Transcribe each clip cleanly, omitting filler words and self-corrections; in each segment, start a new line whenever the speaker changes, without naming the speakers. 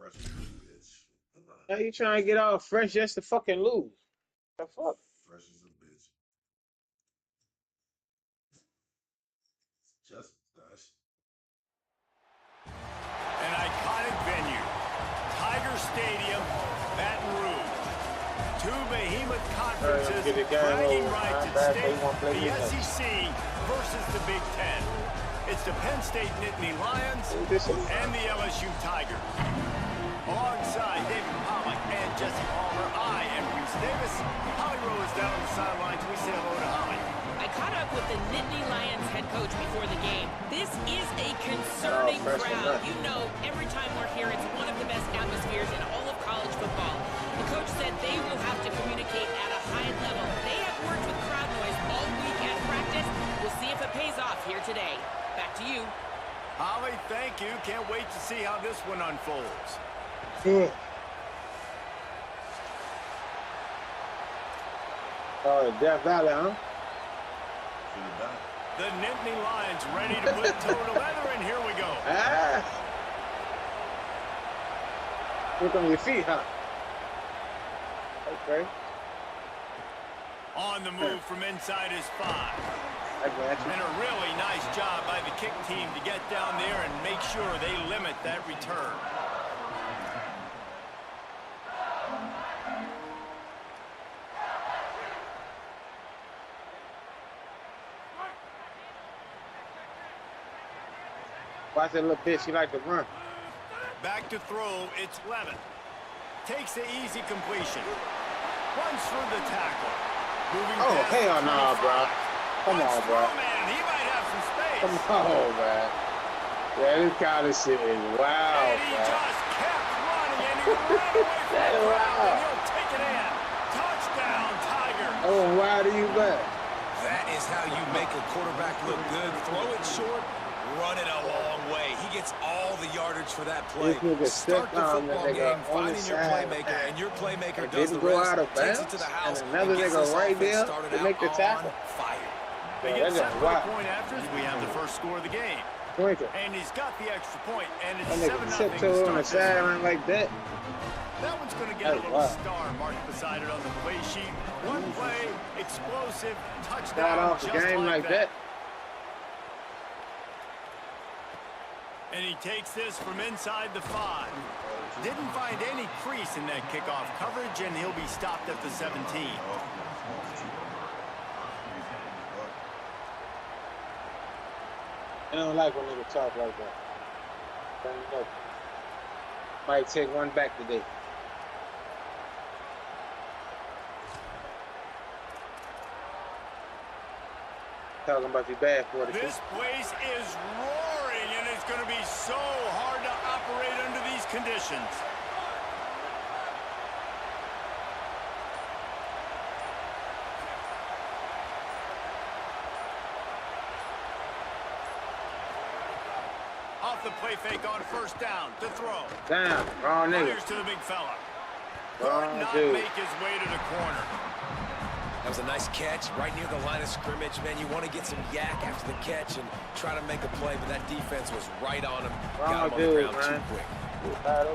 Fresh as a bitch.
Now you trying to get all fresh just to fucking lose? The fuck?
Fresh as a bitch. Just Dust.
An iconic venue, Tiger Stadium, Baton Rouge. Two behemoth conferences bragging rights at stake, the SEC versus the Big Ten. It's the Penn State Nittany Lions and the LSU Tigers. Alongside David Pollack and Jesse Palmer, I am Reese Davis. Holly Rowe is down on the sidelines. We say hello to Holly.
I caught up with the Nittany Lions head coach before the game. This is a concerning crowd. You know, every time we're here, it's one of the best atmospheres in all of college football. The coach said they will have to communicate at a high level. They have worked with crowd noise all week at practice. We'll see if it pays off here today. Back to you.
Holly, thank you. Can't wait to see how this one unfolds.
Oh, Death Valley, huh?
The Nittany Lions ready to put toe to leather, and here we go.
Ah! Look on your feet, huh? Okay.
On the move from inside his 5.
I got you.
And a really nice job by the kick team to get down there and make sure they limit that return.
Watch that little bitch, she like to run.
Back to throw, it's Levin. Takes the easy completion. Runs through the tackle. Moving
hell no, bro. Come on, bro.
Man, he might have some space.
Come on, man. Yeah, this kind of shit is wow,
and he just kept running, and he ran away from the crowd, and he'll take it in. Touchdown, Tigers.
Oh, why do you bet?
That is how you make a quarterback look good. Throw it short, run it a long way. He gets all the yardage for that play. Start the football game, finding your playmaker, and your playmaker does the rest, takes it to the house,
and another nigga right there to make the tackle.
Fire.
They get set for the point after as we have the first score of the game. And he's got the extra point, and it's 7-0
tiptoe on the sideline like that.
That one's going to get a little star marked beside it on the play sheet. One play, explosive, touchdown.
Start off the game like that.
And he takes this from inside the 5. Didn't find any crease in that kickoff coverage, and he'll be stopped at the 17.
I don't like when niggas talk like that. Don't know. Might take one back today. Talking about you bad for it.
This place is roaring, and it's going to be so hard to operate under these conditions. Off the play fake on first down to throw.
Damn, wrong nigga.
Fires to the big fella.
Wrong
Could not
dude.
make his way to the corner.
That was a nice catch right near the line of scrimmage. Man, you want to get some yak after the catch and try to make a play, but that defense was right on him. Got him on the ground too quick.
That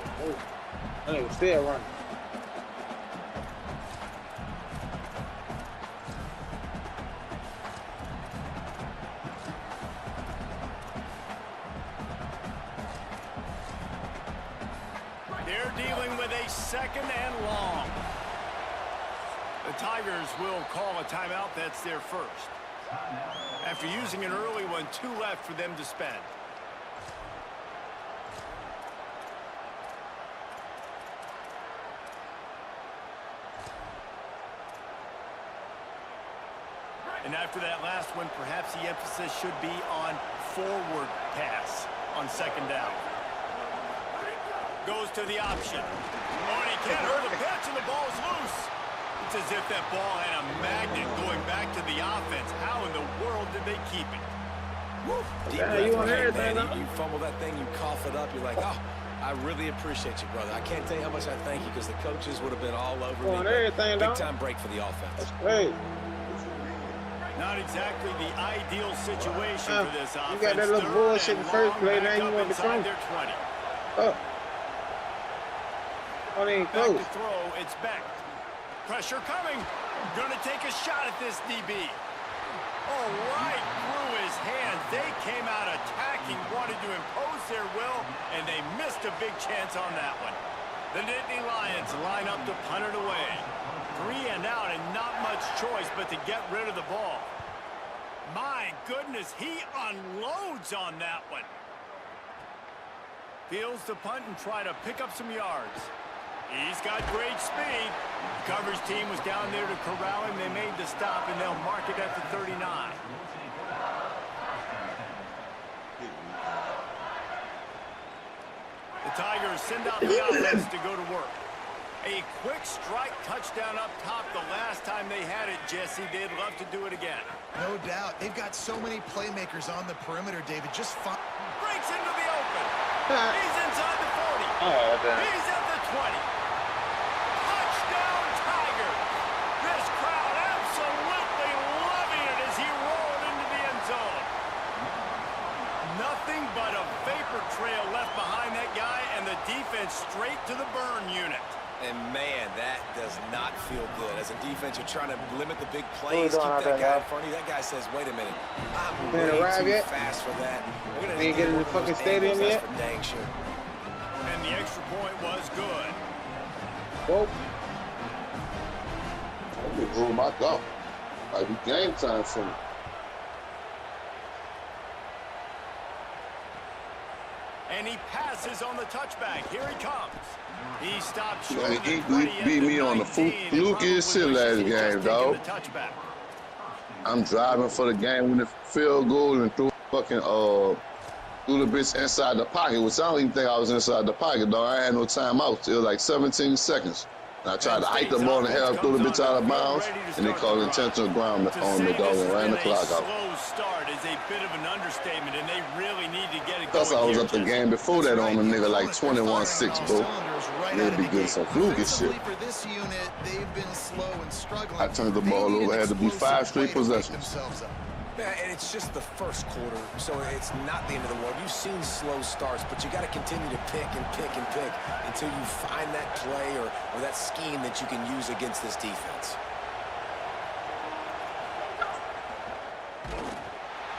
nigga still running.
They're dealing with a second and long. The Tigers will call a timeout. That's their first. After using an early one, 2 left for them to spend. And after that last one, perhaps the emphasis should be on forward pass on second down. Goes to the option. Oh, and he can't hold the pitch, and the ball's loose. It's as if that ball had a magnet going back to the offense. How in the world did they keep it?
Woo. Deep
Yeah, you want everything,
man.
huh?
You fumble that thing, you cough it up, you're like, oh, I really appreciate you, brother. I can't tell you how much I thank you because the coaches would have been all over me.
Everything,
big time break for the offense.
That's great.
Not exactly the ideal situation for this offense.
You got that little bullshit in the first play, now you want to come.
Their 20.
Oh. ain't
Back
close.
to throw, it's Beck. Pressure coming. Gonna take a shot at this DB. Oh, right through his hands. They came out attacking, wanted to impose their will, and they missed a big chance on that one. The Nittany Lions line up to punt it away. 3 and out and not much choice but to get rid of the ball. My goodness, he unloads on that one. Fields the punt and try to pick up some yards. He's got great speed. The coverage team was down there to corral him. They made the stop, and they'll mark it at the 39. The Tigers send out the offense to go to work. A quick strike touchdown up top the last time they had it, Jesse. They'd love to do it again.
No doubt. They've got so many playmakers on the perimeter, David. Just fine.
Breaks into the open. He's inside the 40. He's at the 20. Touchdown, Tigers. This crowd absolutely loving it as he rolled into the end zone. Nothing but a vapor trail left behind that guy, and the defense straight to the burn unit.
And, man, that does not feel good. As a defense, you're trying to limit the big plays, keep that guy in front of you. That guy says, wait a minute, I'm way too fast for that. We're gonna
get in the fucking stadium yet?
For dang sure.
And the extra point was good.
Whoa.
Let me roll my golf. Like we game time for me.
And he passes on the touchback. Here he comes. He stopped short.
Like, he beat me on the flukiest shit last game, dog. I'm driving for the game when the field goal and threw fucking threw the bitch inside the pocket, which I don't even think I was inside the pocket, dog. I had no timeouts. It was like 17 seconds. And I tried to hike the ball in the hell, threw the bitch out of bounds, and they called intentional ground on me, dog, and ran the clock out.
Slow start is a bit of an understatement, and they really need to get it
Plus,
going.
I was at the game before that on a nigga like 21-6, bro. They'd be getting some fluky shit.
For this unit, they've been slow and struggling.
I turned the ball over, had to be 5 straight possessions.
Yeah, and it's just the first quarter, so it's not the end of the world. You've seen slow starts, but you got to continue to pick and pick and pick until you find that play or that scheme that you can use against this defense.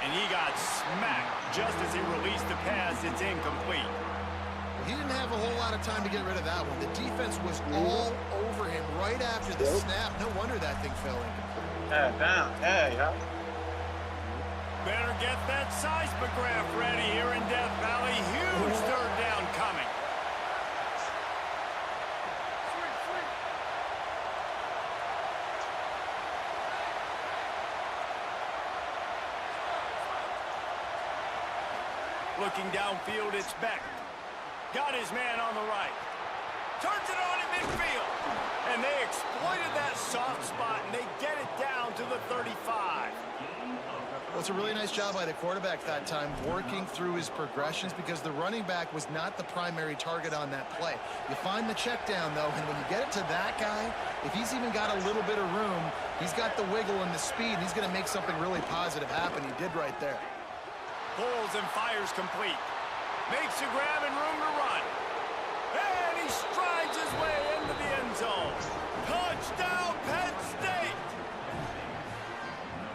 And he got smacked just as he released the pass. It's incomplete.
He didn't have a whole lot of time to get rid of that one. The defense was all over him right after the snap. No wonder that thing fell incomplete.
Yeah.
Better get that seismograph ready here in Death Valley. Huge third down coming. Looking downfield, it's Beck. Got his man on the right. Turns it on in midfield. And they exploited that soft spot, and they get it down to the 35.
Well, it's a really nice job by the quarterback that time, working through his progressions, because the running back was not the primary target on that play. You find the check down, though, and when you get it to that guy, if he's even got a little bit of room, he's got the wiggle and the speed, and he's going to make something really positive happen. He did right there.
Pulls and fires complete. Makes a grab and room to run. And he strides his way into the end zone. Touchdown, Penn State!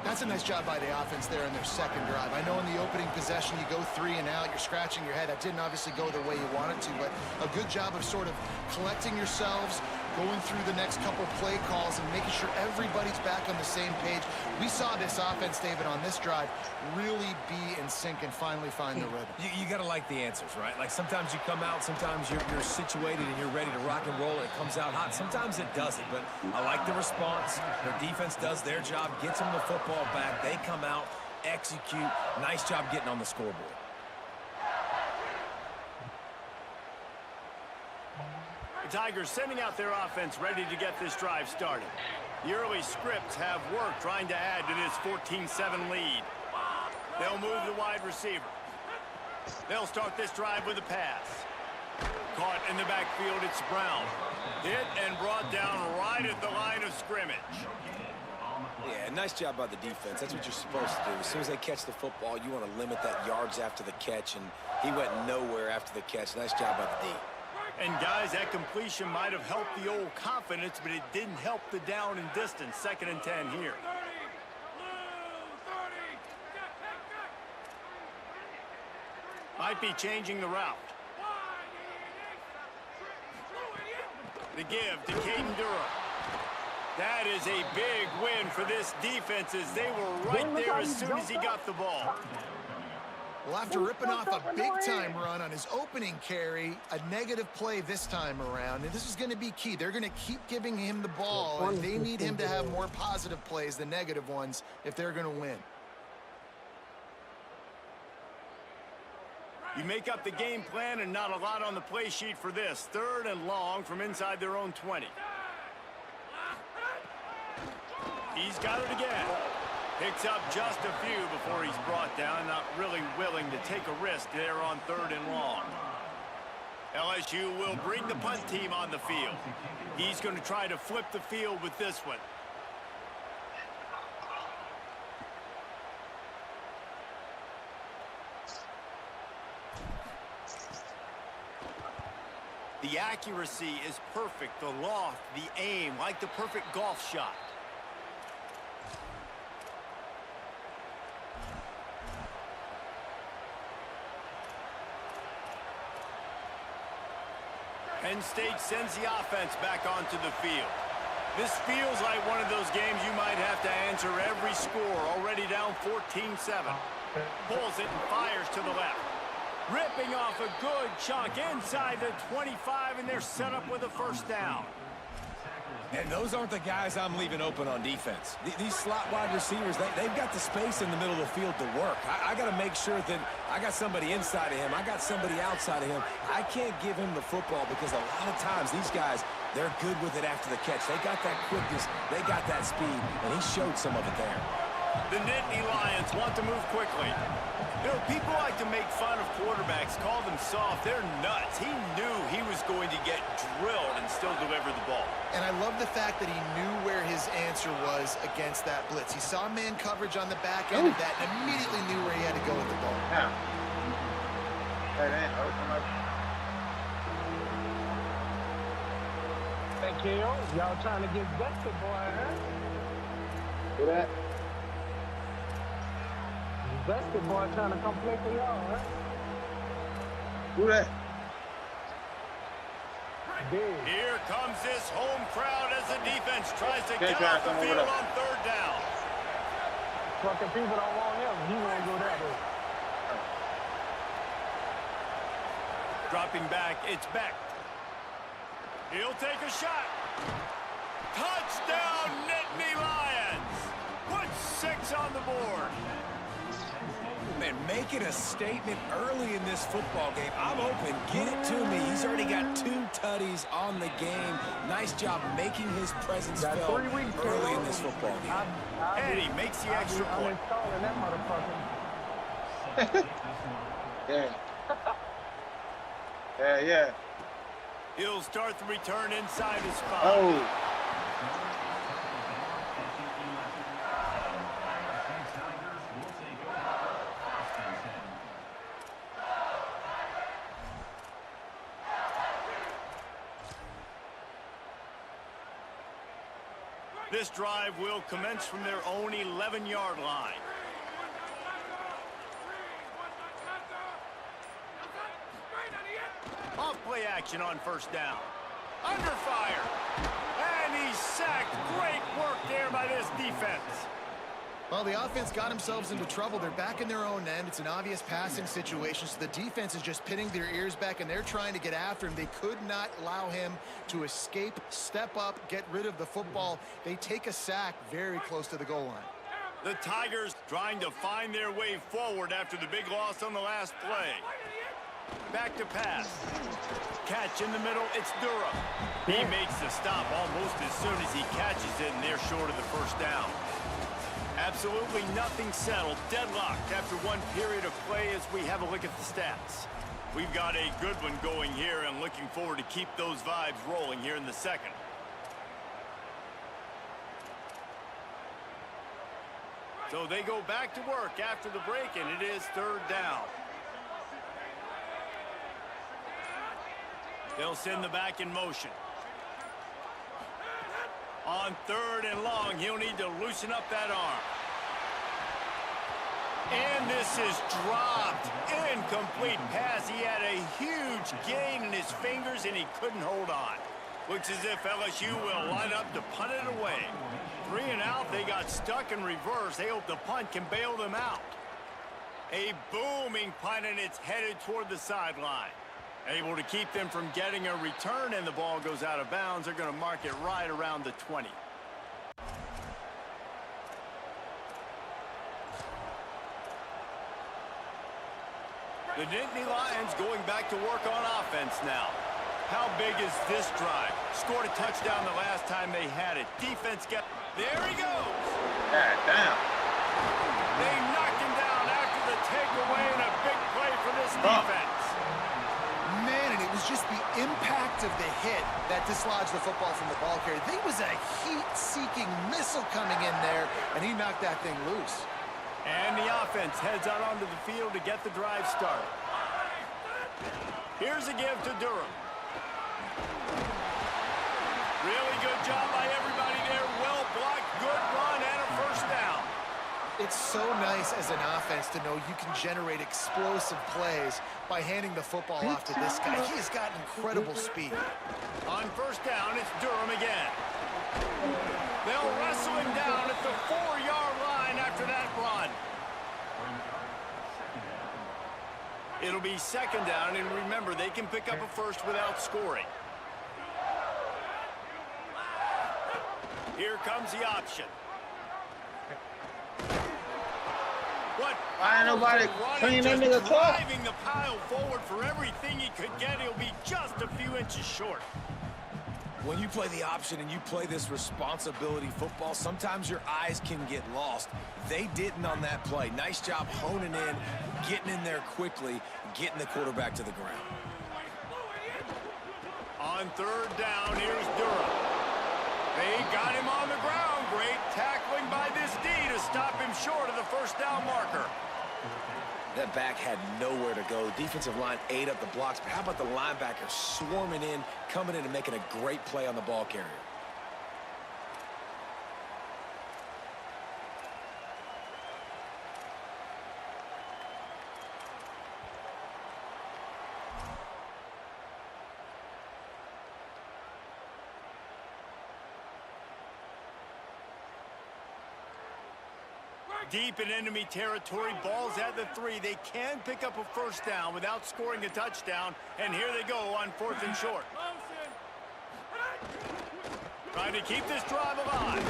That's a nice job by the offense there in their second drive. I know in the opening possession you go 3 and out, you're scratching your head. That didn't obviously go the way you wanted to, but a good job of sort of collecting yourselves, going through the next couple play calls and making sure everybody's back on the same page. We saw this offense, David, on this drive really be in sync and finally find the rhythm.
You got to like the answers, right? Like sometimes you come out, sometimes you're situated and you're ready to rock and roll and it comes out hot. Sometimes it doesn't, but I like the response. Their defense does their job, gets them the football back. They come out, execute. Nice job getting on the scoreboard.
The Tigers sending out their offense ready to get this drive started. The early scripts have worked trying to add to this 14-7 lead. They'll move the wide receiver. They'll start this drive with a pass. Caught in the backfield, it's Brown. Hit and brought down right at the line of scrimmage.
Yeah, nice job by the defense. That's what you're supposed to do. As soon as they catch the football, you want to limit that yards after the catch, and he went nowhere after the catch. Nice job by the D.
And guys, that completion might have helped the old confidence, but it didn't help the down and distance. 2nd and 10 here. Might be changing the route. The give to Caden Durham. That is a big win for this defense as they were right there as soon as he got the ball.
Well, after ripping off a big-time run on his opening carry, a negative play this time around, and this is going to be key. They're going to keep giving him the ball, and they need him to have more positive plays than negative ones if they're going to win.
You make up the game plan and not a lot on the play sheet for this. 3rd and long from inside their own 20. He's got it again. Picks up just a few before he's brought down. Not really willing to take a risk there on 3rd and long. LSU will bring the punt team on the field. He's going to try to flip the field with this one. The accuracy is perfect. The loft, the aim, like the perfect golf shot. Penn State sends the offense back onto the field. This feels like one of those games you might have to answer every score. Already down 14-7. Pulls it and fires to the left. Ripping off a good chunk inside the 25, and they're set up with a 1st down.
And those aren't the guys I'm leaving open on defense. These slot wide receivers, they've got the space in the middle of the field to work. I got to make sure that I got somebody inside of him. I got somebody outside of him. I can't give him the football because a lot of times these guys, they're good with it after the catch. They got that quickness. They got that speed, and he showed some of it there.
The Nittany Lions want to move quickly. You know, people like to make fun of quarterbacks, call them soft. They're nuts. He knew he was going to get drilled and still deliver the ball.
And I love the fact that he knew where his answer was against that blitz. He saw man coverage on the back end of that and immediately knew where he had to go with the ball.
Yeah.
Hey, K.O., y'all trying to get vested, boy, huh?
Do that.
Vested, boy, trying to come play for y'all, huh?
Do that.
Big.
Here comes this home crowd as the defense tries to get off the field on 3rd down.
Fucking people don't want him. He won't go that way.
Dropping back, it's Beck. He'll take a shot. Touchdown, Nittany Lions. Put 6 on the board.
Man, make it a statement early in this football game. I'm open. Get it to me. He's already got 2 tutties on the game. Nice job making his presence felt early in this football game.
And he makes the extra point.
I'm installing that motherfucker.
Yeah. Yeah.
He'll start the return inside his spot.
Oh.
This drive will commence from their own 11-yard line. Off play action on 1st down. Under fire. And he's sacked. Great work there by this defense.
Well, the offense got themselves into trouble. They're back in their own end. It's an obvious passing situation, so the defense is just pinning their ears back, and they're trying to get after him. They could not allow him to escape, step up, get rid of the football. They take a sack very close to the goal line.
The Tigers trying to find their way forward after the big loss on the last play. Back to pass. Catch in the middle, it's Durham. He makes the stop almost as soon as he catches it, and they're short of the 1st down. Absolutely nothing settled. Deadlocked after one period of play as we have a look at the stats. We've got a good one going here and looking forward to keep those vibes rolling here in the 2nd. So they go back to work after the break, and it is 3rd down. They'll send the back in motion. On 3rd and long, he'll need to loosen up that arm. And this is dropped. Incomplete pass. He had a huge gain in his fingers, and he couldn't hold on. Looks as if LSU will line up to punt it away. 3 and out. They got stuck in reverse. They hope the punt can bail them out. A booming punt, and it's headed toward the sideline. Able to keep them from getting a return, and the ball goes out of bounds. They're going to mark it right around the 20. The Nittany Lions going back to work on offense now. How big is this drive? Scored a touchdown the last time they had it. Defense got... There he goes!
God damn.
They knocked him down after the takeaway, and a big play for this defense.
Man, and it was just the impact of the hit that dislodged the football from the ball carrier. There was a heat-seeking missile coming in there, and he knocked that thing loose.
And the offense heads out onto the field to get the drive started. Here's a give to Durham. Really good job by everybody there. Well blocked, good run, and a first down.
It's so nice as an offense to know you can generate explosive plays by handing the football off to this guy. He has got incredible speed.
On first down, it's Durham again. They'll wrestle him down at the 4-yard line after that run. It'll be second down, and remember, they can pick up a first without scoring. Here comes the option. What?
Why ain't nobody clean that nigga truck?
Driving the pile forward for everything he could get. He'll be just a few inches short.
When you play the option and you play this responsibility football, sometimes your eyes can get lost. They didn't on that play. Nice job honing in, getting in there quickly, getting the quarterback to the ground.
On third down, here's Durham. They got him on the ground. Great tackling by this D to stop him short of the first down marker.
That back had nowhere to go. Defensive line ate up the blocks, but how about the linebacker swarming in, coming in and making a great play on the ball carrier?
Deep in enemy territory, ball's at the 3. They can pick up a first down without scoring a touchdown, and here they go on 4th and short. Trying to keep this drive alive.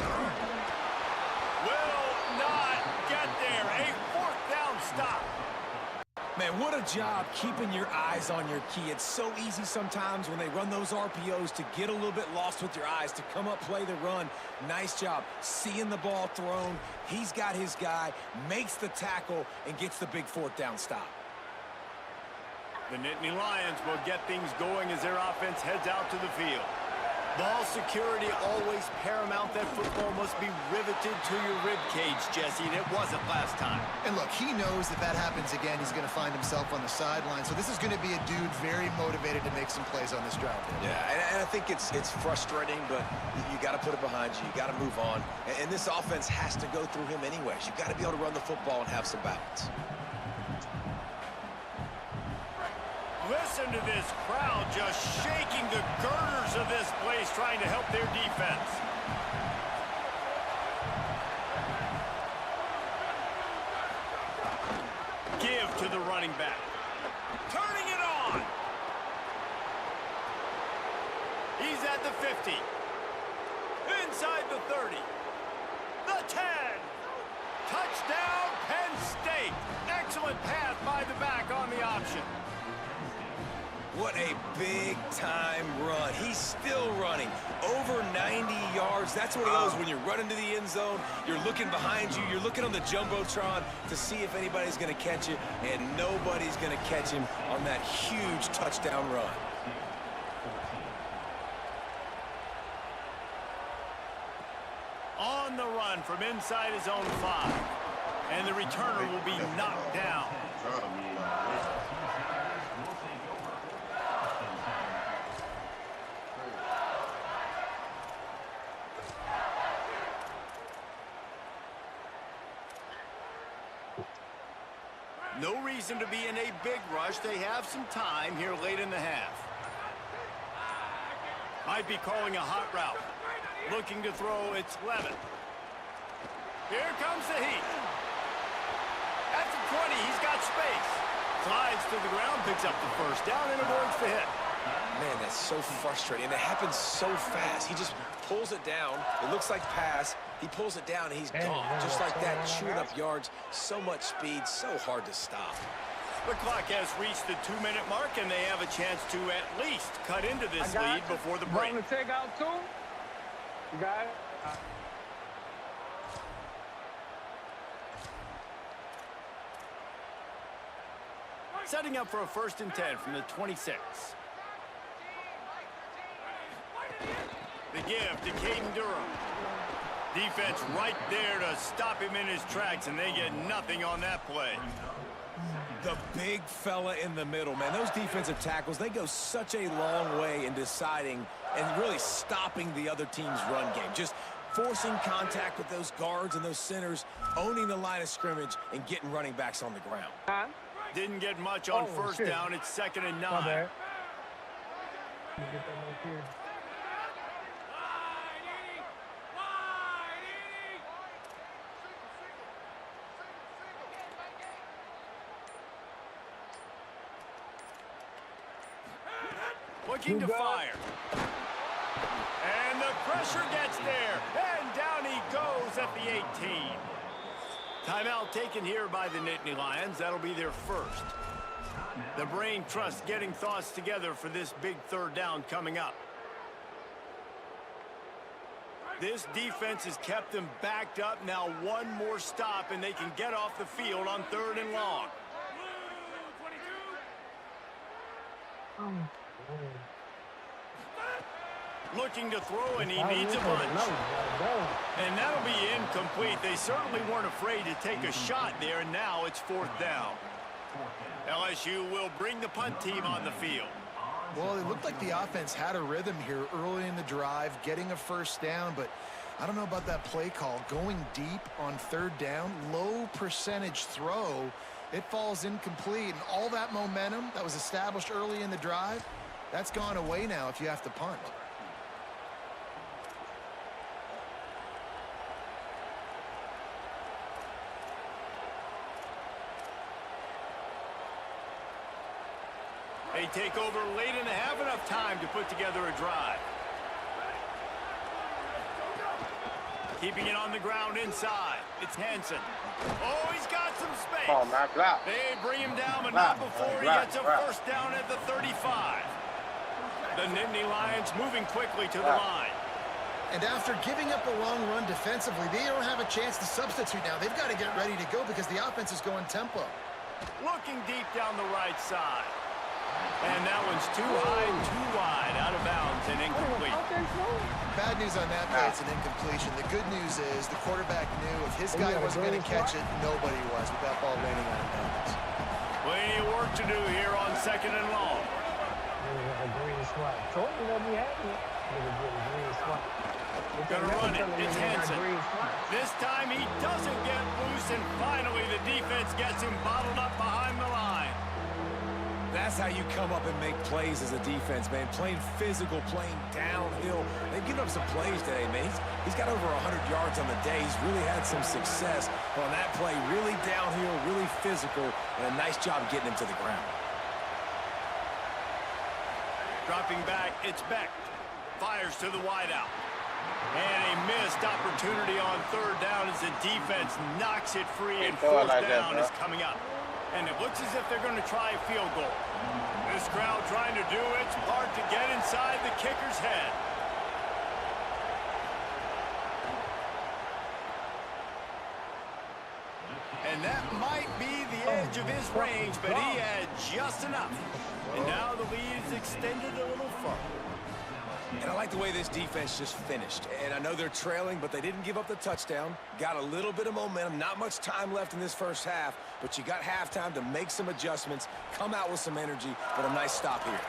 Will not get there. A 4th down stop.
Man, what a job keeping your eyes on your key. It's so easy sometimes when they run those RPOs to get a little bit lost with your eyes, to come up, play the run. Nice job seeing the ball thrown. He's got his guy, makes the tackle, and gets the big 4th down stop.
The Nittany Lions will get things going as their offense heads out to the field. Ball security always paramount. That football must be riveted to your rib cage, Jesse, and it wasn't last time.
And look, he knows that that happens again, he's going to find himself on the sideline. So this is going to be a dude very motivated to make some plays on this drive.
Yeah, and I think it's frustrating, but you got to put it behind you. You got to move on. And this offense has to go through him anyways. You got to be able to run the football and have some balance.
Listen to this crowd just shaking the girders of this place, trying to help their defense. Give to the running back. Turning it on. He's at the 50. Inside the 30. The 10. Touchdown, Penn State. Excellent pass by the back on the option.
What a big-time run. He's still running. Over 90 yards. That's what it is when you're running to the end zone. You're looking behind you. You're looking on the Jumbotron to see if anybody's going to catch it, and nobody's going to catch him on that huge touchdown run.
On the run from inside his own 5. And the returner will be knocked down. No reason to be in a big rush. They have some time here late in the half. Might be calling a hot route. Looking to throw, it's Levin. Here comes the heat. At the 20, he's got space. Slides to the ground, picks up the first down, and avoids the hit.
Man, that's so frustrating. And it happens so fast. He just pulls it down. It looks like pass. He pulls it down, and he's gone. Just like that, chewing up yards. So much speed, so hard to stop.
The clock has reached the 2-minute mark, and they have a chance to at least cut into this lead before the break.
Want to take out 2? You got it?
Setting up for a 1st and 10 from the 26. The give to Caden Durham. Defense right there to stop him in his tracks, and they get nothing on that play.
The big fella in the middle, man. Those defensive tackles, they go such a long way in deciding and really stopping the other team's run game. Just forcing contact with those guards and those centers, owning the line of scrimmage, and getting running backs on the ground.
Didn't get much on 1st down. It's 2nd and 9.
My bad. Let me get that right here.
Looking to fire. And the pressure gets there. And down he goes at the 18. Timeout taken here by the Nittany Lions. That'll be their first. The brain trust getting thoughts together for this big 3rd down coming up. This defense has kept them backed up. Now one more stop and they can get off the field on 3rd and long. Looking to throw, and he needs a bunch. And that'll be incomplete. They certainly weren't afraid to take a shot there, and now it's 4th down. LSU will bring the punt team on the field.
Well, it looked like the offense had a rhythm here early in the drive, getting a 1st down, but I don't know about that play call. Going deep on 3rd down, low percentage throw, it falls incomplete, and all that momentum that was established early in the drive, that's gone away now if you have to punt.
They take over late and have enough time to put together a drive. Keeping it on the ground inside. It's Hansen. Oh, he's got some space.
Oh, knock it out.
They bring him down, but not before he gets a 1st down at the 35. The Nittany Lions moving quickly to the line.
And after giving up a long run defensively, they don't have a chance to substitute now. They've got to get ready to go because the offense is going tempo.
Looking deep down the right side. And that one's too high, too wide, out of bounds, and incomplete.
Bad news on that play, it's an incompletion. The good news is the quarterback knew if his guy wasn't going to catch it, nobody was with that ball landing on bounds.
Plenty of work to do here on 2nd and long. Gonna run it. It's Hansen. This time he doesn't get loose, and finally the defense gets him bottled up behind the line.
That's how you come up and make plays as a defense, man. Playing physical, playing downhill. They've given up some plays today, man. He's got over 100 yards on the day. He's really had some success on that play. Really downhill, really physical, and a nice job getting him to the ground.
Dropping back, it's Beck. Fires to the wideout. And a missed opportunity on 3rd down as the defense knocks it free, and 4th down is coming up. And it looks as if they're going to try a field goal. This crowd trying to do its part to get inside the kicker's head. And that might be the edge of his range, but he had just enough. And now the lead is extended a little further.
And I like the way this defense just finished. And I know they're trailing, but they didn't give up the touchdown. Got a little bit of momentum. Not much time left in this 1st half, but you got halftime to make some adjustments, come out with some energy, but a nice stop here.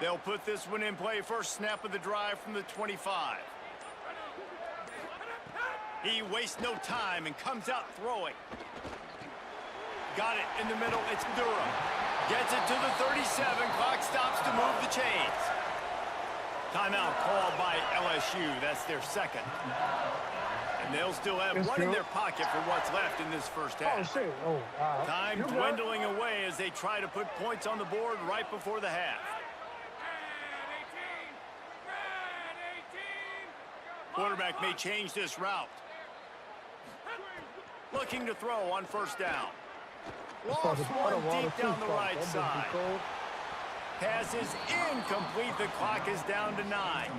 They'll put this one in play first snap of the drive from the 25. He wastes no time and comes out throwing. Got it in the middle. It's Durham. Gets it to the 37. Clock stops to move the chains. Timeout called by LSU. That's their second. And they'll still have one in their pocket for what's left in this first half.
Oh, shit. Oh, wow.
Time dwindling away as they try to put points on the board right before the half. Quarterback may change this route. Looking to throw on first down. Lost one deep down the right side. Pass is incomplete. The clock is down to 9.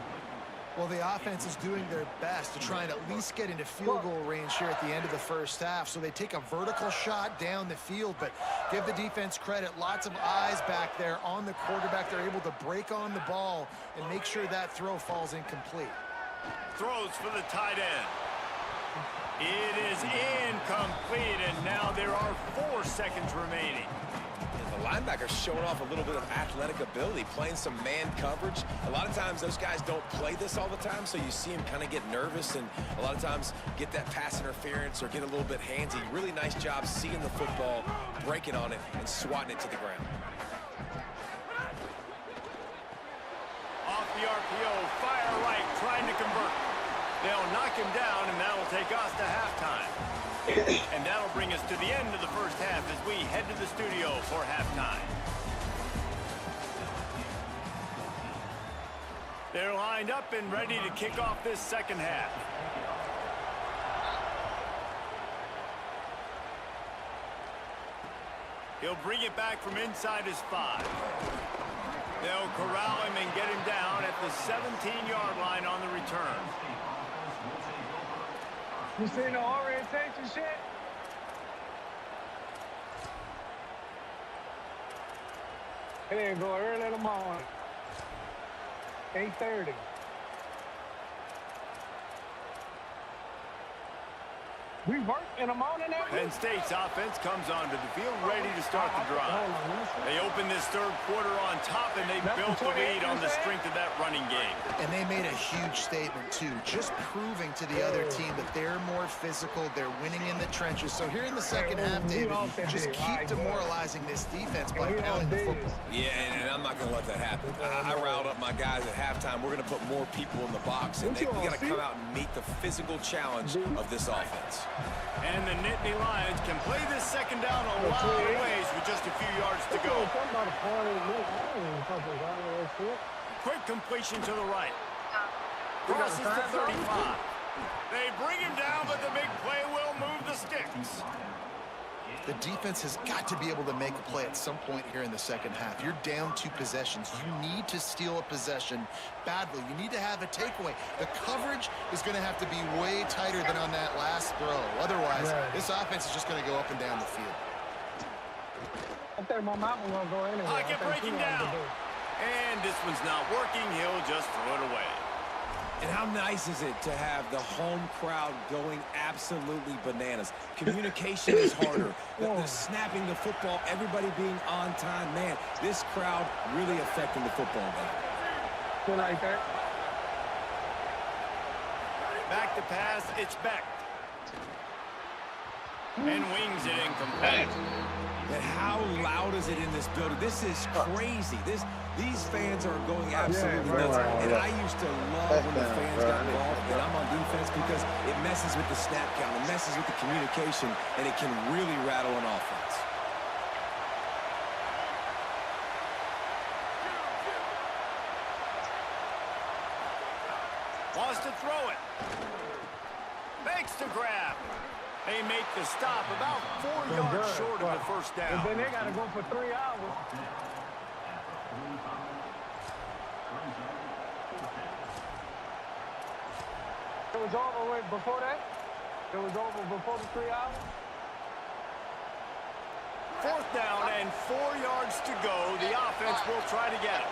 Well, the offense is doing their best to try and at least get into field goal range here at the end of the first half. So they take a vertical shot down the field, but give the defense credit. Lots of eyes back there on the quarterback. They're able to break on the ball and make sure that throw falls incomplete.
Throws for the tight end. It is incomplete, and now there are 4 seconds remaining.
The linebacker's showing off a little bit of athletic ability, playing some man coverage. A lot of times those guys don't play this all the time, so you see him kind of get nervous and a lot of times get that pass interference or get a little bit handsy. Really nice job seeing the football, breaking on it, and swatting it to the ground.
Off the RPO, fire right, trying to convert. They'll knock him down, and that'll take us to halftime. And that'll bring us to the end of the first half as we head to the studio for halftime. They're lined up and ready to kick off this second half. He'll bring it back from inside his 5. They'll corral him and get him down at the 17-yard line on the return.
You seen the orientation shit? Here, go early in the morning. 8:30. We work in the morning every
Penn State's offense comes onto the field ready to start the drive. They open this third quarter on top, and they built the lead on the strength of that running game.
And they made a huge statement, too, just proving to the other team that they're more physical, they're winning in the trenches. So here in the second half, David, just keep demoralizing this defense by pounding the football.
Yeah, and I'm not going to let that happen. I riled up my guys at halftime. We're going to put more people in the box, and we got to come out and meet the physical challenge of this offense.
And the Nittany Lions can play this second down a lot of ways with just a few yards to go. Quick completion to the right. Crosses to 35. They bring him down, but the big play will move the sticks.
The defense has got to be able to make a play at some point here in the second half. You're down 2 possessions. You need to steal a possession badly. You need to have a takeaway. The coverage is going to have to be way tighter than on that last throw. Otherwise, this offense is just going to go up and down the field.
I think my mama will go anyway.
Pocket breaking down. And this one's not working. He'll just throw it away.
And how nice is it to have the home crowd going absolutely bananas? Communication is harder. The snapping the football, everybody being on time. Man, this crowd really affecting the football game.
Good like that.
Back to pass, it's Beck. And wings it incomplete.
And how loud is it in this building? This is crazy. These fans are going absolutely nuts. And I used to love when the fans got involved, and I'm on defense because it messes with the snap count, it messes with the communication, and it can really rattle an offense.
Wants to throw it. Makes the grab. They make the stop about 4 yards short of the first down.
And then they got to go for 3 hours. It was over before that? It was over before the 3 hours?
4th down and 4 yards to go. The offense will try to get it.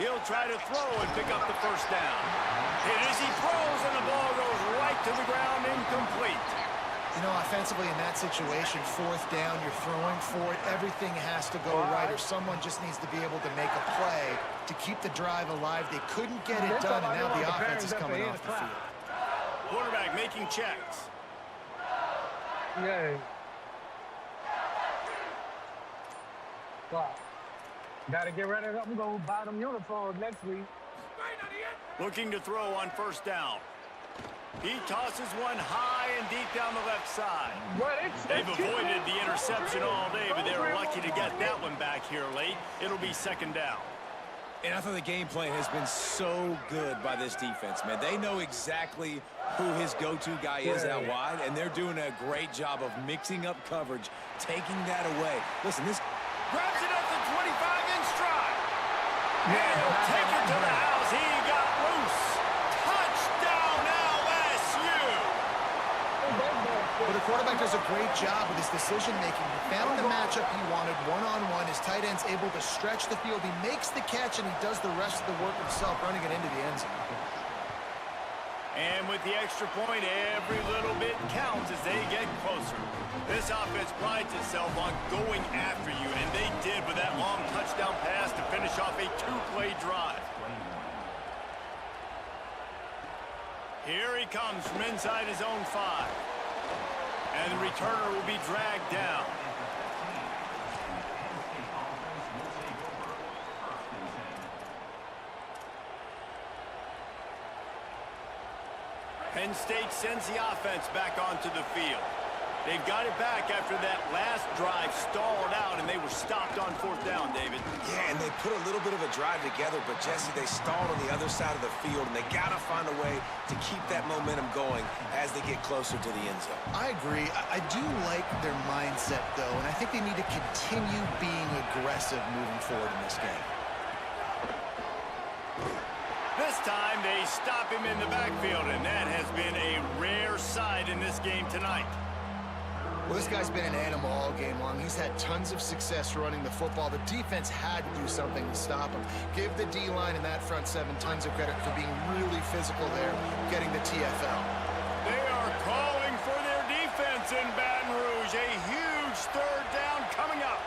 He'll try to throw and pick up the first down. It is he throws, and the ball goes right to the ground, incomplete.
You know, offensively in that situation, fourth down, you're throwing for it. Everything has to go right, or someone just needs to be able to make a play to keep the drive alive. They couldn't get it done, and now the offense is coming off the field.
Quarterback making checks.
Yeah. Got to get rid of them. I'm going to buy them uniforms next week.
Looking to throw on first down. He tosses one high and deep down the left side. They've avoided the interception all day, but they were lucky to get that one back here late. It'll be second down.
And I thought the game plan has been so good by this defense, man. They know exactly who his go-to guy is out wide, and they're doing a great job of mixing up coverage, taking that away. Listen, this
grabs it at the 25 in stride. And he'll take it to the house. He got loose. Touchdown LSU.
But the quarterback does a great job with his decision-making. He found the matchup he wanted one-on-one. His tight end's able to stretch the field. He makes the catch, and he does the rest of the work himself, running it into the end zone.
And with the extra point, every little bit counts as they get closer. This offense prides itself on going after you, and they did with that long touchdown pass to finish off a two-play drive. Here he comes from inside his own 5. And the returner will be dragged down. Penn State sends the offense back onto the field. They've got it back after that last drive stalled out, and they were stopped on fourth down, David.
Yeah, and they put a little bit of a drive together, but, Jesse, they stalled on the other side of the field, and they got to find a way to keep that momentum going as they get closer to the end zone.
I agree. I do like their mindset, though, and I think they need to continue being aggressive moving forward in this game.
This time, they stop him in the backfield, and that has been a rare sight in this game tonight.
Well, this guy's been an animal all game long. He's had tons of success running the football. The defense had to do something to stop him. Give the D-line and that front 7 tons of credit for being really physical there, getting the TFL.
They are calling for their defense in Baton Rouge. A huge third down coming up.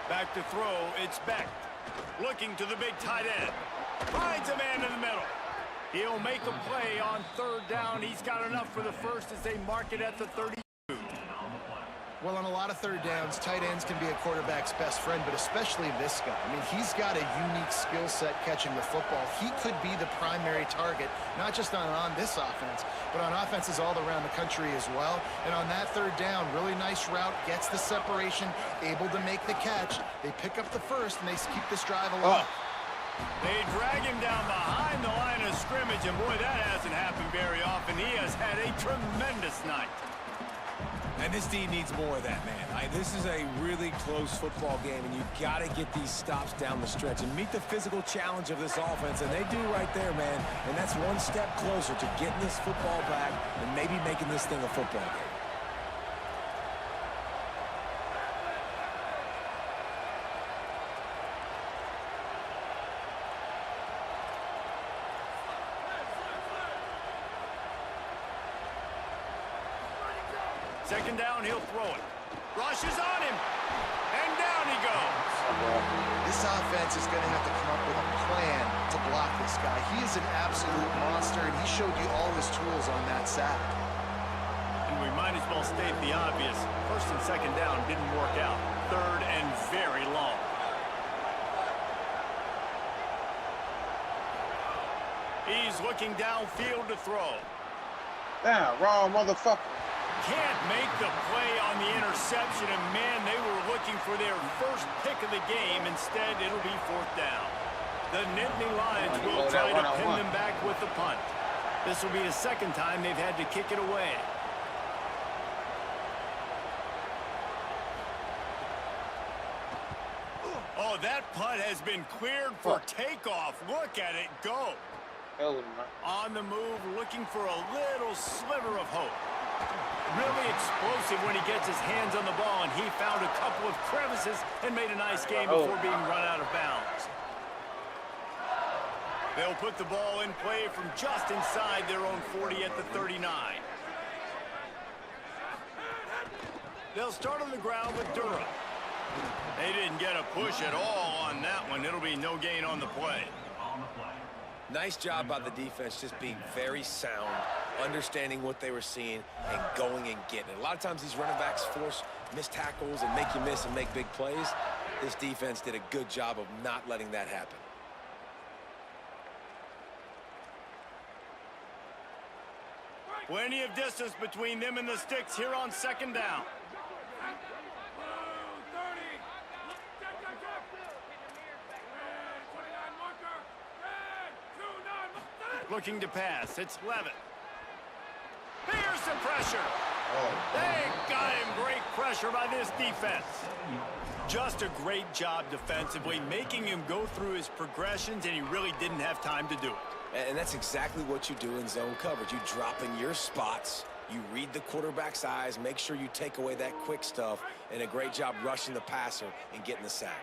Back to throw, it's Beck. Looking to the big tight end. Finds a man in the middle. He'll make a play on third down. He's got enough for the first as they mark it at the 32.
Well, on a lot of third downs, tight ends can be a quarterback's best friend, but especially this guy. I mean, he's got a unique skill set catching the football. He could be the primary target, not just on this offense, but on offenses all around the country as well. And on that third down, really nice route, gets the separation, able to make the catch. They pick up the first, and they keep this drive alive.
They drag him down behind the line of scrimmage, and boy, that hasn't happened very often. He has had a tremendous night.
And this team needs more of that, man. This is a really close football game, and you've got to get these stops down the stretch and meet the physical challenge of this offense, and they do right there, man. And that's one step closer to getting this football back and maybe making this thing a football game.
Second down, he'll throw it. Rushes on him, and down he goes.
This offense is going to have to come up with a plan to block this guy. He is an absolute monster, and he showed you all his tools on that sack.
And we might as well state the obvious. First and second down didn't work out. Third and very long. He's looking downfield to throw.
Damn, wrong motherfucker.
Can't make the play on the interception, and man, they were looking for their first pick of the game. Instead, it'll be fourth down. The Nittany Lions will try to pin them back with the punt. This will be the second time they've had to kick it away. Oh, that putt has been cleared for takeoff. Look at it go. On the move, looking for a little sliver of hope. Really explosive when he gets his hands on the ball, and he found a couple of crevices and made a nice game before being run out of bounds. They'll put the ball in play from just inside their own 40 at the 39. They'll start on the ground with Durham. They didn't get a push at all on that one. It'll be no gain on the play.
Nice job by the defense just being very sound, understanding what they were seeing, and going and getting it. A lot of times these running backs force missed tackles and make you miss and make big plays. This defense did a good job of not letting that happen.
Plenty of distance between them and the sticks here on second down. Looking to pass. It's Levitt. Here's some pressure. They got him. Great pressure by this defense. Just a great job defensively, making him go through his progressions, and he really didn't have time to do it.
And that's exactly what you do in zone coverage. You drop in your spots, you read the quarterback's eyes, make sure you take away that quick stuff, and a great job rushing the passer and getting the sack.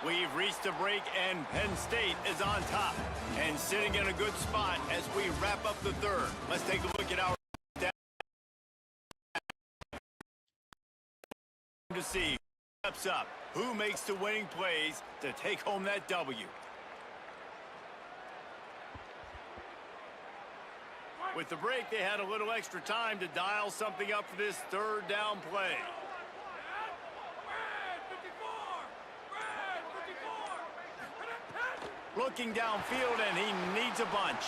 We've reached a break, and Penn State is on top and sitting in a good spot as we wrap up the third. Let's take a look at our stats to see who steps up, who makes the winning plays to take home that W. With the break, they had a little extra time to dial something up for this third down play. Looking downfield, and he needs a bunch.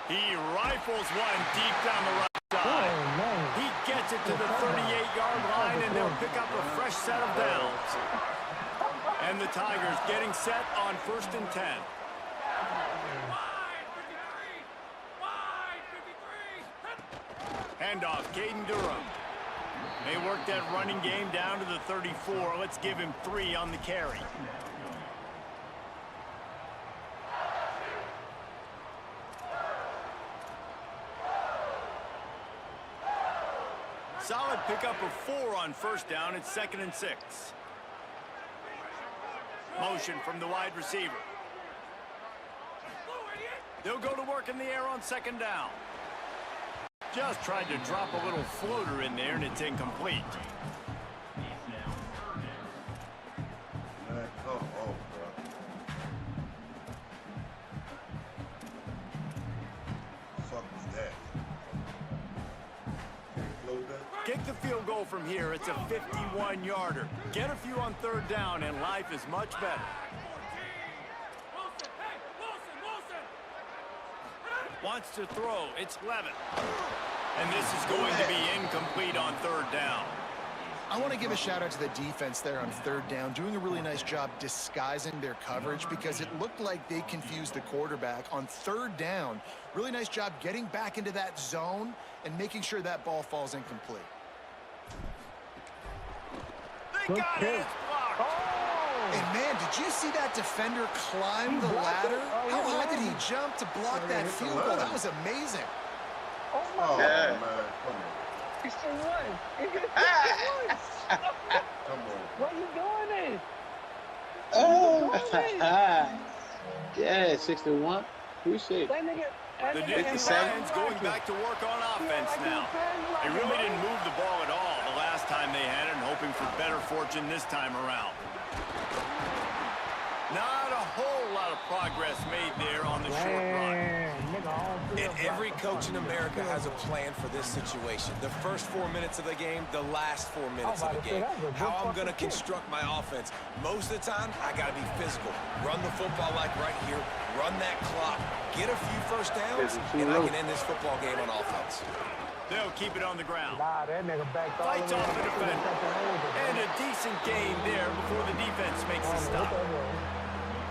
He rifles one deep down the right side. He gets it to the 38-yard line, and they'll pick up a fresh set of downs. And the Tigers getting set on 1st and 10. Handoff, Caden Durham. They work that running game down to the 34. Let's give him 3 on the carry. Solid pickup of 4 on 1st down. It's 2nd and 6. Motion from the wide receiver. They'll go to work in the air on 2nd down. Just tried to drop a little floater in there, and it's incomplete. Kick the field goal from here. It's a 51-yarder. Get a few on 3rd down, and life is much better. Wants to throw. It's Levitt. And this is going to be incomplete on 3rd down.
I want to give a shout out to the defense there on 3rd down, doing a really nice job disguising their coverage because it looked like they confused the quarterback on 3rd down. Really nice job getting back into that zone and making sure that ball falls incomplete.
They got it. It's blocked.
And man, did you see that defender climb the ladder? How high did he jump to block that field goal? That was amazing.
Oh, man. Come on. 61. Come on. What are you doing this?
Oh, yeah, 61. Appreciate it.
The Nittany Lions going back to work on offense now. They really didn't move the ball at all the last time they had it, and hoping for better fortune this time around. Not a whole lot of progress made there on the short run.
And every coach in America has a plan for this situation. The first 4 minutes of the game, the last 4 minutes of the game. How I'm going to construct my offense. Most of the time, I got to be physical. Run the football like right here. Run that clock. Get a few first downs, and I can end this football game on offense.
They'll keep it on the ground. Fights off the defender. And a decent gain there before the defense makes the stop.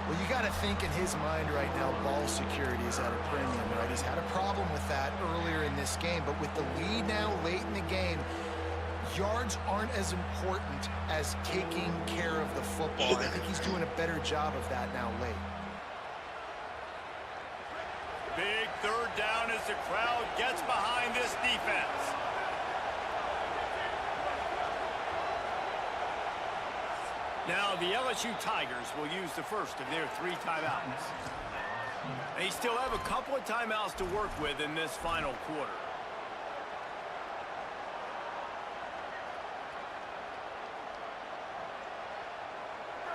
Well, you got to think in his mind right now, ball security is at a premium, right? He's had a problem with that earlier in this game, but with the lead now late in the game, yards aren't as important as taking care of the football. I think he's doing a better job of that now late.
Big third down as the crowd gets behind this defense. Now the LSU Tigers will use the first of their 3 timeouts. They still have a couple of timeouts to work with in this final quarter.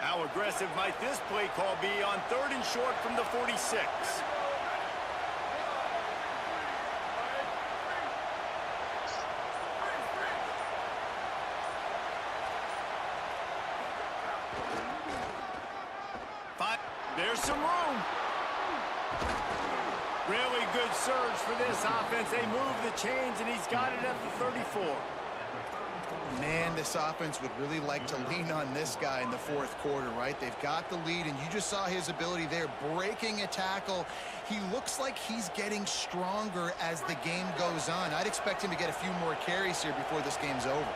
How aggressive might this play call be on 3rd and short from the 46? There's some room. Really good surge for this offense. They move the chains, and he's got it at the 34.
Man, this offense would really like to lean on this guy in the 4th quarter, right? They've got the lead, and you just saw his ability there, breaking a tackle. He looks like he's getting stronger as the game goes on. I'd expect him to get a few more carries here before this game's over.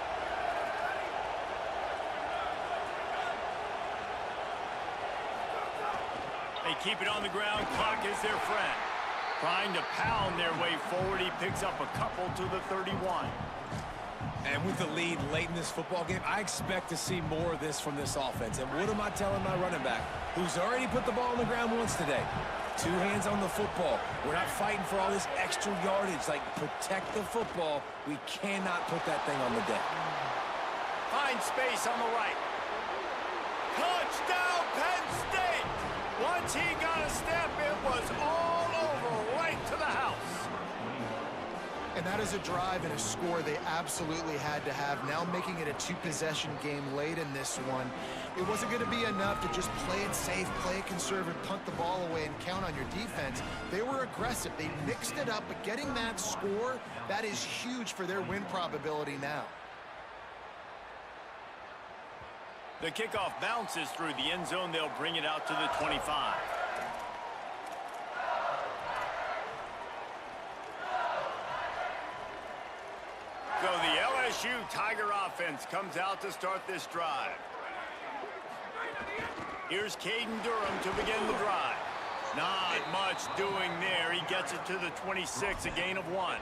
They keep it on the ground. Clock is their friend. Trying to pound their way forward. He picks up a couple to the 31.
And with the lead late in this football game, I expect to see more of this from this offense. And what am I telling my running back, who's already put the ball on the ground once today? 2 hands on the football. We're not fighting for all this extra yardage. Like, protect the football. We cannot put that thing on the deck.
Find space on the right. Touchdown, Penn State! Once he got a step, it was all over, right to the house.
And that is a drive and a score they absolutely had to have. Now making it a 2-possession game late in this one. It wasn't going to be enough to just play it safe, play it conservative, punt the ball away, and count on your defense. They were aggressive. They mixed it up, but getting that score, that is huge for their win probability now.
The kickoff bounces through the end zone. They'll bring it out to the 25. So the LSU Tiger offense comes out to start this drive. Here's Caden Durham to begin the drive. Not much doing there. He gets it to the 26, a gain of 1.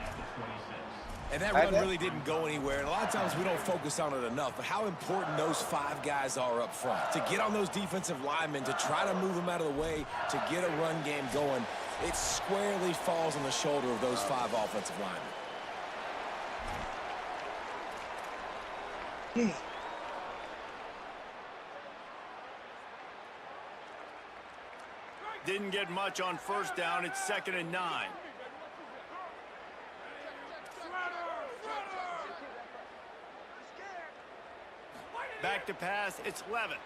And that run really didn't go anywhere. And a lot of times we don't focus on it enough. But how important those 5 guys are up front. To get on those defensive linemen, to try to move them out of the way, to get a run game going, it squarely falls on the shoulder of those 5 offensive linemen.
Didn't get much on first down. It's 2nd and 9. Back to pass, it's Levin.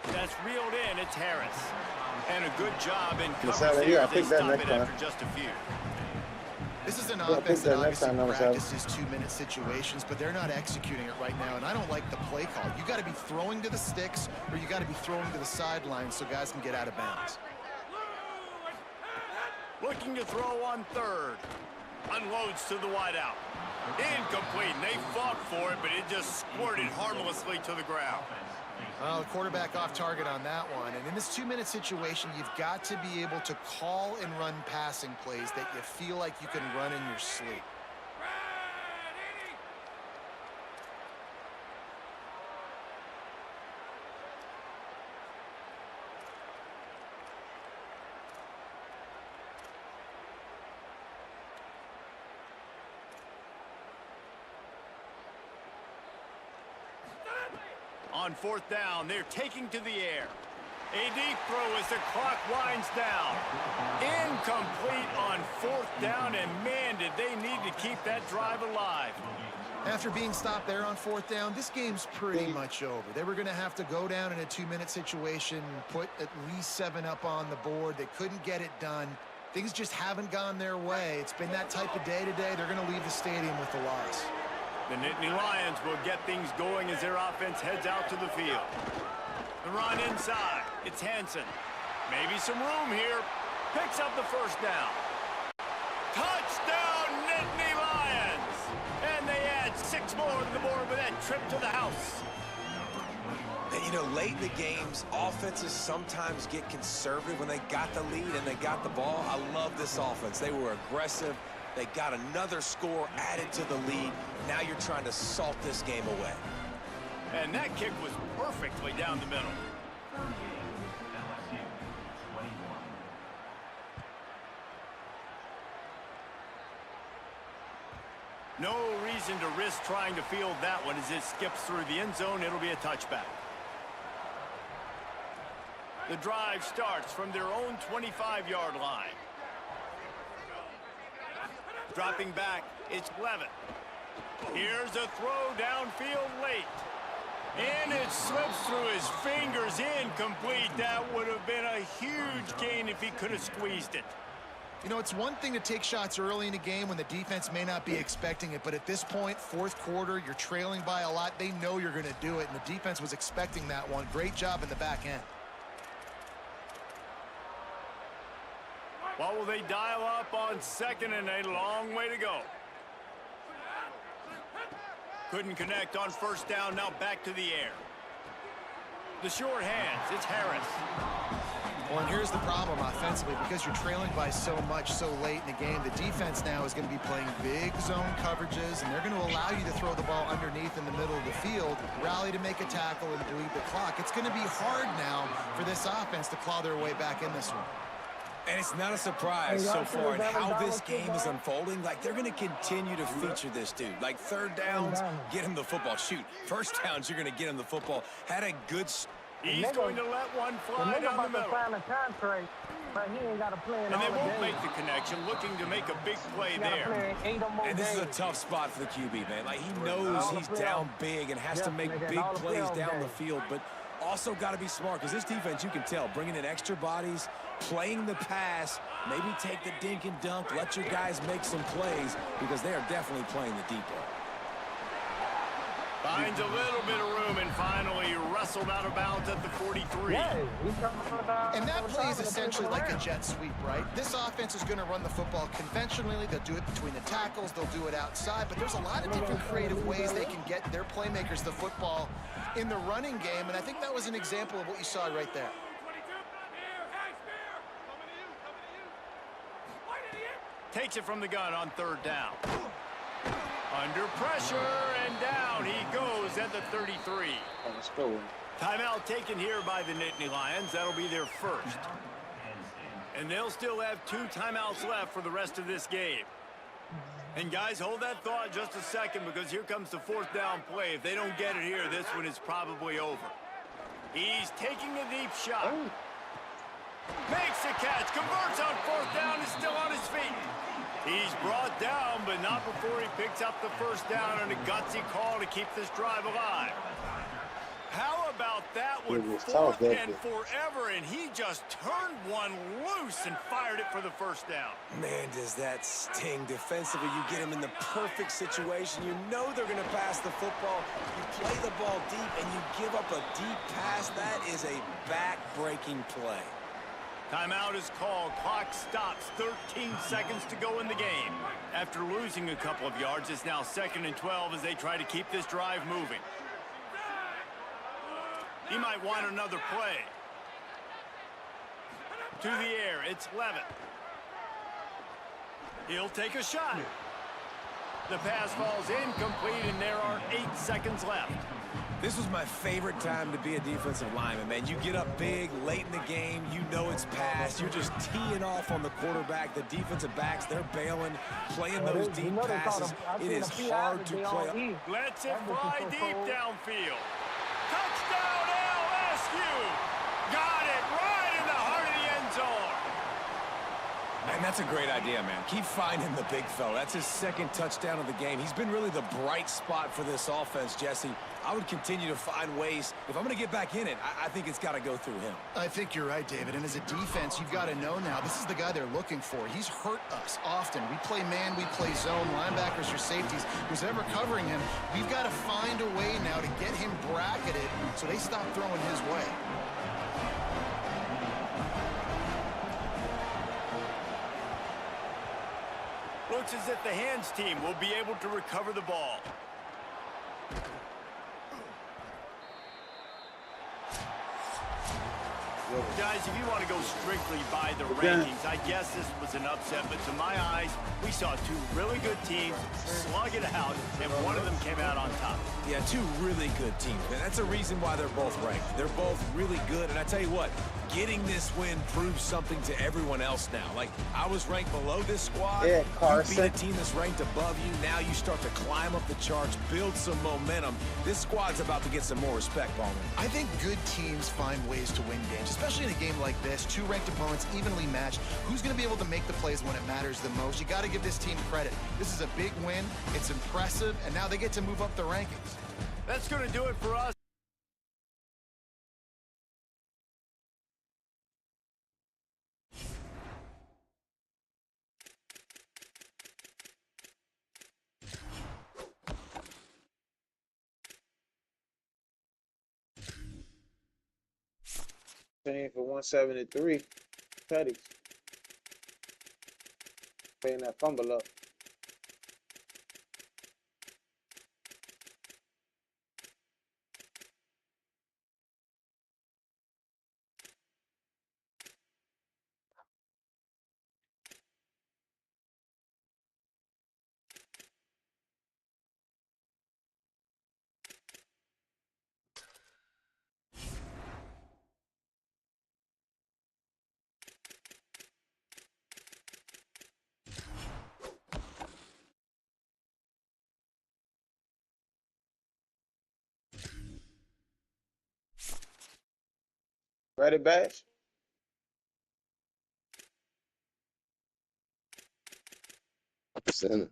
That's reeled in, it's Harris. And a good job in coverage there. They stop it after just a few.
This is an offense that obviously practices 2-minute situations, but they're not executing it right now, and I don't like the play call. You got to be throwing to the sticks, or you got to be throwing to the sidelines so guys can get out of bounds.
Looking to throw on 3rd. Unloads to the wideout. Incomplete, and they fought for it, but it just squirted harmlessly to the ground.
Well, the quarterback off target on that one. And in this 2-minute situation, you've got to be able to call and run passing plays that you feel like you can run in your sleep.
On 4th down, they're taking to the air. A deep throw as the clock winds down. Incomplete on 4th down, and man, did they need to keep that drive alive.
After being stopped there on 4th down, this game's pretty much over. They were going to have to go down in a 2-minute situation, put at least 7 up on the board. They couldn't get it done. Things just haven't gone their way. It's been that type of day today. They're going to leave the stadium with the loss.
The Nittany Lions will get things going as their offense heads out to the field. The run inside. It's Hansen. Maybe some room here. Picks up the 1st down. Touchdown, Nittany Lions! once more to the board with that trip to the house.
And, you know, late in the games, offenses sometimes get conservative when they got the lead and they got the ball. I love this offense. They were aggressive. They got another score added to the lead. Now you're trying to salt this game away.
And that kick was perfectly down the middle. No reason to risk trying to field that one as it skips through the end zone. It'll be a touchback. The drive starts from their own 25-yard line. Dropping back, it's Levin. Here's a throw downfield late. And it slips through his fingers, incomplete. That would have been a huge gain if he could have squeezed it.
You know, it's one thing to take shots early in a game when the defense may not be expecting it, but at this point, fourth quarter, you're trailing by a lot. They know you're going to do it, and the defense was expecting that one. Great job in the back end.
What will they dial up on second and a long way to go? Couldn't connect on first down, now back to the air. The short hands, it's Harris.
Well, and here's the problem offensively. Because you're trailing by so much so late in the game, the defense now is going to be playing big zone coverages, and they're going to allow you to throw the ball underneath in the middle of the field, rally to make a tackle, and bleed the clock. It's going to be hard now for this offense to claw their way back in this one.
And it's not a surprise so far in how this game is unfolding. Like, they're going to continue to feature this dude. Like, third downs, get him the football. Shoot, first downs, you're going to get him the football. Had a good...
He's going to let one fly down the middle.
But he ain't got to play in
and they won't make the connection, looking to make a big play there.
And this is a tough spot for the QB, man. Like, he knows he's down big and has to make big plays down the field, but also got to be smart, because this defense, you can tell, bringing in extra bodies, playing the pass, maybe take the dink and dunk, let your guys make some plays, because they are definitely playing the deep ball.
Finds a little bit of room and finally wrestled out of bounds at the 43.
And that play is essentially like a jet sweep, right? This offense is going to run the football conventionally. They'll do it between the tackles. They'll do it outside. But there's a lot of different creative ways they can get their playmakers the football in the running game. And I think that was an example of what you saw right there.
Takes it from the gun on third down. Under pressure, and down he goes at the 33. Timeout taken here by the Nittany Lions. That'll be their first. And they'll still have 2 timeouts left for the rest of this game. And guys, hold that thought just a second, because here comes the fourth down play. If they don't get it here, this one is probably over. He's taking a deep shot. Makes the catch, converts on fourth down, is still on his feet. He's brought down, but not before he picks up the first down on a gutsy call to keep this drive alive. How about that one, fourth and forever, and he just turned one loose and fired it for the first down.
Man, does that sting. Defensively, you get him in the perfect situation. You know they're going to pass the football. You play the ball deep, and you give up a deep pass. That is a back-breaking play.
Timeout is called. Clock stops. 13 seconds to go in the game. After losing a couple of yards, it's now 2nd and 12 as they try to keep this drive moving. He might want another play. To the air, it's Levin. He'll take a shot. The pass falls incomplete, and there are 8 seconds left.
This was my favorite time to be a defensive lineman, man. You get up big, late in the game, you know it's past. You're just teeing off on the quarterback. The defensive backs, they're bailing, playing those deep passes. It is hard to play.
Lets it fly deep downfield. Touchdown, LSU! Got it right in the heart of the end zone.
And that's a great idea, man. Keep finding the big fella. That's his 2nd touchdown of the game. He's been really the bright spot for this offense, Jesse. I would continue to find ways. If I'm going to get back in it, I think it's got to go through him.
I think you're right, David. And as a defense, you've got to know now, this is the guy they're looking for. He's hurt us often. We play man, we play zone, linebackers or safeties. Who's ever covering him, we've got to find a way now to get him bracketed so they stop throwing his way.
Looks as if the hands team will be able to recover the ball. Guys, if you want to go strictly by the rankings, I guess this was an upset, but to my eyes, we saw two really good teams slug it out, and one of them came out on top.
Yeah, two really good teams, man. That's a reason why they're both ranked. They're both really good, and I tell you what, getting this win proves something to everyone else now. Like, I was ranked below this squad.
Yeah, Carson.
You beat a team that's ranked above you. Now you start to climb up the charts, build some momentum. This squad's about to get some more respect, Ballman.
I think good teams find ways to win games, especially in a game like this. Two ranked opponents evenly matched. Who's going to be able to make the plays when it matters the most? You got to give this team credit. This is a big win. It's impressive, and now they get to move up the rankings.
That's going to do it for us.
Paying for 173. Petty. Paying that fumble up. Ready, Bash?
Center.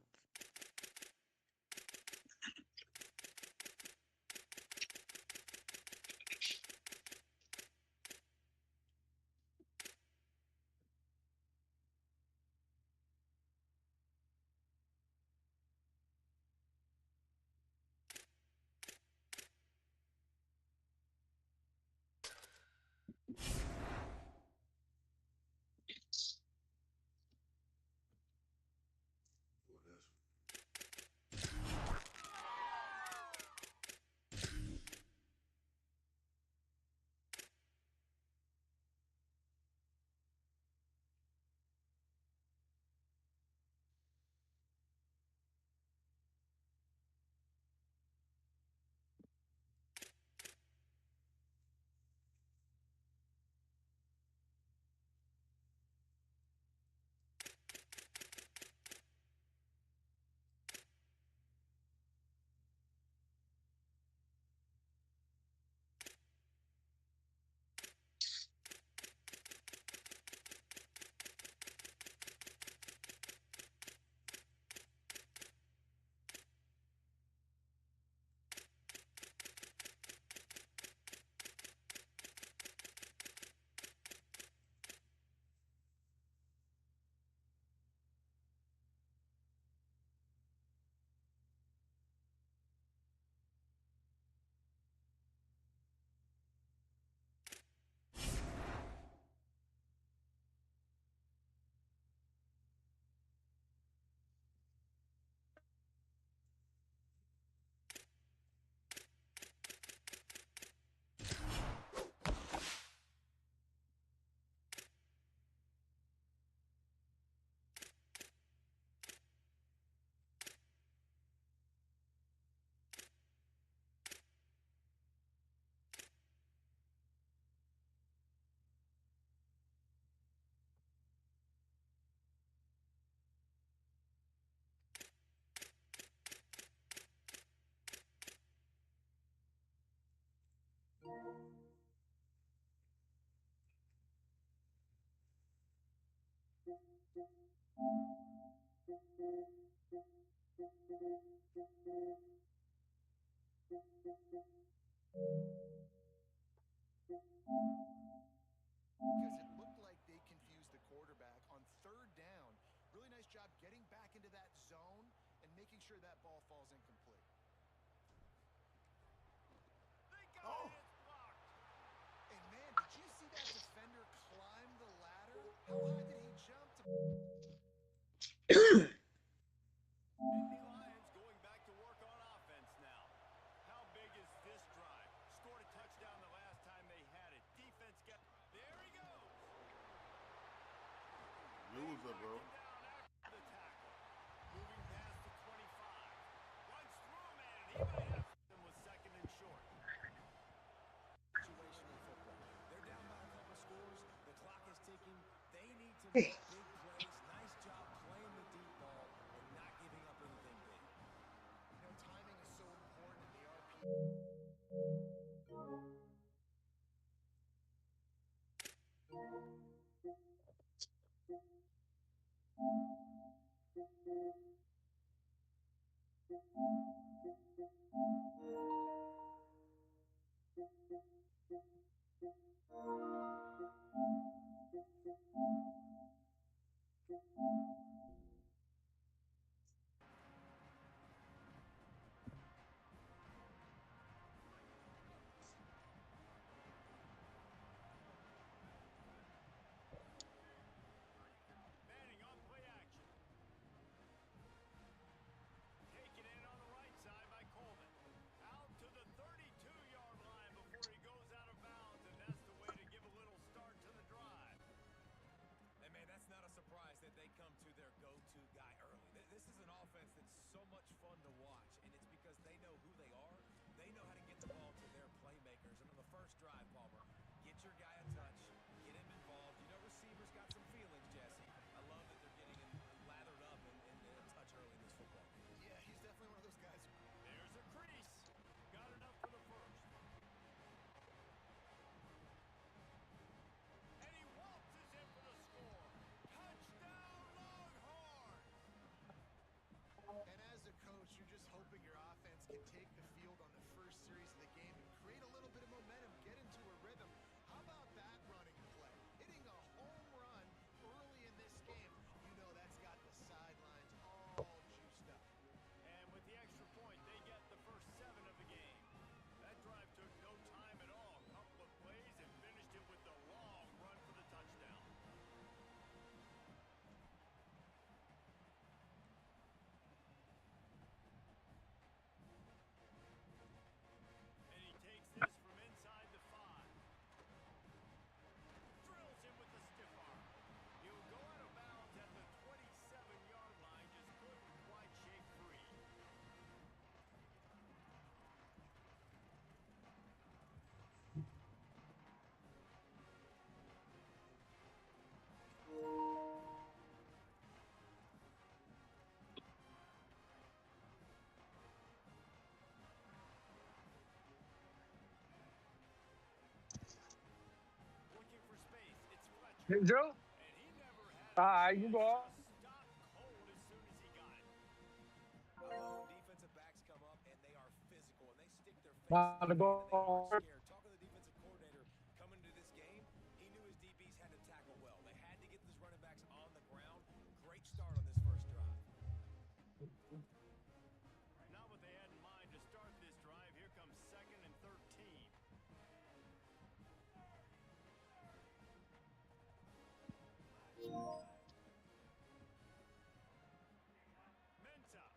Because it looked like they confused the quarterback on third down. Really nice job getting back into that zone and making sure that ball falls incomplete.
Oh.
And man, did you see that defender climb the ladder? How high did he jump to...
Nittany Lions going back to work on offense now. How big is this drive? Scored a touchdown the last time they had it. Defense got... There
loser, bro.
Moving past the 25. Runs through a man, and he may have him with second and short.
Situational football. They're down by a couple scores. The clock is ticking. They need to make big plays. Nice job playing the deep ball and not giving up anything big.
You know, timing is so important in the RP.
Manning on play action. Taken in on the right side by Coleman. Out to the 32-yard line before he goes out of bounds, and that's the way to give a little start to the drive.
And, man, that's not a surprise that they come to their go-to guy early. This is an offense that's so much fun to watch, and it's because they know who they are. They know how to get the ball to their playmakers. And on the first drive, Palmer, get your guy a touch, get him involved. You know receivers got some feelings, Jesse. I love that they're getting him lathered up and a touch early in this football game.
Yeah, he's definitely one of those guys.
There's a crease. Got enough for the first. And he waltzes in for the score. Touchdown, Longhorn!
And as a coach, you're just hoping your offense can take the field on the first series of the game and create a little bit of momentum, get into a rhythm. How about that running play? Hitting a home run early in this game. You know that's got the sidelines all juiced up.
And with the extra point, they get the first 7 of the game. That drive took no time at all. A couple of plays and finished it with the long run for the touchdown. And he takes this from inside the 5. Drills him with the stiff arm. He'll go out of bounds at the 27-yard line, just couldn't quite shake free. Looking for space. It's Fletcher.
Hey, Joe?
And he never had
All
a
right, you
chance.
go.
Just stopped cold as soon as he got it.
I love when defensive backs come up and they are physical and they stick their faces
About to
in the ground and they aren't
go.
scared. Talking to the defensive coordinator coming to this game, he knew his DBs had to tackle well. They had to get these running backs on the ground. Great start on this first drive.
Not what they had in mind to start this drive. Here comes 2nd and 13. Mensah.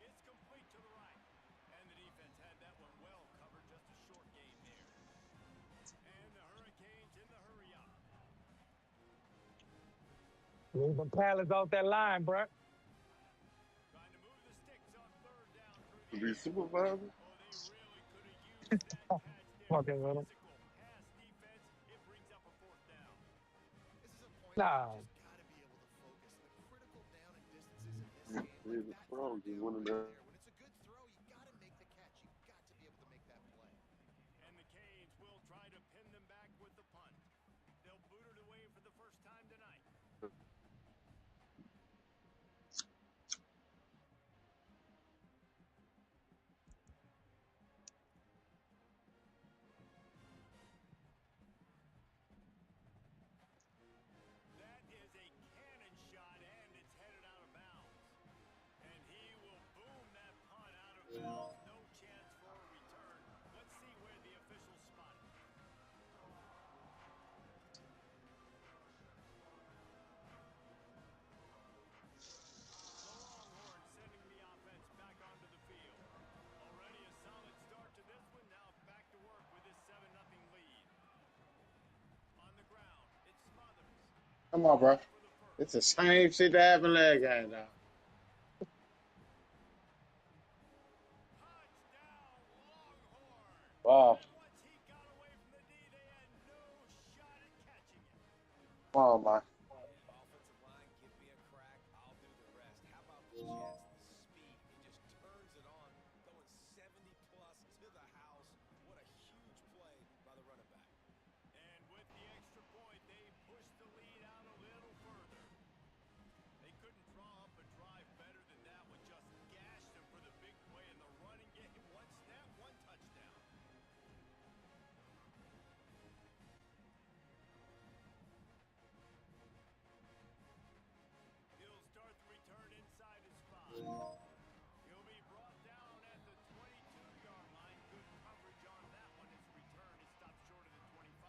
It's complete to the right. And the defense had that one well covered. Just a short game there. And the Hurricanes in the hurry-up.
Leave the pallets off that line, bro.
Trying to move the sticks on 3rd down through
To
the
be
air.
supervisor?
Oh, they really could have used that catch there.
Okay, little.
Physical pass defense. It brings up a 4th down.
This is a point where
Nah.
you just got to be able to focus. The critical down and distances in this game.
He's
Like
a
that
pro.
third
He's
down
one of
right
them.
there. When it's a good throw, you got to make the catch. You got to be able to make that play.
And the Canes will try to pin them back with the punt. They'll boot it away for the first time tonight. That is a cannon shot, and it's headed out of bounds. And he will boom that
Come on, bro. It's the same shit that happened last game, now. Wow. Come on, man.
Offensive line, give me a crack. I'll do the rest. How about the Jets? The speed. He just turns it on, going 70-plus to the house. What a huge play by the running back.
And with the extra point, they pushed the lead out a little further. They couldn't draw up a drive better than that one. Just gashed them for the big play in the running game. One snap, one touchdown. He'll start the return inside his spot. He'll be brought down at the 22-yard line. Good coverage on that one. His return is stopped short of the 25.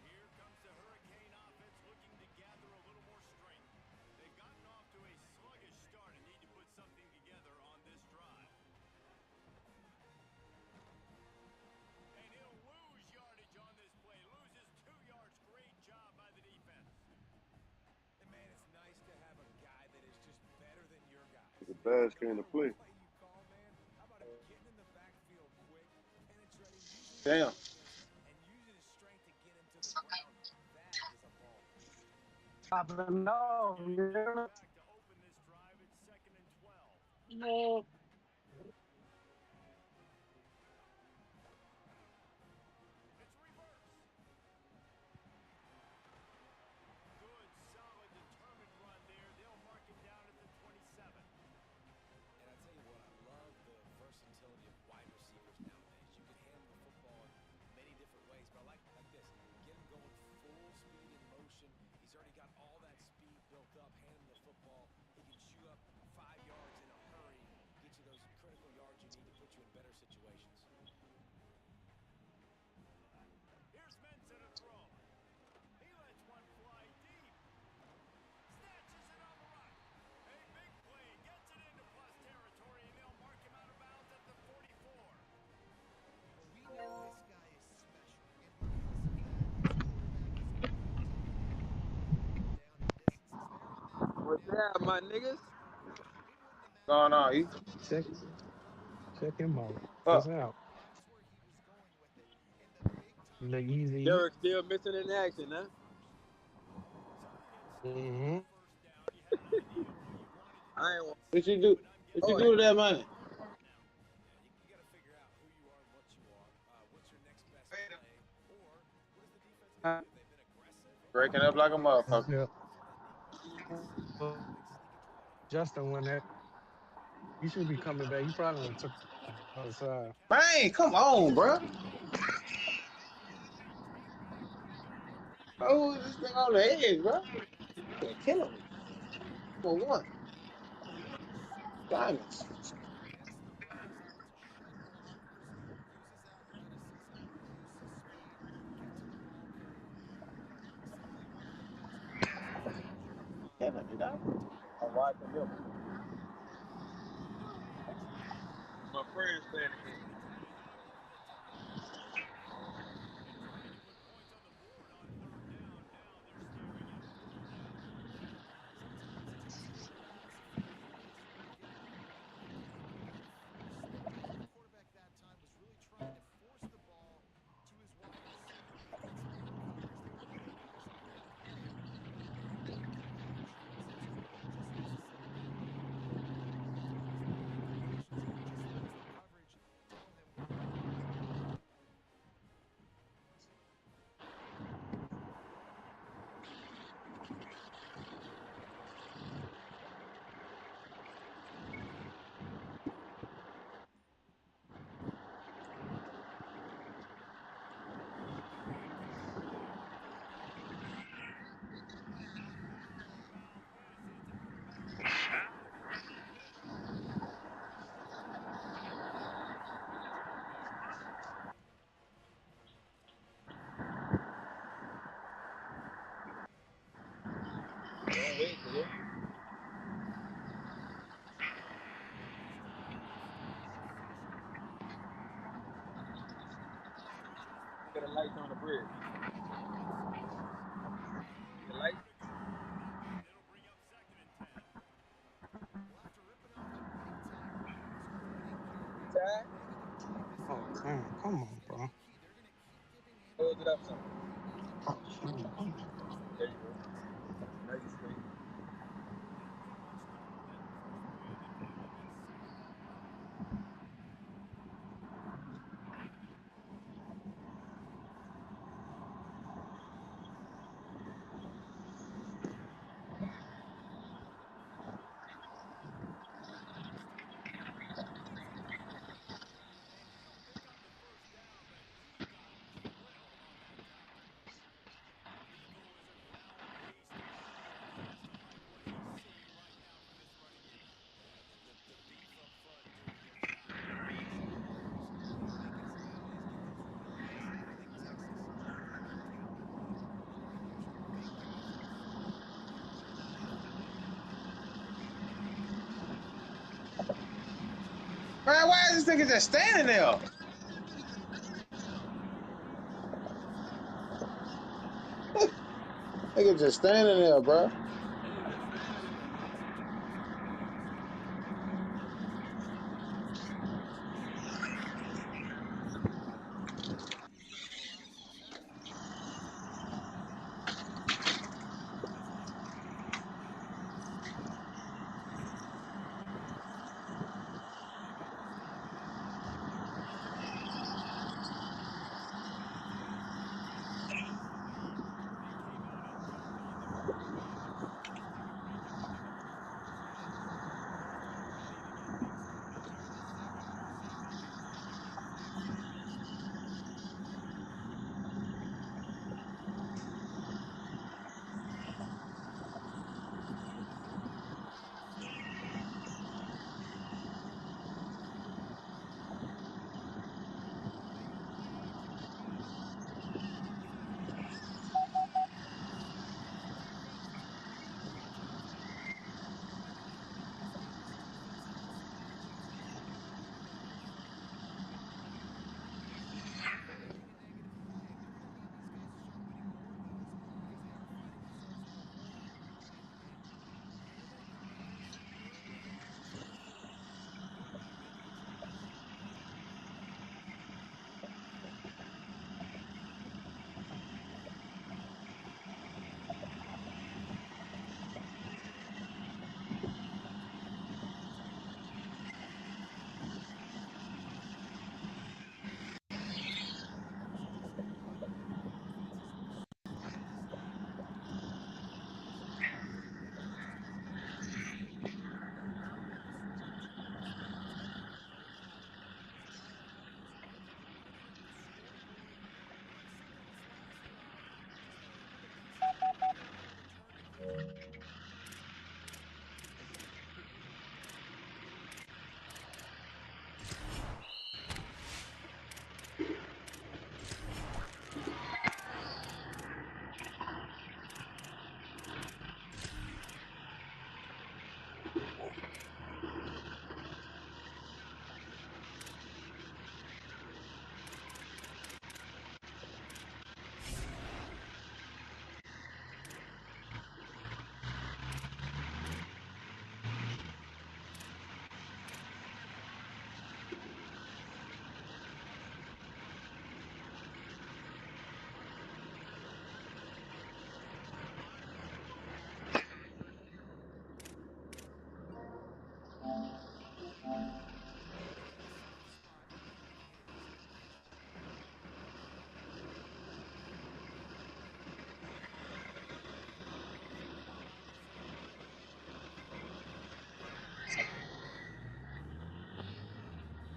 Here comes the Hurricane offense looking to gather a little more strength. They've gotten off to a sluggish start and need to put something together on this drive. And he'll lose yardage on this play. Loses 2 yards. Great job by the defense.
And man, it's nice to have a guy that is just better than your guy.
The best game to play.
You call, man. How about him getting in the backfield quick, penetrating,
Damn.
and using his strength to get him to the ground? That is a ball.
No, yeah.
Back to open this drive. It's 2nd and 12.
No.
It's reverse. Good, solid, determined run there. They'll mark him down at the 27.
And I tell you what, I love the versatility of wide receivers nowadays. You can handle the football in many different ways, but I like this. Get him going full speed in motion. He's already got all that speed built up. Hand him the football. He can chew up 5 yards in a hurry. Get you those critical yards you need to put you in better situations.
Here's Mensa to throw. He lets one fly deep. Snatches it on the run. A big play. Gets it into plus territory, and they'll mark him out of bounds at the 44.
We know this guy is special. And because of that, his quarterback is down in distances there. And then
What's that, my niggas?
Going on, E?
Check him out. What's
Up.
out?
that's where he was going with it. And the big time
Look easy.
Derek still missing in action, huh?
Mm-hmm.
I ain't want
What you do? What you do with that money?
You got to figure out who you are and what you are. What's your next best play? Or what is the defense going to do? They've been aggressive.
Breaking up like a motherfucker.
Yeah. Justin went that. He should be coming back. He probably took the other side.
Man, come on, bro. Oh, this thing on the edge, bro. Can't kill him. For one. Diamonds.
Gets the ball, is able to shuffle numbers, uses athleticism, uses speed, get to the ball carrier. Simply one of the best players.
Killing me, dog.
I'm watching them. My friends playing the game.
Quarterback that time was really trying to force the ball to his wide receiver against man coverage. They were looking for some big play. Just
bridge. The light. Tag.
Oh, man. Come on, bro.
Close it up some.
Oh, man.
There you go. Now you straight.
Man, why is this nigga just standing there? Nigga just standing there, bro.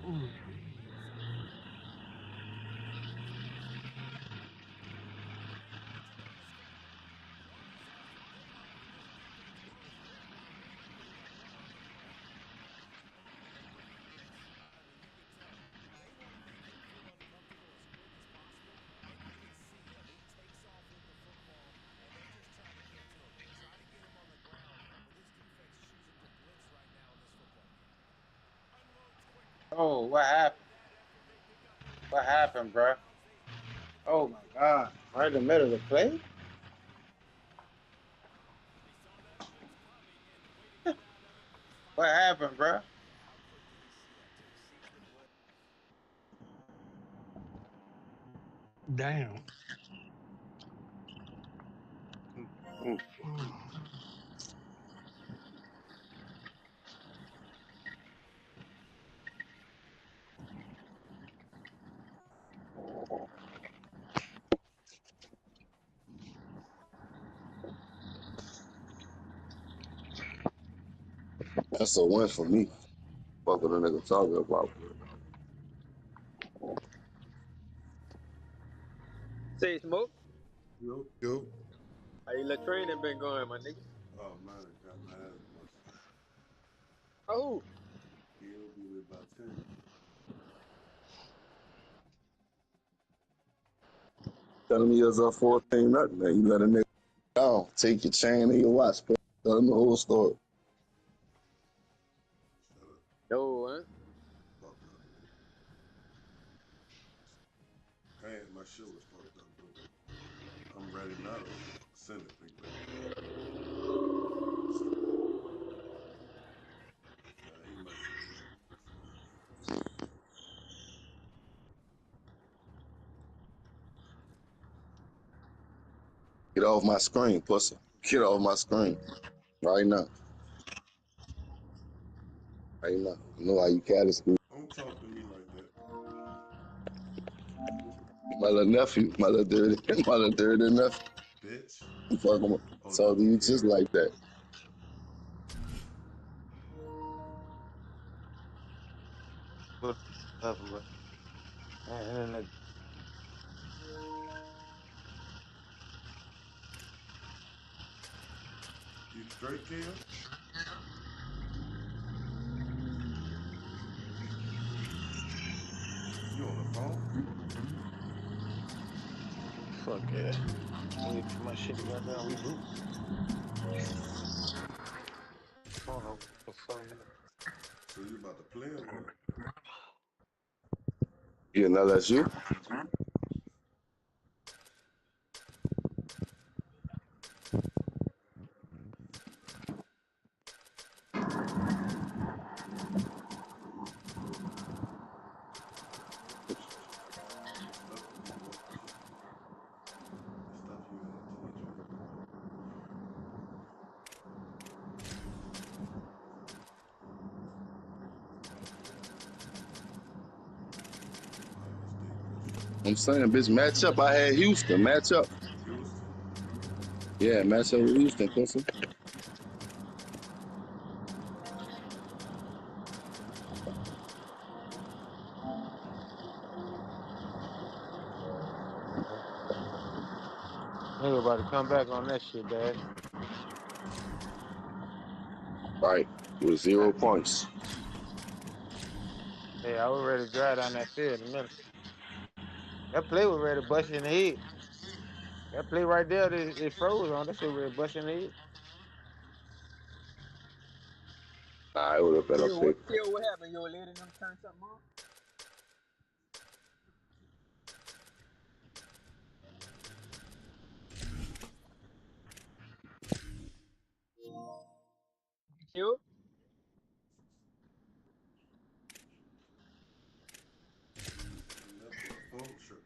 Mm.
Oh, what happened? What happened, bro? Oh my God! Right in the middle of the play. What happened, bro?
Damn.
That's a win for me. Fuck what a nigga talking about.
Say, Smoke,
Yo, yo.
how your little training been going, my nigga?
Oh man, I got my ass busted.
Oh,
He'll be with about 10.
Telling me it's a 14 nothing, man. You let a nigga down. Take your chain and your watch, bro. Tell him the whole story.
Shut up.
no, huh?
Fuck up, man. Hey, my shit was fucked up, though. I'm ready now, though. Send it, big baby. Send it. Nah, he might be good.
Get off my screen, pussy. Get off my screen. Right now. Right now. I know how you callous.
Don't talk to me like that.
My little nephew. My little dirty nephew.
Bitch.
Fuck him.
Oh,
So
double
you just
carry.
like that.
What happened, bro?
You straight, Kill? You on the phone?
Fuck yeah. Wait for my shit to go down. Reboot. Hold on. The fuck?
So you about to play or what?
Yeah, now that's you.
Stuff you in what? Shit. The stuff you in the toilet trailer. Ohio State pussy.
I'm saying, bitch, match up. I had Houston. Match up.
Houston.
Yeah, match up with Houston, pussy.
Nigga about to come back on that shit, Dad.
Right. With 0 points.
Hey, I was ready to drive down that field in a minute. That play was ready to bust you in the head. That play right there, it froze on. That shit ready to bust you in the head.
Nah, it would have been a pick.
What happened? Your lady them turn something on? You?
That boy phone tripping.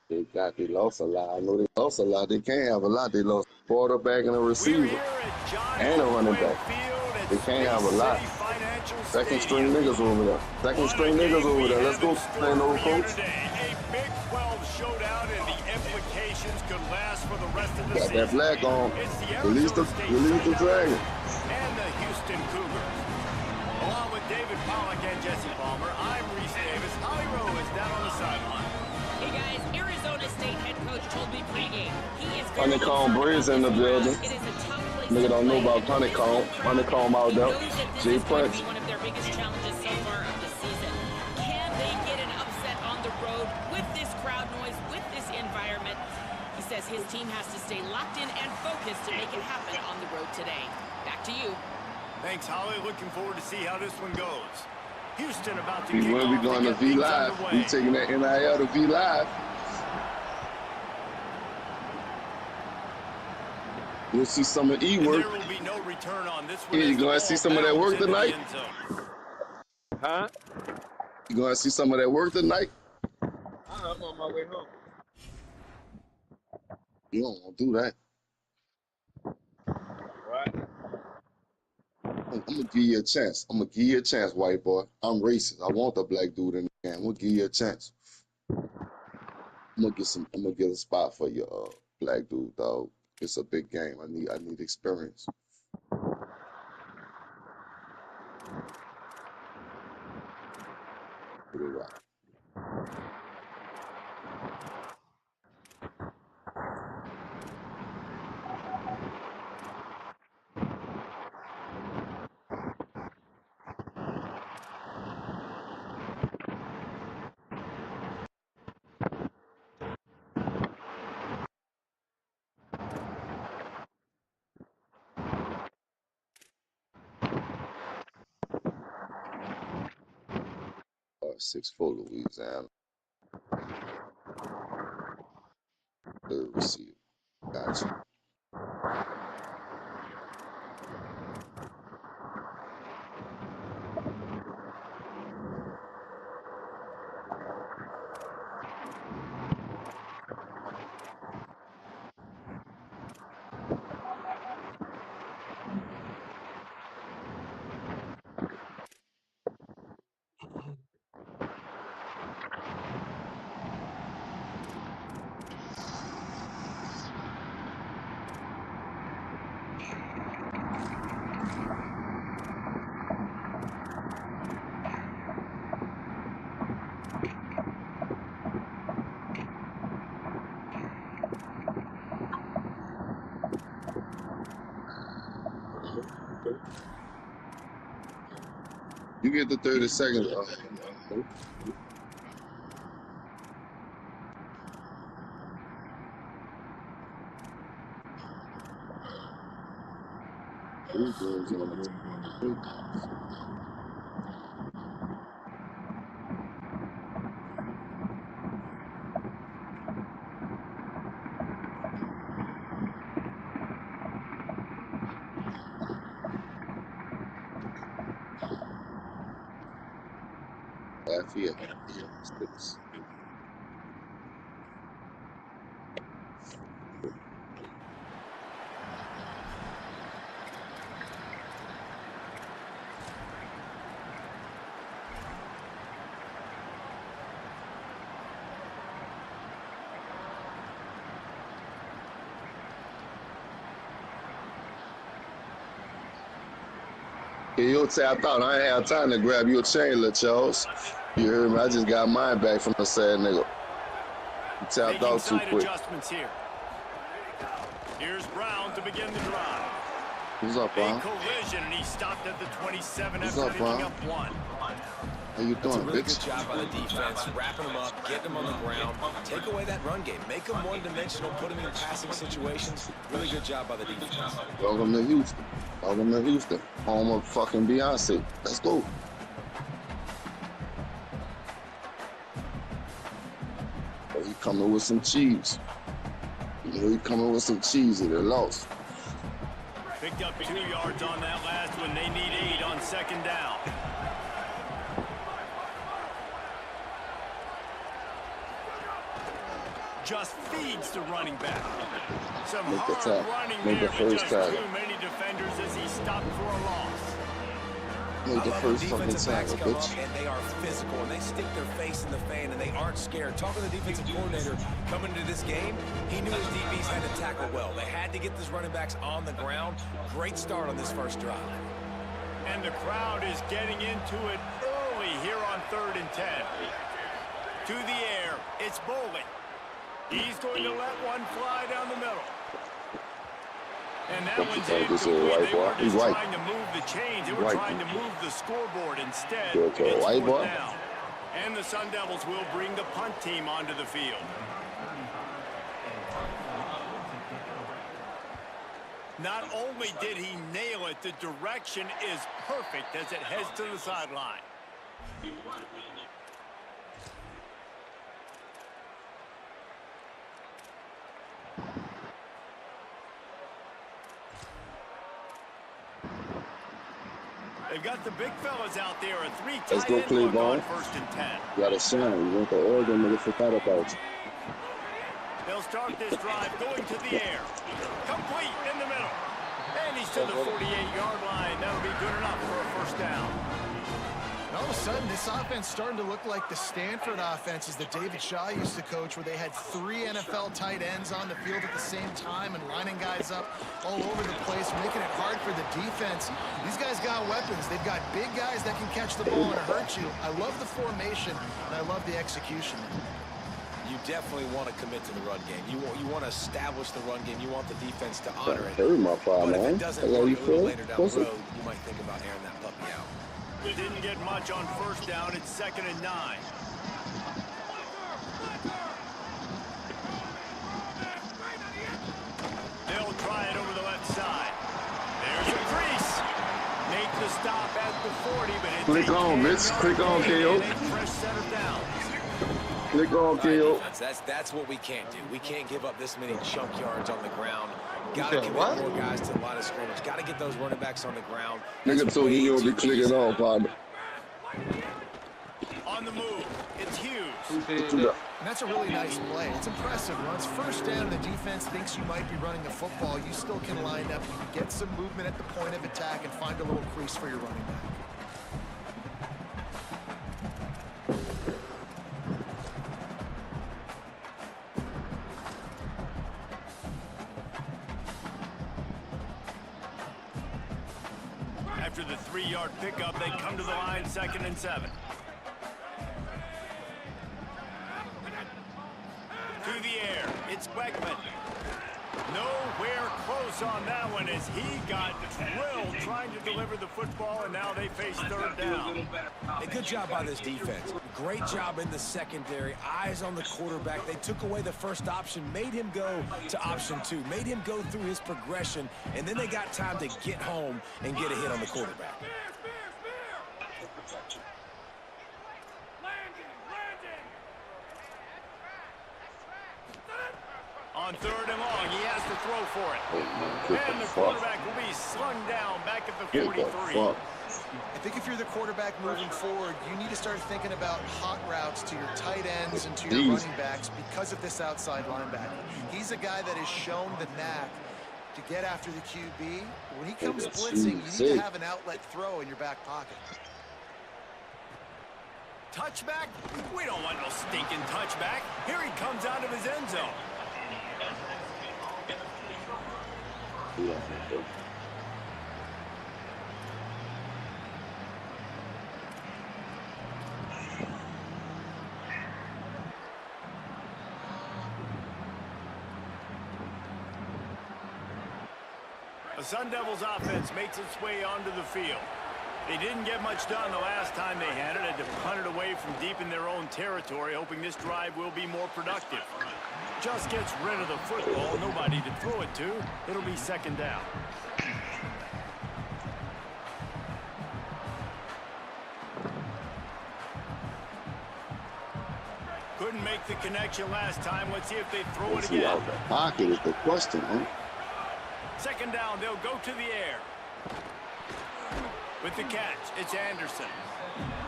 They lost a lot. I know they lost a lot. They can't have a lot. They lost a quarterback and a receiver and a running back. They can't have a lot. Second string niggas over there. Second string niggas over there. Let's go play no coach.
A Big 12 showdown, and the implications could last for the rest of the
Got
season.
that flag on.
It's the
Release the Dragon.
and the Houston Cougars. Along with David Pollack and Jesse Palmer, I'm Reese Davis. Holly Rowe is down on the sideline.
Hey guys, Arizona State head coach told me pregame he is very
Honeycomb Breeze in the building.
It is a tough place
Nigga
to
don't know
play.
about Honeycomb. Honeycomb out
He
there.
knows that this
Jay
is going to
Prince.
be one of their biggest challenges so far of the season. Can they get an upset on the road with this crowd noise, with this environment? He says his team has to stay locked in and focused to make it happen on the road today. Back to you.
Thanks, Holly. Looking forward to see how this one goes. Houston about to
We
kick
will be
off
going to
get
V
things
Live.
underway.
We taking that NIL to V Live. You'll see some of E work.
There will be no return on this one.
Yeah, you gonna see some of that work tonight?
Huh?
You gonna see some of that work tonight?
I'm on my way home.
You don't want to do that.
Right?
I'm gonna give you a chance. I'm gonna give you a chance, white boy. I'm racist. I want the black dude in the game. I'm gonna give you a chance. I'm gonna get a spot for you, black dude, dog. It's a big game. I need experience. Put it right. Six for Louisiana. Third receiver. Gotcha. You get the 30 seconds. Lafayette. Six. Yeah, you'll tap out. I ain't have time to grab your chain, little Charles. You heard me? I just got mine back from the sad nigga. You tapped out too quick.
Adjustments here. Here's Brown to begin the drive.
What's up, Brown?
A collision, and he stopped at the 27
What's
after
up, Brown?
picking up one.
How you
That's a
doing,
really
bitch?
good job by the defense, wrapping them up, getting them on the ground, take away that run game, make them one-dimensional, put them in passing situations. Really good job by the defense.
Welcome to Houston. Welcome to Houston. Home of fucking Beyonce. Let's go. Oh, he coming with some cheese. You know he coming with some cheese and they lost.
Picked up 2 yards on that last one. They need 8 on second down. Just feeds the running back. Some
Make the
hard
tackle.
running
Make
there,
the
but
first
just
tackle.
too many defenders as he stopped for a loss.
Make the
I love
first
when
fucking
defensive backs
tackle,
come
bitch.
up and they are physical and they stick their face in the fan and they aren't scared. Talking to the defensive coordinator coming into this game, he knew his DBs had to tackle well. They had to get these running backs on the ground. Great start on this first drive.
And the crowd is getting into it early here on 3rd and 10. To the air, it's Boley. He's going to let one fly down the middle. And that one's incomplete. They weren't just trying to move the chains. They were trying to move the scoreboard instead. It's 4th down. And the Sun Devils will bring the punt team onto the field. Not only did he nail it, the direction is perfect as it heads to the sideline. They've got the big fellas out there. A 3
Let's
tight
go
end
play
look
ball.
on 1st and 10.
You got a sign. You want the Oregon nigga forgot about you.
They'll start this drive going to the air. Complete in the middle. And he's to the 48-yard line. That'll be good enough for a first down.
And all of a sudden, this offense starting to look like the Stanford offenses that David Shaw used to coach, where they had 3 NFL tight ends on the field at the same time and lining guys up all over the place, making it hard for the defense. These guys got weapons. They've got big guys that can catch the ball and hurt you. I love the formation, and I love the execution.
You definitely want to commit to the run game. You want to establish the run game. You want the defense to honor it. But if it doesn't work a little later down the road, you might think about airing that puppy out.
Didn't get much on first down. It's 2nd and 9. They'll try it over the left side. There's a crease. Make the stop at the 40, but it's
Click on, Mitch. Click on, KO.
Fresh set of downs.
Click on, KO.
That's what we can't do. We can't give up this many chunk yards on the ground. Got to commit more guys to the line of scrimmage. Got to get those running backs on the ground.
Nigga told you you'll be clicking on, partner.
On the move, it's Hughes.
And that's a really nice play. It's impressive. Once first down, the defense thinks you might be running the football. You still can line up. You can get some movement at the point of attack and find a little crease for your running back.
After the 3-yard pickup, they come to the line, 2nd and 7. To the air, it's Beckman. Nowhere close on that one as he got drilled trying to deliver the football, and now they face 3rd down.
A good job by this defense. Great job in the secondary. Eyes on the quarterback. They took away the first option, made him go to option 2, made him go through his progression, and then they got time to get home and get a hit on the quarterback.
On 3rd and long, he has to throw for it. And the quarterback will be slung down back at the 43.
I think if you're the quarterback moving forward, you need to start thinking about hot routes to your tight ends and to your running backs because of this outside linebacker. He's a guy that has shown the knack to get after the QB. When he comes blitzing, you need to have an outlet throw in your back pocket.
Touchback? We don't want no stinking touchback. Here he comes out of his end zone. The Sun Devils offense makes its way onto the field. They didn't get much done the last time they had it. Had to punt it away from deep in their own territory, hoping this drive will be more productive. Just gets rid of the football, nobody to throw it to. It'll be 2nd down. Couldn't make the connection last time. Let's see if they throw it again.
Out the pocket is the question, huh?
2nd down, they'll go to the air. With the catch, it's Anderson.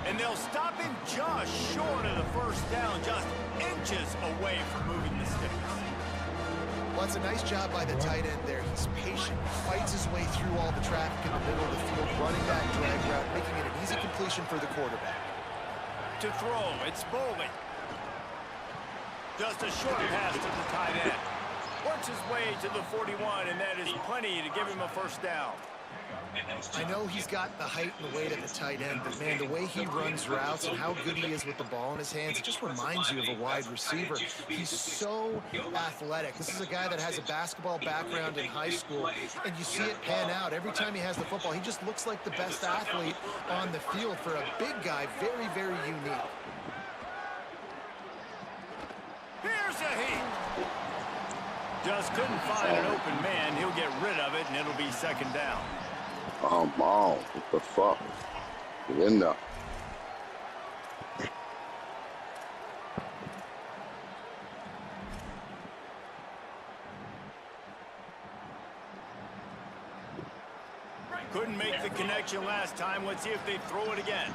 And they'll stop him just short of the first down, just inches away from moving the sticks.
Well, it's a nice job by the tight end there. He's patient, fights his way through all the traffic in the middle of the field, running that drag route, making it an easy completion for the quarterback.
To throw, it's Bowling. Just a short pass to the tight end. Works his way to the 41, and that is plenty to give him a first down.
I know he's got the height and the weight at the tight end, but man, the way he runs routes and how good he is with the ball in his hands, it just reminds you of a wide receiver. He's so athletic. This is a guy that has a basketball background in high school, and you see it pan out. Every time he has the football, he just looks like the best athlete on the field. For a big guy, very, very unique.
Here's a heat. Just couldn't find an open man. He'll get rid of it, and it'll be second down.
Come on. What the fuck? Get in there.
Couldn't make the connection last time. Let's see if they throw it again.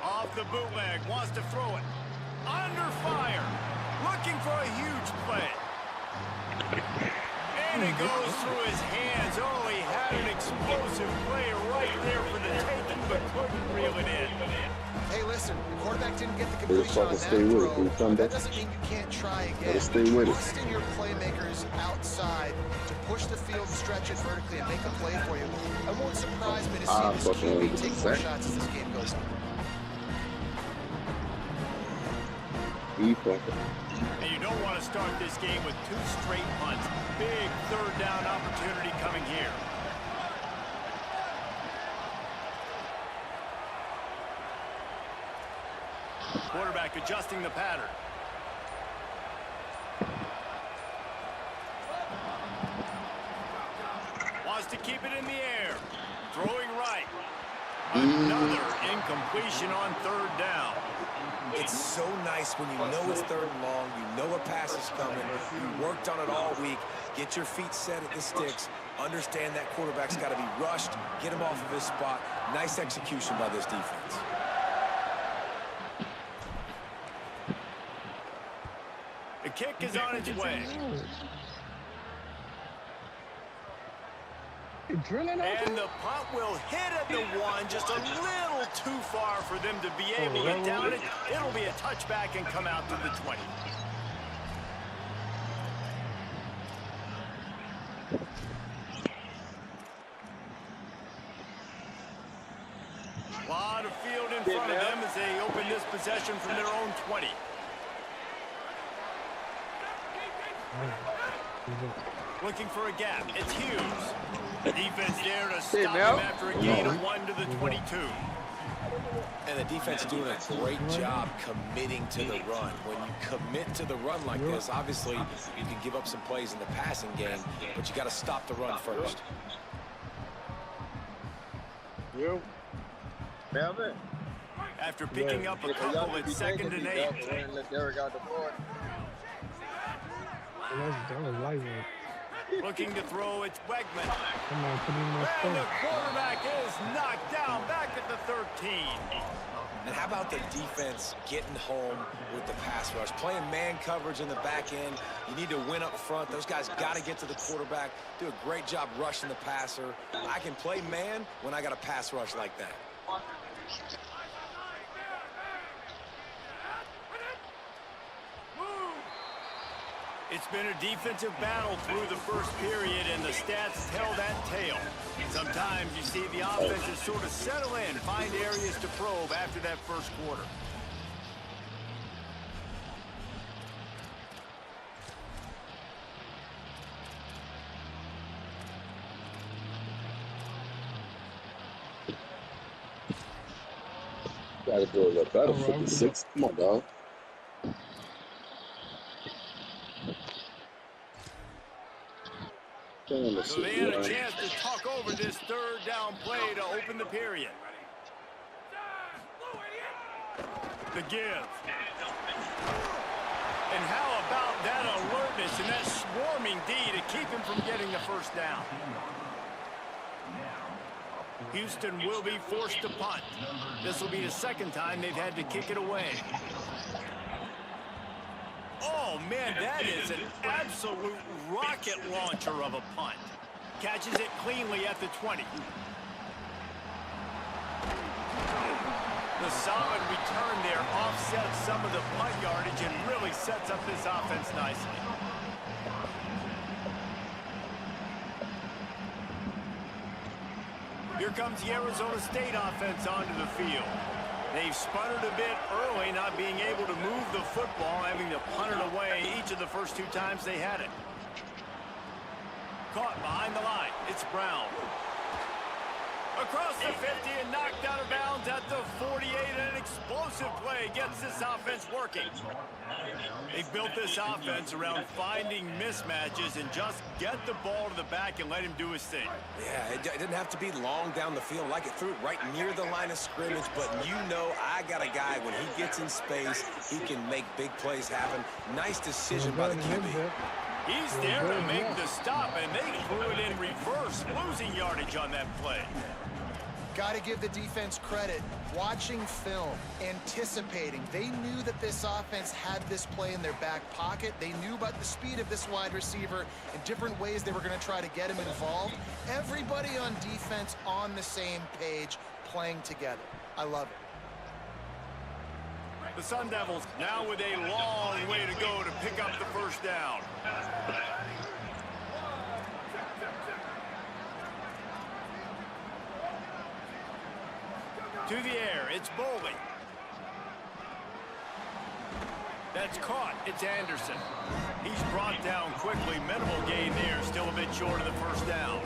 Off the bootleg, wants to throw it. Under fire, looking for a huge play. And it goes through his hands. Oh, he had an explosive play right there for the taking, but couldn't reel it in.
Hey, listen, the quarterback didn't get the completion on that throw. That doesn't mean you can't try again.
Stay with it.
Trust in your playmakers outside to push the field, stretch it vertically, and make a play for you. It won't surprise me to see this QB take more shots as this game goes on.
And you don't want to start this game with 2 straight punts. Big third down opportunity coming here. Quarterback adjusting the pattern. Wants to keep it in the air. Throwing right. Another incompletion on third down.
It's so nice when you know it's third and long, you know a pass is coming, you worked on it all week, get your feet set at the sticks, understand that quarterback's got to be rushed, get him off of his spot. Nice execution by this defense.
The kick is on its way. And the punt will hit at the 1, just a little too far for them to be able to down it. It'll be a touchback and come out to the 20. A lot of field in front of them as they open this possession from their own 20. Looking for a gap. It's Hughes. The defense there to stop him after a gain of 1 to the 22.
And the defense doing a great job committing to the run. When you commit to the run like this, obviously you can give up some plays in the passing game, but you got to stop the run first.
You, Melvin.
After picking up a couple at 2nd and 8.
Let Derek out the board.
That was lightweight.
Looking to throw, it's Wegman.
Come on, put in more
And the quarterback is knocked down back at the 13.
And how about the defense getting home with the pass rush? Playing man coverage in the back end. You need to win up front. Those guys got to get to the quarterback. Do a great job rushing the passer. I can play man when I got a pass rush like that.
It's been a defensive battle through the first period, and the stats tell that tale. Sometimes you see the offenses sort of settle in, find areas to probe after that first quarter.
Gotta do a little better, 56. Come on, dog.
So they had a chance to talk over this third down play to open the period. The give. And how about that alertness and that swarming D to keep him from getting the first down? Houston will be forced to punt. This will be the second time they've had to kick it away. Oh, man, that is an absolute rocket launcher of a punt. Catches it cleanly at the 20. The solid return there offsets some of the punt yardage and really sets up this offense nicely. Here comes the Arizona State offense onto the field. They've sputtered a bit early, not being able to move the football, having to punt it away each of the first 2 times they had it. Caught behind the line. It's Brown. Across the 50 and knocked out of bounds at the 48. An explosive play gets this offense working. They built this offense around finding mismatches and just get the ball to the back and let him do his thing.
Yeah, it didn't have to be long down the field. Like it threw it right near the line of scrimmage, but you know I got a guy, when he gets in space, he can make big plays happen. Nice decision by the QB.
He's there to make the stop, and they threw it in reverse, losing yardage on that play.
Got to give the defense credit. Watching film, anticipating. They knew that this offense had this play in their back pocket. They knew about the speed of this wide receiver and different ways they were going to try to get him involved. Everybody on defense on the same page, playing together. I love it.
The Sun Devils now with a long way to go to pick up the first down. To the air, it's Boley. That's caught. It's Anderson. He's brought down quickly. Minimal gain there, still a bit short of the first down.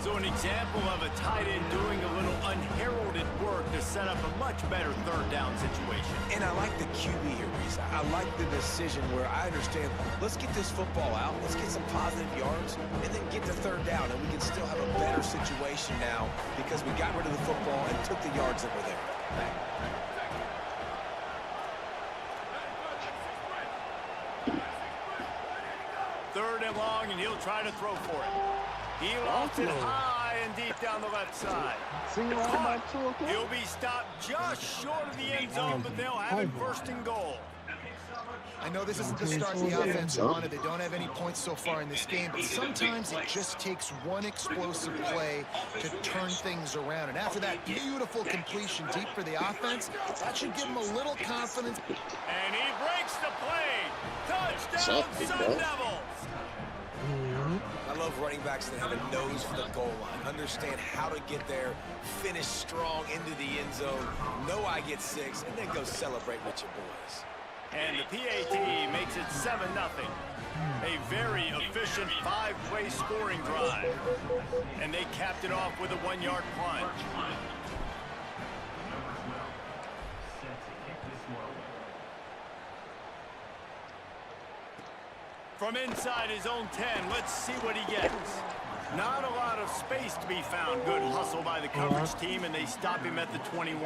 So an example of a tight end doing a little unheralded work to set up a much better third down situation.
And I like the QB here, Reese. I like the decision where I understand, let's get this football out, let's get some positive yards, and then get to third down, and we can still have a better situation now because we got rid of the football and took the yards that were there.
Third and long, and he'll try to throw for it. He lost it high and deep down the left side. He'll be stopped just short of the end zone, but they'll have it first and goal.
I know this isn't the start the offense wanted. They don't have any points so far in this game, but sometimes it just takes one explosive play to turn things around. And after that beautiful completion deep for the offense, that should give them a little confidence.
And he breaks the play. Touchdown, Sun Devils.
I love running backs that have a nose for the goal line, understand how to get there, finish strong into the end zone, know I get 6, and then go celebrate with your boys.
And the PAT makes it 7-0. A very efficient 5-play scoring drive. And they capped it off with a 1-yard plunge. From inside his own 10, let's see what he gets. Not a lot of space to be found. Good hustle by the coverage team, and they stop him at the 21.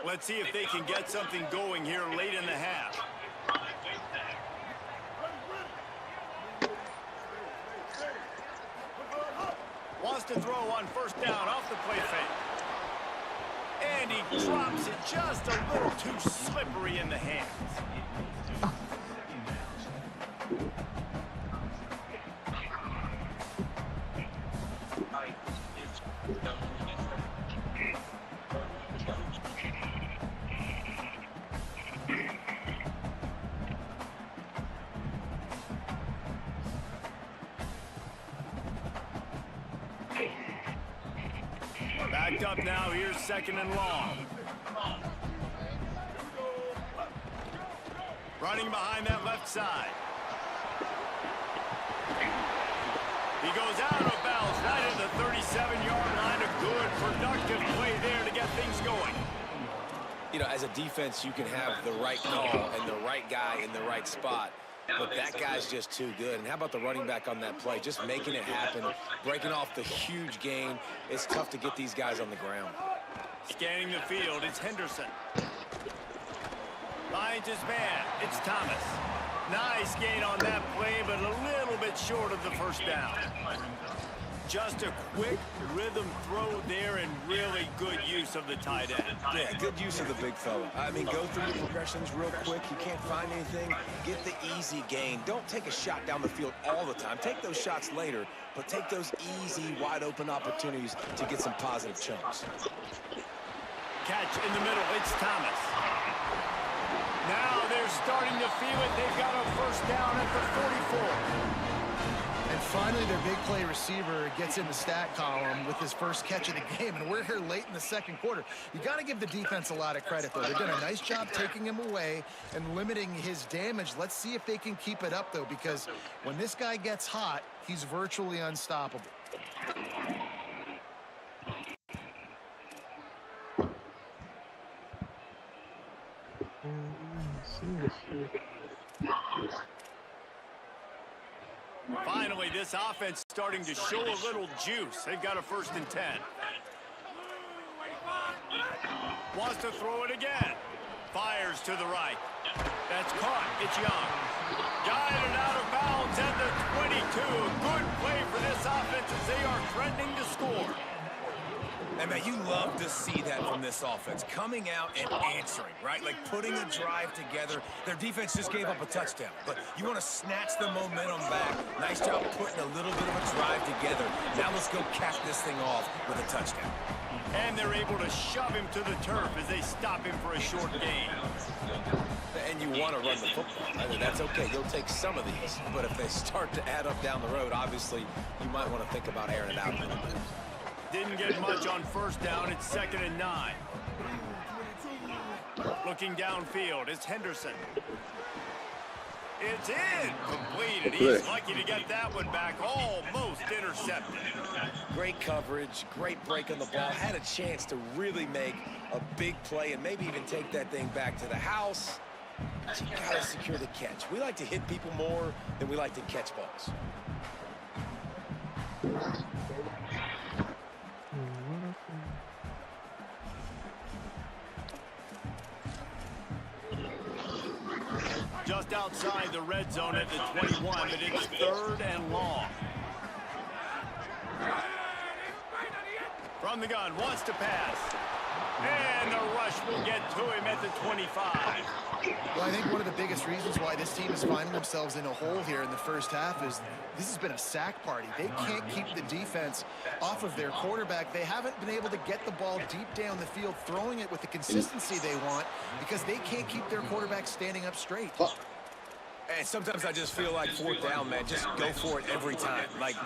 Let's see if they can get something going here late in the half. Wants to throw on first down off the play fake. And he drops it just a little too slippery in the hands. Backed up now, here's 2nd and long. Running behind that left side. He goes out of bounds right at the 37-yard line. A good, productive play there to get things going.
You know, as a defense, you can have the right call and the right guy in the right spot. But that guy's just too good. And how about the running back on that play? Just making it happen, breaking off the huge gain. It's tough to get these guys on the ground.
Scanning the field, it's Henderson. Finds his man, it's Thomas. Nice gain on that play, but a little bit short of the first down. Just a quick rhythm throw there and really good use of the tight end.
Yeah, good use of the big fella. I mean, go through the progressions real quick. You can't find anything. Get the easy gain. Don't take a shot down the field all the time. Take those shots later, but take those easy, wide-open opportunities to get some positive chunks.
Catch in the middle. It's Thomas. Now they're starting to feel it. They've got a first down at the 44.
And And finally, their big play receiver gets in the stat column with his first catch of the game, and we're here late in the second quarter. You got to give the defense a lot of credit, though. They've done a nice job taking him away and limiting his damage. Let's see if they can keep it up, though, because when this guy gets hot, he's virtually unstoppable.
Finally, this offense starting to show a little juice. They've got a 1st and 10. Wants to throw it again. Fires to the right. That's caught. It's Young. Guided out of bounds at the 22. Good play for this offense as they are threatening to score.
And, man, you love to see that from this offense. Coming out and answering, right? Like putting a drive together. Their defense just gave up a touchdown. But you want to snatch the momentum back. Nice job putting a little bit of a drive together. Now let's go cap this thing off with a touchdown.
And they're able to shove him to the turf as they stop him for a short gain.
And you want to run the football. I mean, that's okay. You'll take some of these. But if they start to add up down the road, obviously, you might want to think about airing it out a little bit.
Didn't get much on 1st down. It's 2nd and 9. Looking downfield, it's Henderson. It's in. Completed. He's lucky to get that one back. Almost intercepted.
Great coverage, great break on the ball. Had a chance to really make a big play and maybe even take that thing back to the house. But you got to secure the catch. We like to hit people more than we like to catch balls.
Just outside the red zone at the 21, but it's 3rd and long. From the gun, wants to pass. And the rush will get to him at the 25.
Well, I think one of the biggest reasons why this team is finding themselves in a hole here in the first half is this has been a sack party. They can't keep the defense off of their quarterback. They haven't been able to get the ball deep down the field, throwing it with the consistency they want because they can't keep their quarterback standing up straight.
And sometimes I just feel like 4th down, man, just go for it every time. Like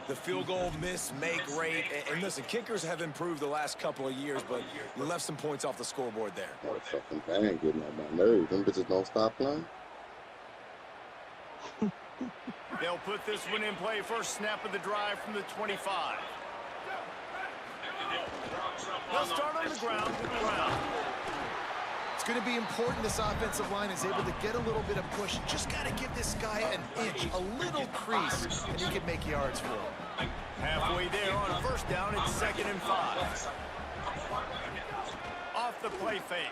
the field goal miss, make rate. And listen, kickers have improved the last couple of years, but you left some points off the scoreboard there.
Motherfucking bang getting on my nerves. Them bitches don't stop playing.
They'll put this one in play. First snap of the drive from the 25. They'll start on the ground.
It's going to be important this offensive line is able to get a little bit of push. Just got to give this guy an inch, a little crease, and he can make yards for him.
Halfway there on 1st down, it's 2nd and 5. Off the play fake.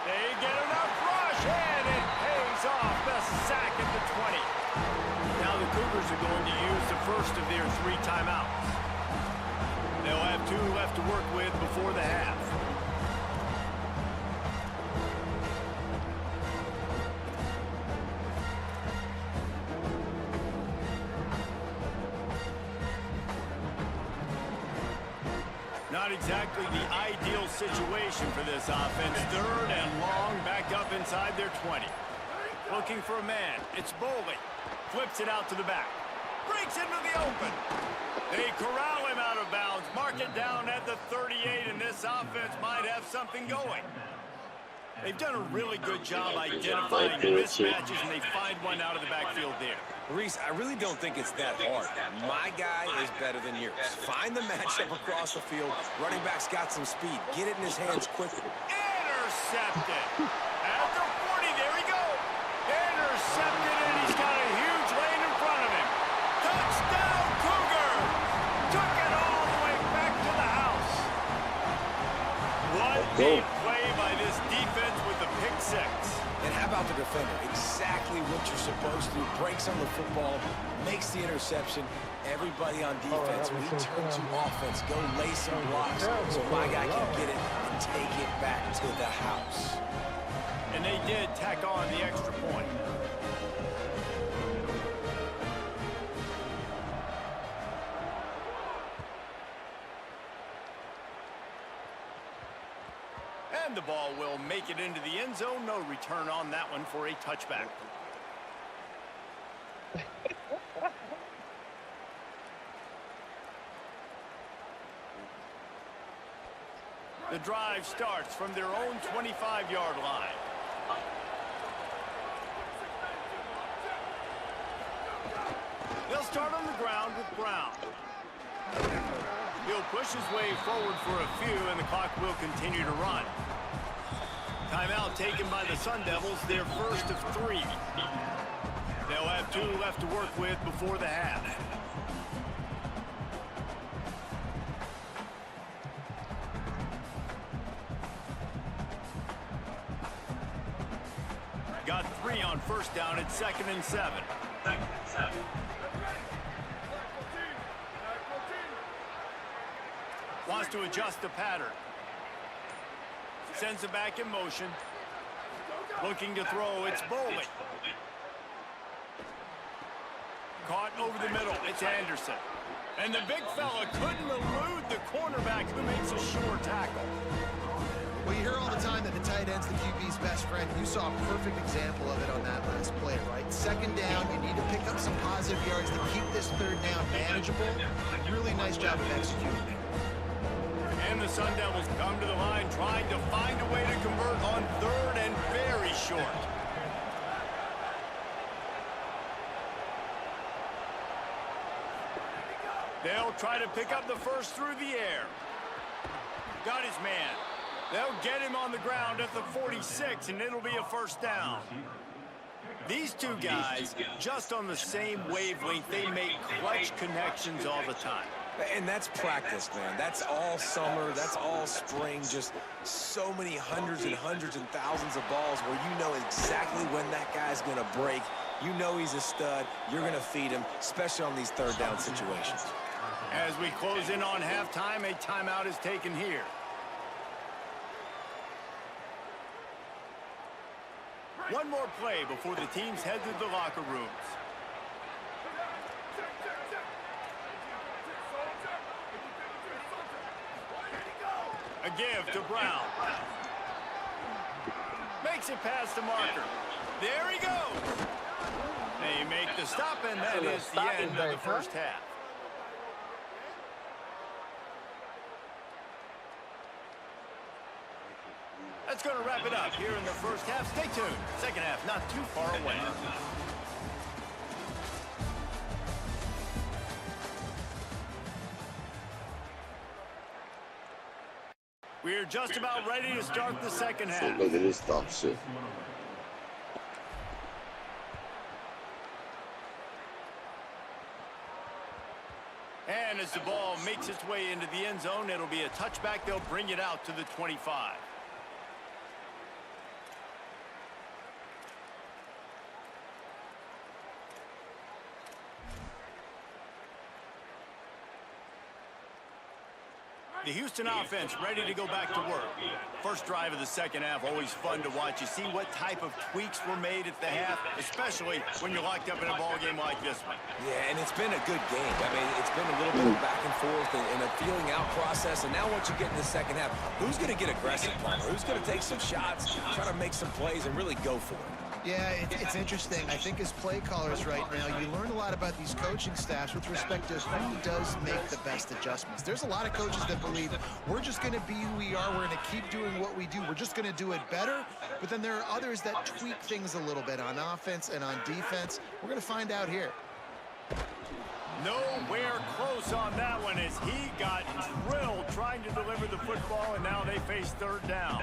They get enough rush, and it pays off. The sack at the 20. Now the Cougars are going to use the first of their 3 timeouts. They'll have 2 left to work with before the half. Not exactly the ideal situation for this offense. 3rd and long, back up inside their 20. Looking for a man. It's Boley. Flips it out to the back. Breaks into the open. They corral him out of bounds. Mark it down at the 38, and this offense might have something going. They've done a really good job identifying mismatches, and they find one out of the backfield there.
Reese, I really don't think it's that hard. My guy is better than yours. Find the matchup across the field. Running back's got some speed. Get it in his hands quickly.
Intercepted. At the 40, there he goes. Intercepted, and he's got a huge lane in front of him. Touchdown, Cougars! Took it all the way back to the house. What a play by this defense with the pick 6.
And how about the defender? Exactly what you're supposed to do. Breaks on the football, makes the interception. Everybody on defense, we turn to offense. Go lay some blocks so my guy can get it and take it back to the house.
And they did tack on the extra point. And the ball will make it into the end zone. No return on that one for a touchback. The drive starts from their own 25-yard line. They'll start on the ground with Brown. He'll push his way forward for a few, and the clock will continue to run. Timeout taken by the Sun Devils, their first of 3. They'll have 2 left to work with before the half. Got 3 on first down at 2nd and 7. Wants to adjust the pattern. Sends it back in motion. Looking to throw, it's Boley. Caught over the middle, it's Anderson. And the big fella couldn't elude the cornerback who makes a sure tackle.
Well, you hear all the time that the tight end's the QB's best friend. You saw a perfect example of it on that last play, right? 2nd down, you need to pick up some positive yards to keep this 3rd down manageable. Really nice job of executing there.
And the Sun Devils come to the line trying to find a way to convert on 3rd and very short. They'll try to pick up the first through the air. Got his man. They'll get him on the ground at the 46, and it'll be a first down. These 2 guys, just on the same wavelength, they make clutch connections all the time.
And that's practice, man. That's all summer. That's all spring. Just so many hundreds and hundreds and thousands of balls where you know exactly when that guy's going to break. You know he's a stud. You're going to feed him, especially on these 3rd down situations.
As we close in on halftime, a timeout is taken here. One more play before the teams head to the locker rooms. A give to Brown. Makes it past the marker. There he goes. They make the stop, and that is the end of the first half. That's going to wrap it up here in the first half. Stay tuned. Second half not too far away. We're just about ready to start the second half.
Look at this dumb shit.
And as the ball makes its way into the end zone, it'll be a touchback. They'll bring it out to the 25. The Houston offense ready to go back to work. First drive of the second half, always fun to watch. You see what type of tweaks were made at the half, especially when you're locked up in a ball game like this one.
Yeah, and it's been a good game. I mean, it's been a little bit of back and forth and a feeling out process. And now once you get in the second half, who's going to get aggressive, Palmer? Who's going to take some shots, try to make some plays, and really go for it?
Yeah, it's interesting. I think as play callers right now, you learn a lot about these coaching staffs with respect to who does make the best adjustments. There's a lot of coaches that believe we're just going to be who we are. We're going to keep doing what we do. We're just going to do it better. But then there are others that tweak things a little bit on offense and on defense. We're going to find out here.
Nowhere close on that one as he got drilled trying to deliver the football, and now they face 3rd down.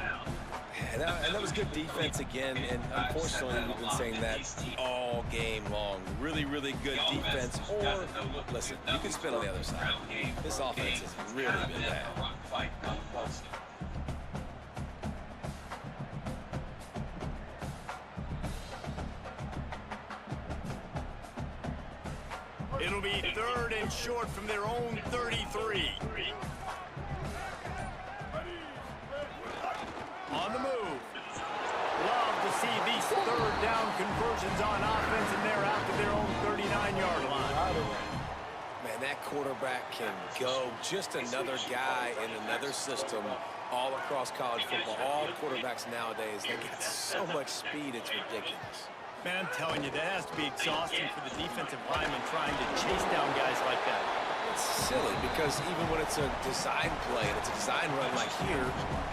And that was good defense again, and unfortunately we've been saying that all game long. Really, really good defense. Or, listen, you can spin on the other side. This offense has really been bad.
It'll be 3rd and short from their own 33. On the move. Love to see these 3rd down conversions on offense, and they're out to their own 39-yard line.
Man, that quarterback can go. Just another guy in another system all across college football. All quarterbacks nowadays, they get so much speed, it's ridiculous.
Man, I'm telling you, that has to be exhausting for the defensive lineman trying to chase down guys like that.
it's silly because even when it's a design play and it's a design run like here,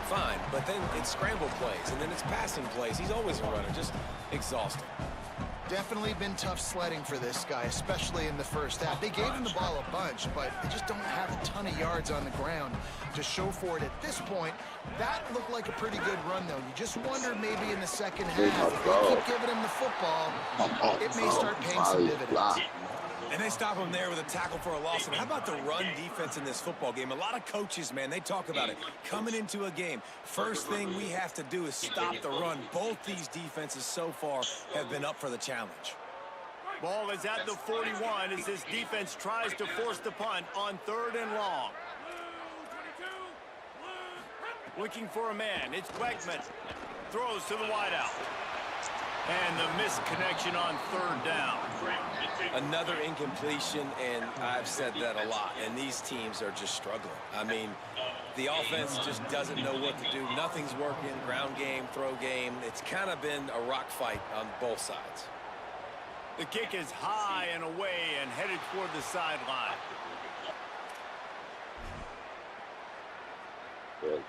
fine. But then it's scramble plays and then it's passing plays. He's always a runner, just exhausting.
Definitely been tough sledding for this guy, especially in the first half. They gave him the ball a bunch, but they just don't have a ton of yards on the ground to show for it at this point. That looked like a pretty good run, though. You just wonder maybe in the second half, if they keep giving him the football, it may start paying some dividends.
And they stop him there with a tackle for a loss. And how about the run defense in this football game? A lot of coaches, man, they talk about it. Coming into a game, first thing we have to do is stop the run. Both these defenses so far have been up for the challenge.
Ball is at the 41 as this defense tries to force the punt on 3rd and long. Looking for a man. It's Weckman. Throws to the wideout. And the missed connection on 3rd down.
Another incompletion, and I've said that a lot, and these teams are just struggling. I mean, the offense just doesn't know what to do. Nothing's working, ground game, throw game. It's kind of been a rock fight on both sides.
The kick is high and away and headed toward the sideline.
Good.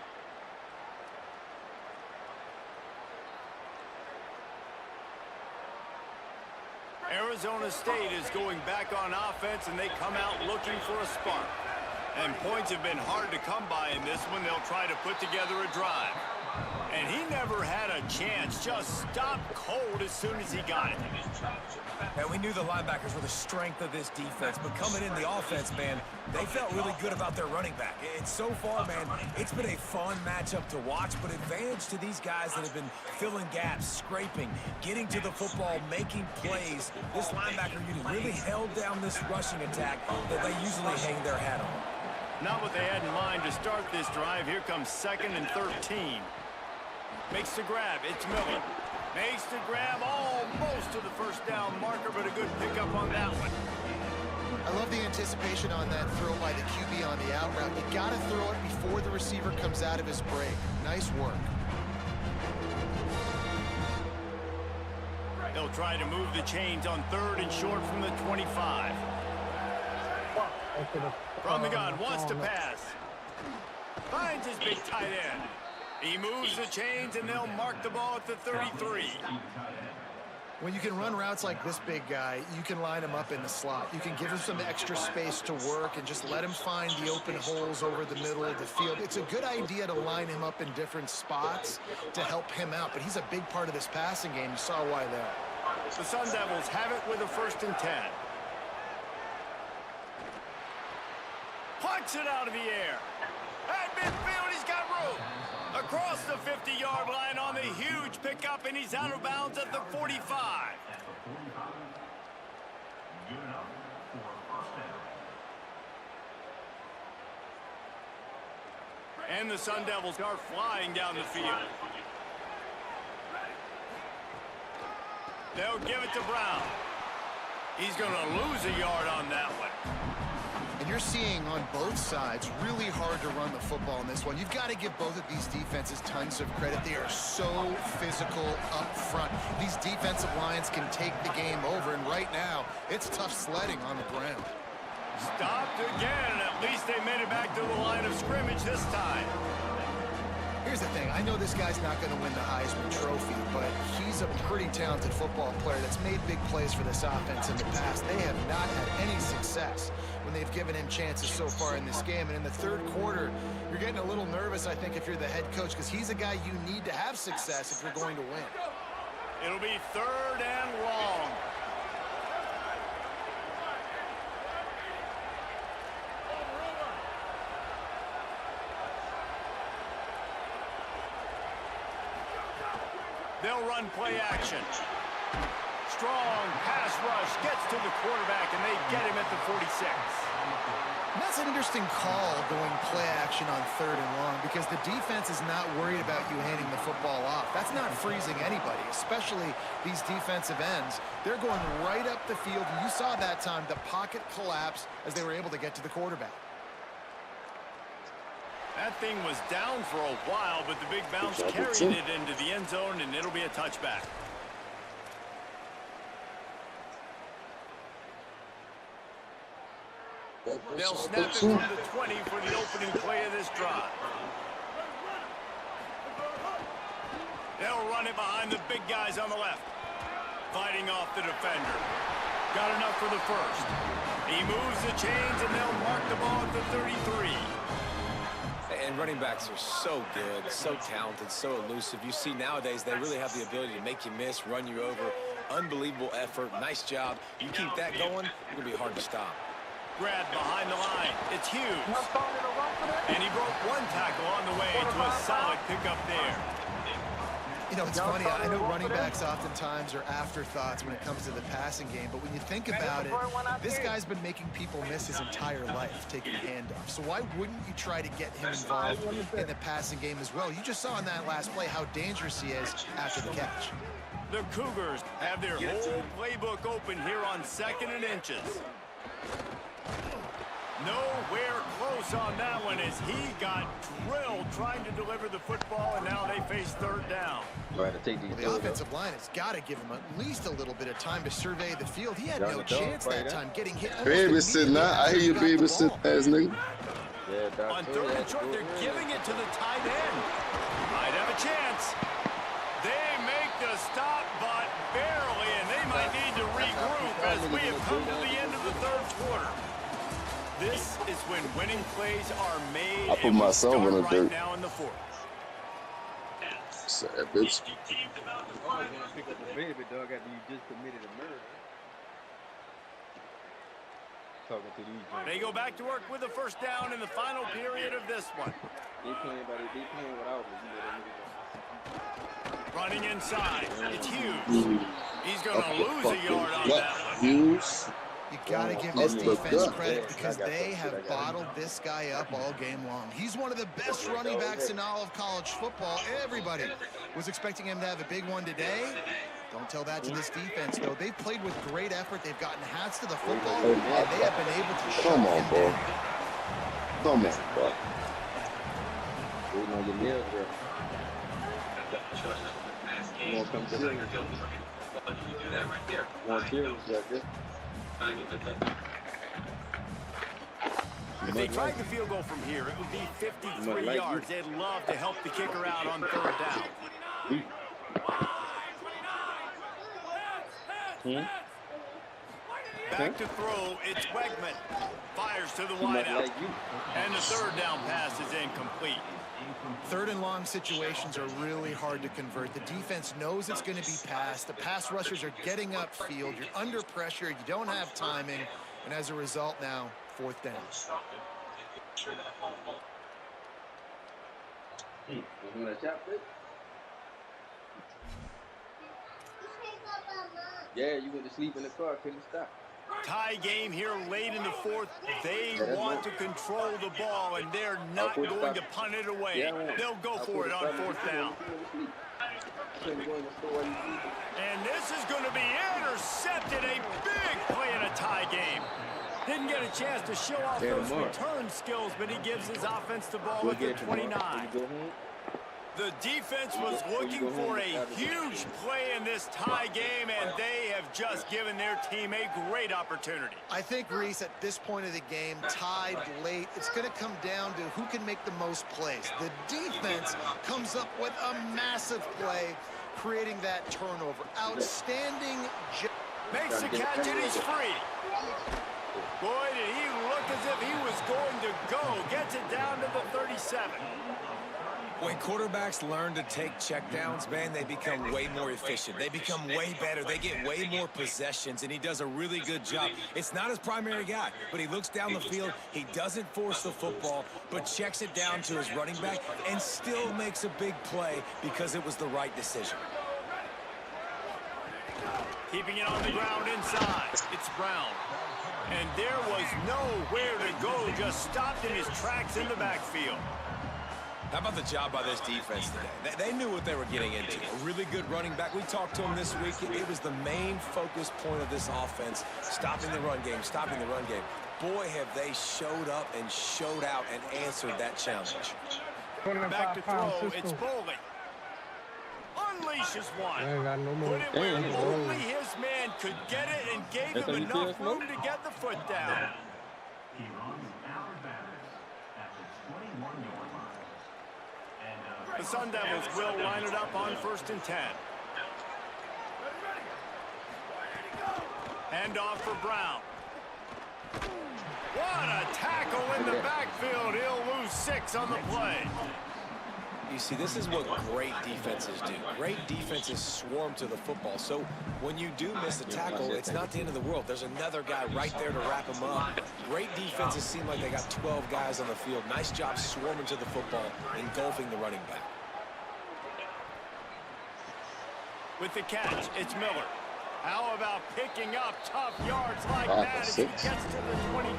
Arizona State is going back on offense, and they come out looking for a spark. And points have been hard to come by in this one. They'll try to put together a drive. And he never had a chance. Just stopped cold as soon as he got it.
And we knew the linebackers were the strength of this defense, but coming in the offense, man, they felt really good about their running back. And so far, man, it's been a fun matchup to watch, but advantage to these guys that have been filling gaps, scraping, getting to the football, making plays. This linebacker unit really held down this rushing attack that they usually hang their hat on.
Not what they had in mind to start this drive. Here comes 2nd and 13. Makes the grab. It's Miller. Makes the grab almost to the first down marker, but a good pickup on that one.
I love the anticipation on that throw by the QB on the out route. You got to throw it before the receiver comes out of his break. Nice work.
They'll try to move the chains on 3rd and short from the 25. From the gun, wants to pass. Finds his big tight end. He moves the chains, and they'll mark the ball at the 33.
When you can run routes like this big guy, you can line him up in the slot. You can give him some extra space to work and just let him find the open holes over the middle of the field. It's a good idea to line him up in different spots to help him out, but he's a big part of this passing game. You saw why there.
The Sun Devils have it with a 1st and 10. Punts it out of the air. At midfield, he's got room. Across the 50-yard line on the huge pickup, and he's out of bounds at the 45. And the Sun Devils are flying down the field. They'll give it to Brown. He's going to lose a yard on that one.
And you're seeing on both sides really hard to run the football in this one. You've got to give both of these defenses tons of credit. They are so physical up front. These defensive lines can take the game over, and right now, it's tough sledding on the ground.
Stopped again. At least they made it back to the line of scrimmage this time.
Here's the thing. I know this guy's not going to win the Heisman Trophy, but he's a pretty talented football player that's made big plays for this offense in the past. They have not had any success when they've given him chances so far in this game. And in the 3rd quarter, you're getting a little nervous, I think, if you're the head coach, because he's a guy you need to have success if you're going to win.
It'll be 3rd and long. They'll run play action. Strong pass rush gets to the quarterback, and they get him at the 46.
And that's an interesting call going play action on 3rd and long, because the defense is not worried about you handing the football off. That's not freezing anybody, especially these defensive ends. They're going right up the field. And you saw that time the pocket collapse as they were able to get to the quarterback.
That thing was down for a while, but the big bounce carried it into the end zone, and it'll be a touchback. They'll snap it from the 20 for the opening play of this drive. They'll run it behind the big guys on the left. Fighting off the defender. Got enough for the first. He moves the chains, and they'll mark the ball at the 33.
And running backs are so good, so talented, so elusive. You see nowadays they really have the ability to make you miss, run you over. Unbelievable effort. Nice job. You keep that going, it's going to be hard to stop.
Grab behind the line. It's huge. And he broke one tackle on the way to a solid pickup there.
You know, it's funny. I know running backs oftentimes are afterthoughts when it comes to the passing game, but when you think about it, this guy's been making people miss his entire life taking handoffs. So why wouldn't you try to get him involved in the passing game as well? You just saw in that last play how dangerous he is after the catch.
The Cougars have their whole playbook open here on 2nd and inches. Nowhere close on that one as he got drilled trying to deliver the football, and now they face 3rd down.
The offensive line has got to give him at least a little bit of time to survey the field. He had no chance that time getting hit.
Babysitting now. I hear you babysitting, ass nigga.
On 3rd and short, they're giving it to the tight end. Might have a chance. They make the stop, but barely, and they might need to regroup as we have come to the end of the 3rd quarter. This is when winning plays are made.
I put myself in the dirt.
Now in the 4th.
Sad bitch.
Always want to pick up a baby dog after you just committed a murder. Talking to these guys.
They go back to work with a 1st down in the final period of this one.
They playing without me.
Running inside. It's huge. He's going to lose a yard on that one.
Hughes.
You got to give this defense credit because they have bottled this guy up all game long. He's one of the best running backs in all of college football. Everybody was expecting him to have a big one today. Don't tell that to this defense, though. They've played with great effort. They've gotten hats to the football, and they have been able to shut him down.
Come on, bro.
Waiting on your nails, bro. You want to come to here? Want here?
If they tried the field goal from here, it would be 53 yards. They'd love to help the kicker out on 3rd down. Back to throw, it's Wegman. Fires to the wideout. And the 3rd down pass is incomplete.
3rd and long situations are really hard to convert. The defense knows it's going to be passed. The pass rushers are getting upfield. You're under pressure. You don't have timing. And as a result now, 4th down.
Yeah, you went to sleep in the car, couldn't stop.
Tie game here late in the 4th. They want to control the ball, and they're not going to punt it away. They'll go for it on 4th down. And this is going to be intercepted. A big play in a tie game. Didn't get a chance to show off those return skills, but he gives his offense the ball at the 29. The defense was looking for a huge play in this tie game, and they have just given their team a great opportunity.
I think, Reese, at this point of the game, tied late, it's going to come down to who can make the most plays. The defense comes up with a massive play, creating that turnover. Outstanding.
Makes the catch, and he's free. Boy, did he look as if he was going to go. Gets it down to the 37.
When quarterbacks learn to take checkdowns, man, they become way more efficient. They become way better. They get way more possessions, and he does a really good job. It's not his primary guy, but he looks down the field. He doesn't force the football, but checks it down to his running back and still makes a big play because it was the right decision.
Keeping it on the ground inside. It's Brown. And there was nowhere to go, just stopped in his tracks in the backfield.
How about the job by this defense today? They knew what they were getting into. A really good running back. We talked to him this week. It was the main focus point of this offense, stopping the run game, stopping the run game. Boy, have they showed up and showed out and answered that challenge.
Back to throw, it's Bowling. Unleashes one. Put it where only his man could get it and gave him enough room to get the foot down. He runs out of bounds at the 21-yard line. The Sun Devils will line it up on 1st and 10. Hand off for Brown. What a tackle in the backfield. He'll lose 6 on the play.
You see, this is what great defenses do. Great defenses swarm to the football. So when you do miss a tackle, it's not the end of the world. There's another guy right there to wrap him up. Great defenses seem like they got 12 guys on the field. Nice job swarming to the football, engulfing the running back.
With the catch, it's Miller. How about picking up tough yards like that as he gets to the 22?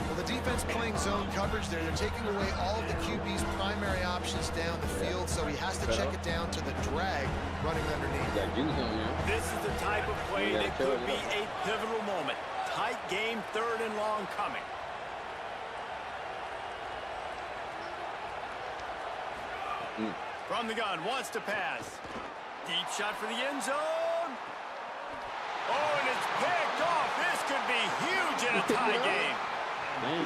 Well, the defense playing zone coverage there. They're taking away all of the QB's primary options down the field, so he has to check it down to the drag running underneath.
This is the type of play that could be a pivotal moment. Tight game, 3rd and long coming. From the gun, wants to pass. Deep shot for the end zone. Oh, and it's picked off. This could be huge in a tie game.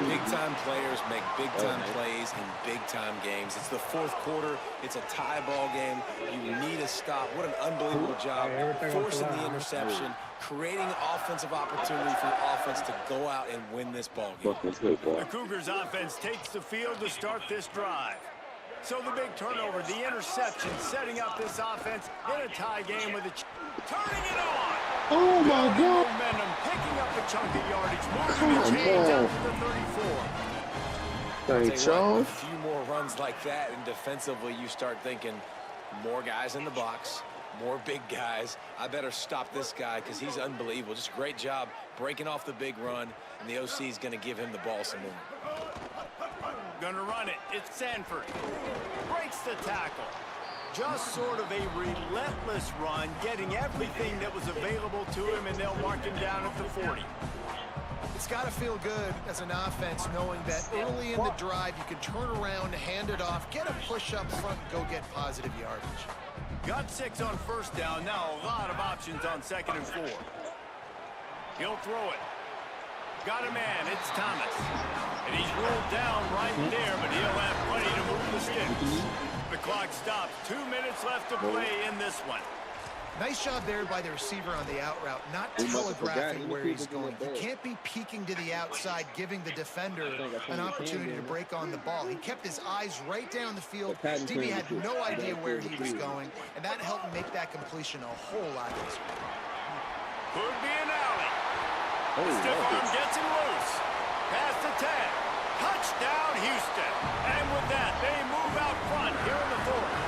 Big-time players make big-time plays in big-time games. It's the 4th quarter. It's a tie ball game. You need a stop. What an unbelievable job forcing the interception, creating offensive opportunity for the offense to go out and win this ball game.
The Cougars offense takes the field to start this drive. So the big turnover, the interception, setting up this offense in a tie game with a turning it on.
Oh my God!
Momentum, picking up a chunk of yardage, moving the chains out to the 34.
A few more runs like that, and defensively you start thinking more guys in the box, more big guys. I better stop this guy because he's unbelievable. Just a great job breaking off the big run, and the OC is going to give him the ball some more.
Gonna run it. It's Sanford. Breaks the tackle. Just sort of a relentless run, getting everything that was available to him, and they'll mark him down at the 40.
It's got to feel good as an offense knowing that early in the drive you can turn around, hand it off, get a push up front, and go get positive yardage.
Got 6 on 1st down. Now a lot of options on 2nd and 4. He'll throw it. Got a man. It's Thomas. And he's rolled down right there, but he'll have plenty to move the sticks. The clock stops. 2 minutes left to play in this one.
Nice job there by the receiver on the out route, not telegraphing where he's going. He can't be peeking to the outside, giving the defender an opportunity to break on the ball. He kept his eyes right down the field. DB had no idea where he was going, and that helped make that completion a whole lot easier.
Could be an alley. Stiff arm gets him loose. Past the 10. Touchdown, Houston. And with that, they move out front here in the 4th.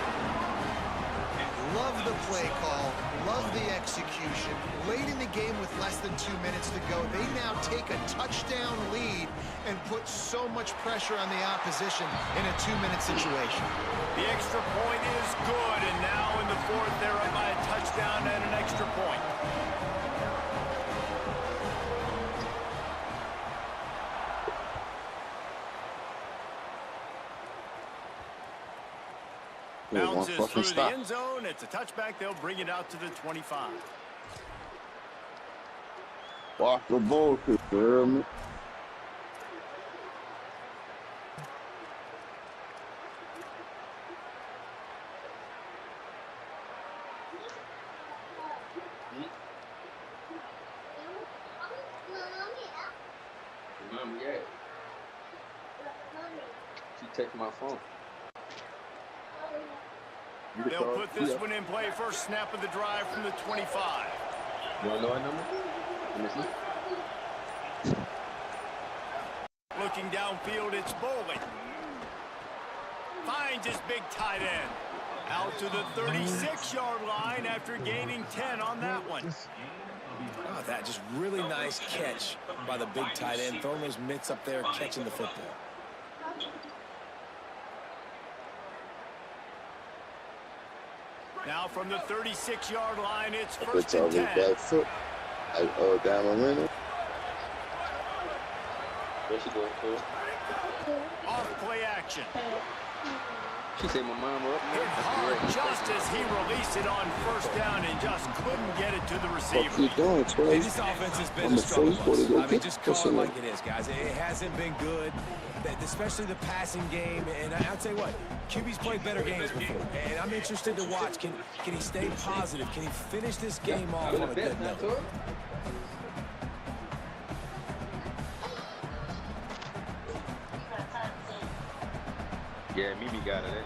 Love the play call, love the execution. Late in the game with less than 2 minutes to go, they now take a touchdown lead and put so much pressure on the opposition in a 2-minute situation.
The extra point is good, and now in the 4th, they're up by a touchdown and an extra point. Bounces through the end zone. It's a touchback. They'll bring it out to the 25.
Walk the ball, you hear me?
Mom, yeah. She texted my phone.
They'll put this one in play. First snap of the drive from the 25.
You want to know our number? Let me see.
Looking downfield, it's Bowling. Finds his big tight end. Out to the 36-yard line after gaining 10 on that one.
Oh, that just really nice catch by the big tight end. Throwing those mitts up there, catching the football.
Now from the 36-yard line, it's 1st and 10.
Back foot. Down momentum.
Where she going for?
Off play action.
She said my mom up.
Hit hard just as he released it on first down and just couldn't get it to the receiver.
What you doing, Twitch?
This offense has been a struggle bus. I mean, just call it like it is, guys. It hasn't been good, especially the passing game. And I'll tell you what, QB's played better games before. And I'm interested to watch. Can he stay positive? Can he finish this game off on a good note?
Yeah, Mimi got it.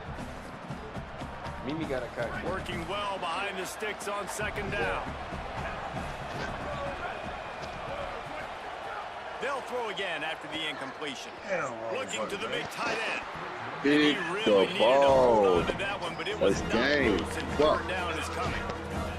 Mimi got a cut.
Working well behind the sticks on second down. They'll throw again after the incompletion. Looking to the big tight end.
Big
Really
the ball.
that one, but it was
Let's
not
game.
loose, and third down is coming.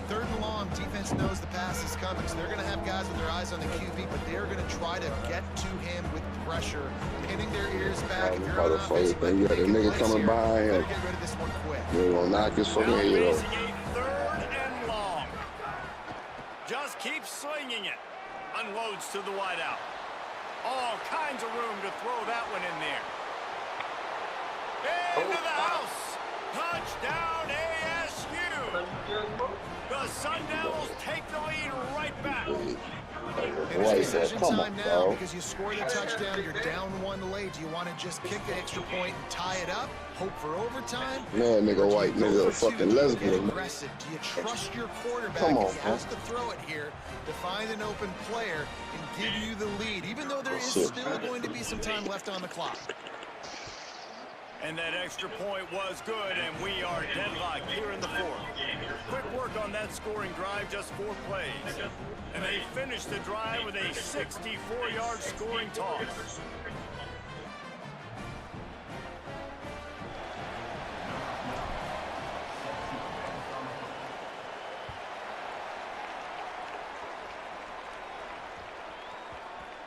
Third and long, defense knows the pass is coming, so they're going to have guys with their eyes on the QB, but they're going to try to get to him with pressure, pinning their ears back. If you're on offense,
you got a nigga coming by him.
Get rid of this one quick.
You're gonna knock his fucking head off.
Facing a third and long. Just keeps slinging it. Unloads to the wideout. All kinds of room to throw that one in there. Into the house. Touchdown ASU. The Sun Devils take the lead right back.
And it's decision time now because you score the touchdown, you're down one late. Do you want to just kick the extra point and tie it up? Hope for overtime?
Man, nigga, white nigga, fucking lesbian.
Aggressive. Do you trust your quarterback
Come on,
if he has to throw it here to find an open player and give you the lead, even though there is still going to be some time left on the clock?
And that extra point was good, and we are deadlocked here in the fourth. Quick work on that scoring drive, just 4 plays. And they finished the drive with a 64-yard scoring toss.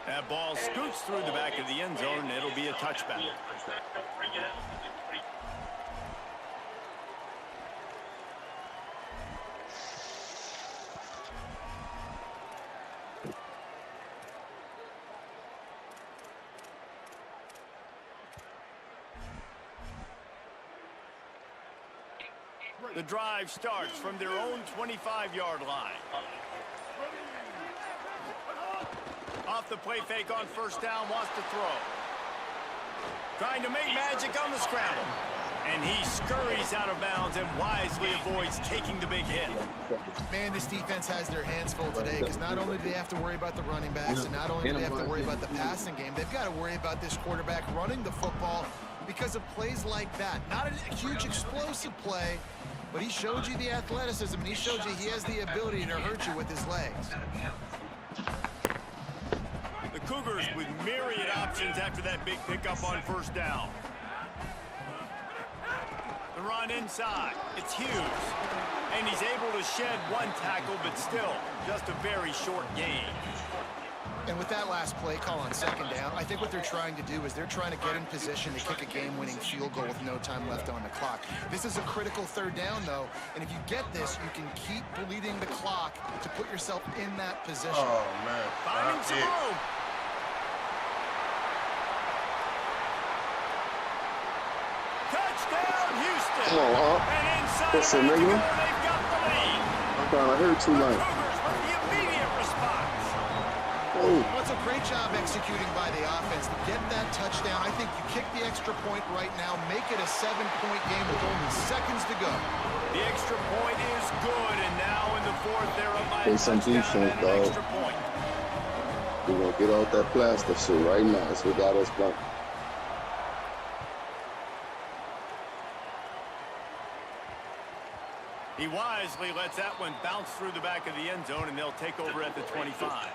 That ball scoots through the back of the end zone, and it'll be a touchback. The drive starts from their own 25-yard line. Off the play fake on first down, wants to throw. Trying to make magic on the scramble. And he scurries out of bounds and wisely avoids taking the big hit.
Man, this defense has their hands full today because not only do they have to worry about the running backs and not only do they have to worry about the passing game, they've got to worry about this quarterback running the football because of plays like that. Not a huge explosive play, but he showed you the athleticism and he showed you he has the ability to hurt you with his legs.
The Cougars with myriad options after that big pickup on first down. The run inside. It's Hughes. And he's able to shed one tackle, but still just a very short gain.
And with that last play call on second down, I think what they're trying to do is they're trying to get in position to kick a game-winning field goal with no time left on the clock. This is a critical third down, though, and if you get this, you can keep bleeding the clock to put yourself in that position.
Oh, man.
Finding some room. Touchdown, Houston.
Come on, huh?
And inside
What's the
of
nigga?
they've got the lead.
I'm trying to hurt too much.
Cougars with the immediate response.
Oh.
Well, it's a great job executing by the offense to get that touchdown. I think you kick the extra point right now, make it a 7-point game with only seconds to go.
The extra point is good, and now in the fourth, they're up by a
Play some
touchdown
defense,
and an
dog.
extra point.
We're gonna get out that plastic shit right now. That's what got us back.
He wisely lets that one bounce through the back of the end zone, and they'll take over at the 25.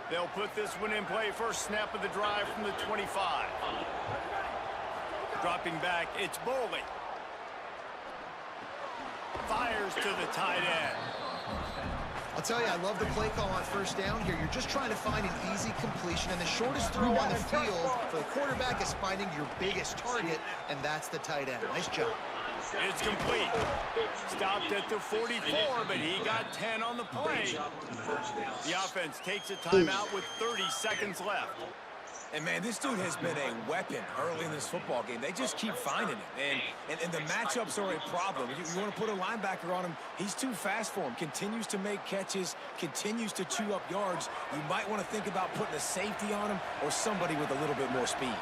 They'll put this one in play. First snap of the drive from the 25. Dropping back, it's Boley. Fires to the tight end.
I'll tell you, I love the play call on first down here. You're just trying to find an easy completion, and the shortest throw on the field for the quarterback is finding your biggest target, and that's the tight end. Nice job.
It's complete. Stopped at the 44, but he got 10 on the play. The offense takes a timeout with 30 seconds left.
And, man, this dude has been a weapon early in this football game. They just keep finding him. And the matchups are a problem. You want to put a linebacker on him, he's too fast for him. Continues to make catches, continues to chew up yards. You might want to think about putting a safety on him or somebody with a little bit more speed.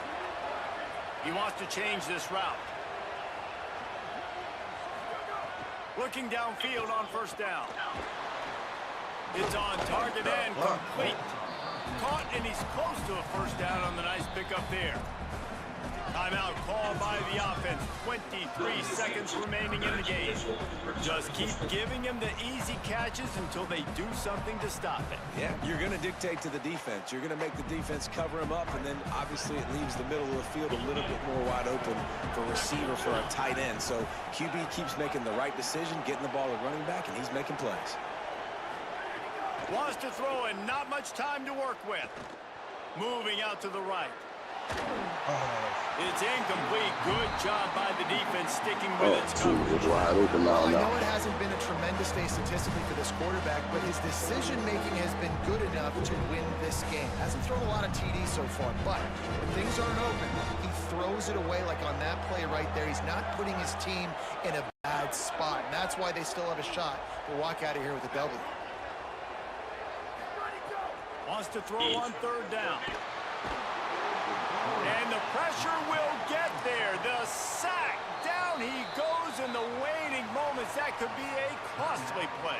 He wants to change this route. Looking downfield on first down. It's on target and complete. Caught, and he's close to a first down on the nice pickup there. Timeout called by the offense. 23 seconds remaining in the game. Just keep giving him the easy catches until they do something to stop it.
Yeah, you're going to dictate to the defense. You're going to make the defense cover him up, and then obviously it leaves the middle of the field a little bit more wide open for receiver, for a tight end. So QB keeps making the right decision, getting the ball to running back, and he's making plays.
Wants to throw and not much time to work with. Moving out to the right. It's incomplete. Good job by the defense sticking with its coverage.
Well, I know it hasn't been a tremendous day statistically for this quarterback, but his decision-making has been good enough to win this game. Hasn't thrown a lot of TDs so far, but when things aren't open, he throws it away like on that play right there. He's not putting his team in a bad spot, and that's why they still have a shot to walk out of here with a W.
Wants to throw on third down. And the pressure will get there. The sack. Down he goes in the waiting moments. That could be a costly play.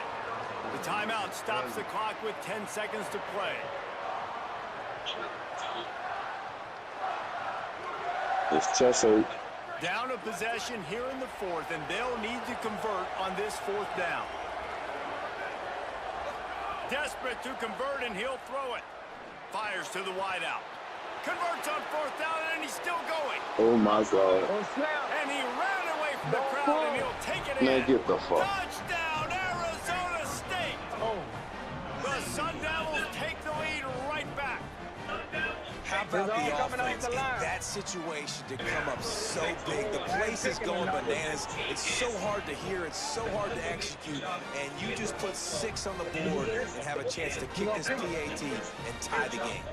The timeout stops the clock with 10 seconds to play.
It's Chester.
Down a possession here in the fourth, and they'll need to convert on this fourth down. Desperate to convert, and he'll throw it. Fires to the wideout. Converts on fourth down, and he's still going.
Oh, my God.
And he ran away from the crowd, and he'll take it in.
Man, get the fuck.
Touchdown, Arizona State. The Sun Devils take the lead right back.
How about the offense in that situation to come up so big? The place is going bananas. It's so hard to hear. It's so hard to execute. And you just put 6 on the board and have a chance to kick this PAT and tie the game.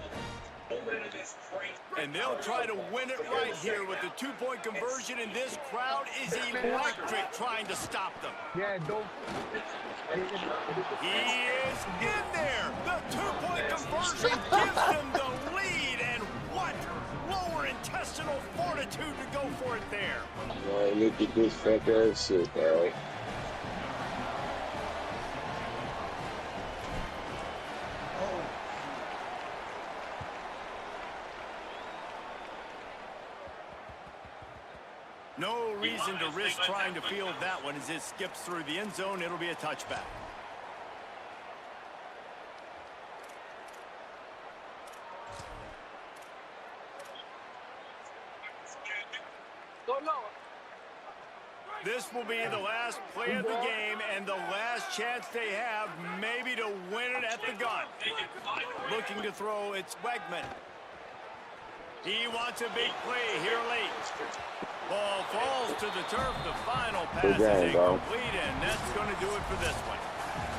And they'll try to win it right here with the 2-point conversion, and this crowd is electric trying to stop them.
Yeah, don't.
He is in there. The 2-point conversion gives them the lead, and what lower intestinal fortitude to go for it there.
Oh, look at this fat ass shit, bro.
No reason to risk trying to field that one. As it skips through the end zone, it'll be a touchback. This will be the last play of the game and the last chance they have maybe to win it at the gun. Looking to throw, it's Wegman. He wants a big play here late. Ball falls to the turf. The final pass is incomplete, and that's going to do it for this one.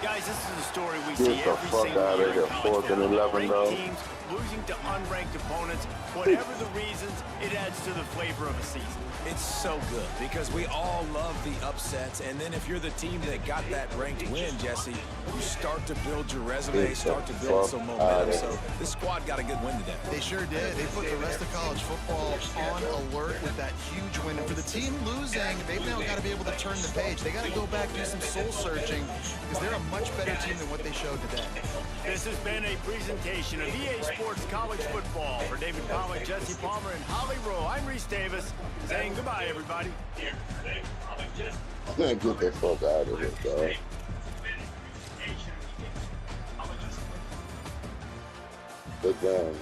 Guys, this is a story we see every single year in college football. Ranked teams losing to unranked opponents. Whatever the reasons, it adds to the flavor of a season.
It's so good because we all love the upsets, and then if you're the team that got that ranked win, Jesse, you start to build your resume, start to build some momentum. So this squad got a good win today.
They sure did. They put the rest of college football on alert with that huge win. And for the team losing, they've now got to be able to turn the page. They got to go back, do some soul searching, because they're a much better team than what they showed today.
This has been a presentation of EA Sports College Football. For David Palmer, Jesse Palmer, and Holly Rowe, I'm Reese Davis, saying goodbye, everybody.
Man, get that fuck out of here, dog. Good game.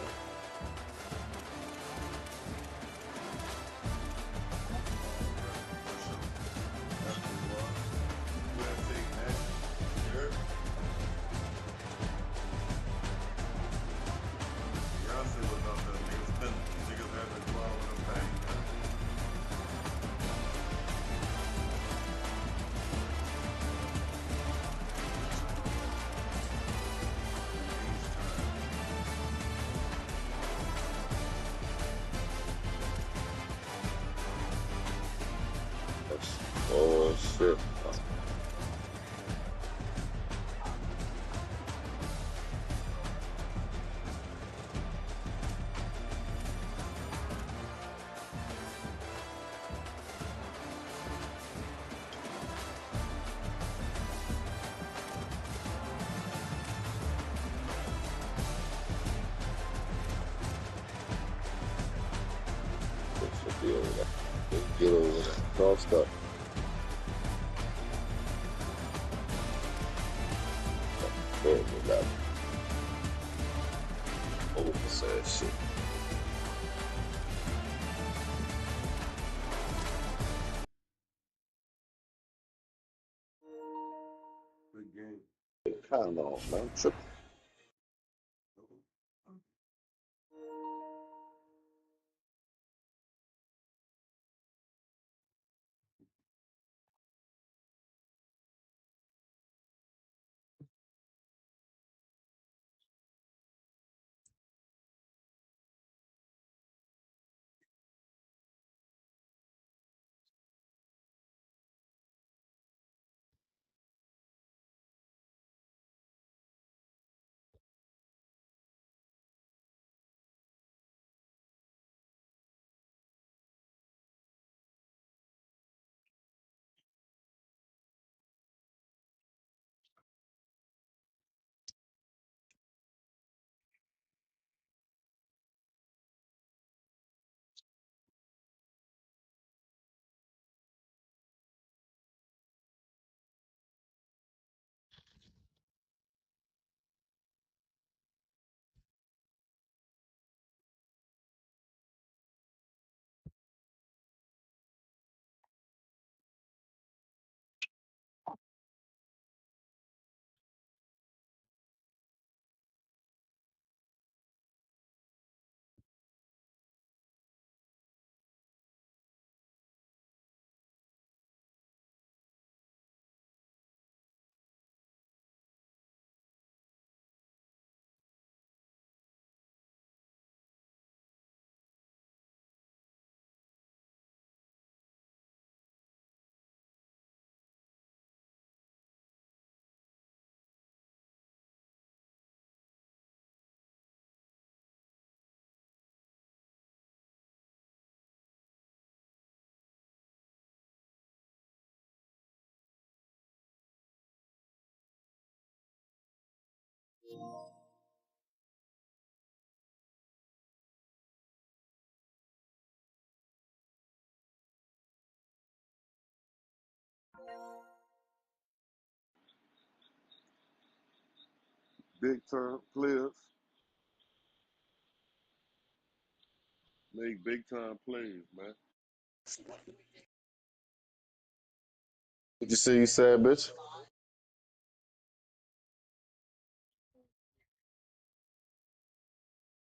shit. Get over that. Get over that. Crossed up. Terrible level. Oversized shit.
Big game.
Kind of, man. Tripping.
Big time players make big time plays, man.
What you say you said, bitch?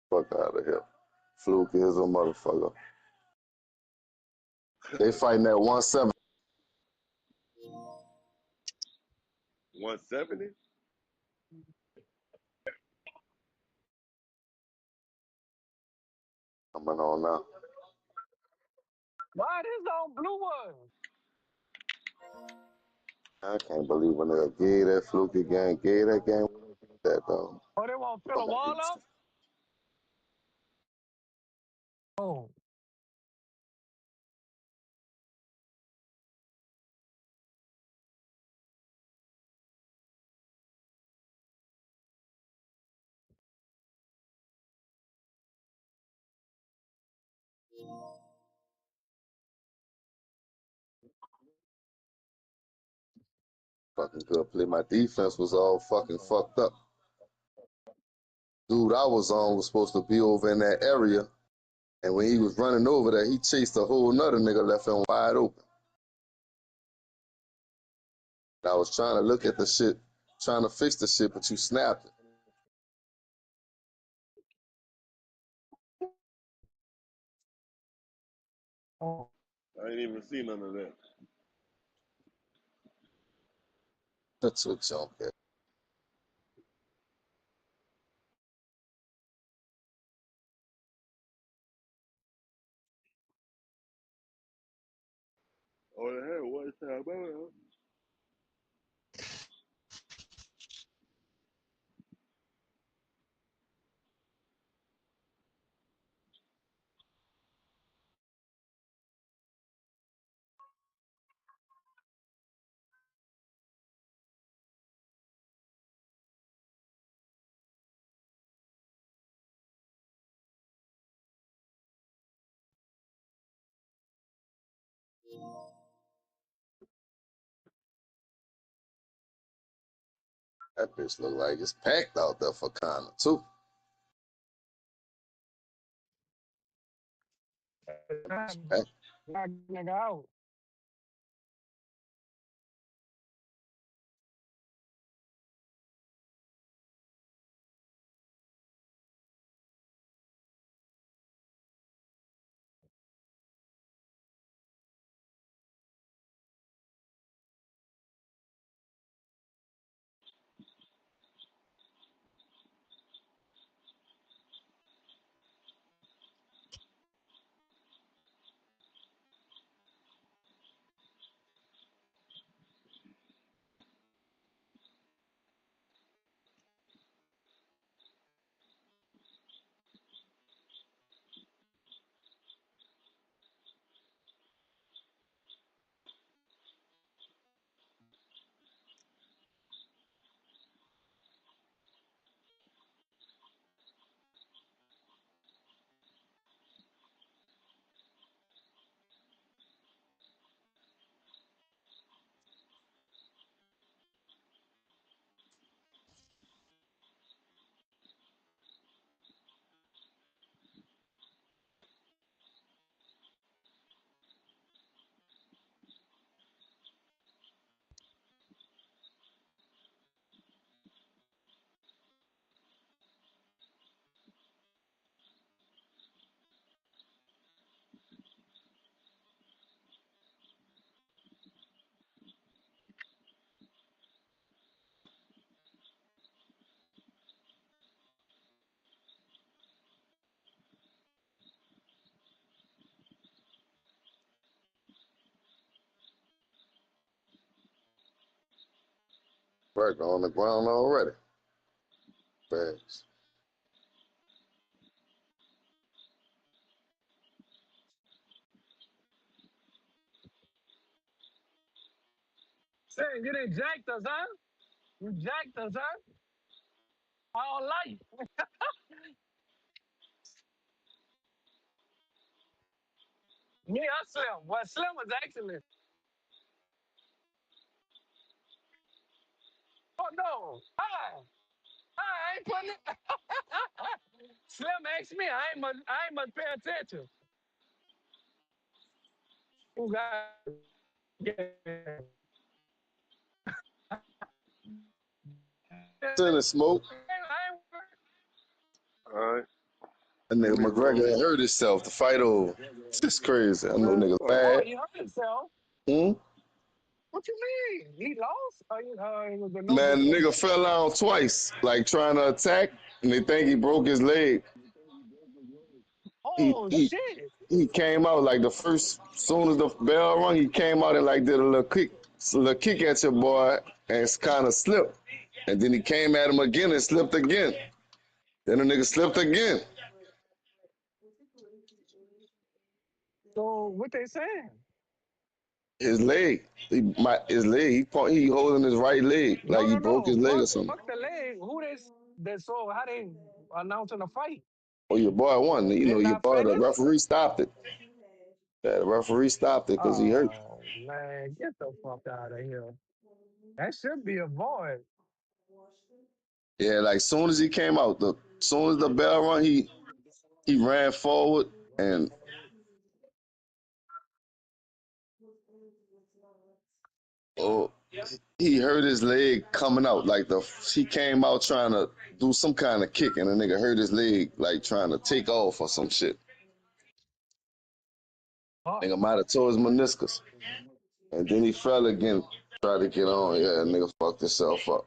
Fuck out of here. Fluke is a motherfucker. They fighting at 170.
170?
Coming on now.
Why this on blue one?
I can't believe when they gave that Fluke game, gave that game that
Oh, they won't fill a wall up? Oh,
fucking good play. My defense was all fucking fucked up. Dude I was on was supposed to be over in that area. And when he was running over there, he chased a whole nother nigga left him wide open. And I was trying to look at the shit, trying to fix the shit, but you snapped it.
oh.
I ain't even see none of that.
That's what y'all get.
Oh, they had one time.
That bitch look like it's packed out there for Connor too. It's packed.
Knock nigga out.
Right on the ground already. Facts.
Say, you done jacked us, huh? You jacked us, huh? All life. Me, I Slim. Well, Slim was excellent. Oh, no. Hi. Hi, I ain't putting it. Slim asked me. I ain't much pay attention. Who got yeah.
In the smoke.
All right.
And
Let
nigga
me roll.
McGregor hurt himself to fight over. It's just crazy. I know niggas
Oh,
Oh,
mad.
he hurt himself.
Hmm?
What you mean? He lost? It was a no
Man, the nigga
decision.
fell down twice, like trying to attack, and they think he broke his leg. He
Oh,
he
shit.
he came out like the first, soon as the bell rung, he came out and like did a little kick at your boy, and it's kind of slipped. And then he came at him again and slipped again. Then the nigga slipped again.
So, what they saying?
His leg, his leg, he holding his right leg like
No,
he
no,
broke his
no.
leg or
Fuck,
something.
fuck the leg. Who they so how they announcing a fight?
Oh, your boy won. You
They
know, your
not
boy, the
finished?
referee stopped it. Yeah, the referee stopped it because he hurt.
Oh man, get the fuck out of here. That should be a void.
Yeah, like soon as he came out, the soon as the bell rung, he ran forward and oh, he hurt his leg coming out. Like he came out trying to do some kind of kick, and the nigga hurt his leg like trying to take off or some shit.
Fuck.
Nigga might have tore his meniscus, and then he fell again, tried to get on. Yeah, nigga fucked himself up.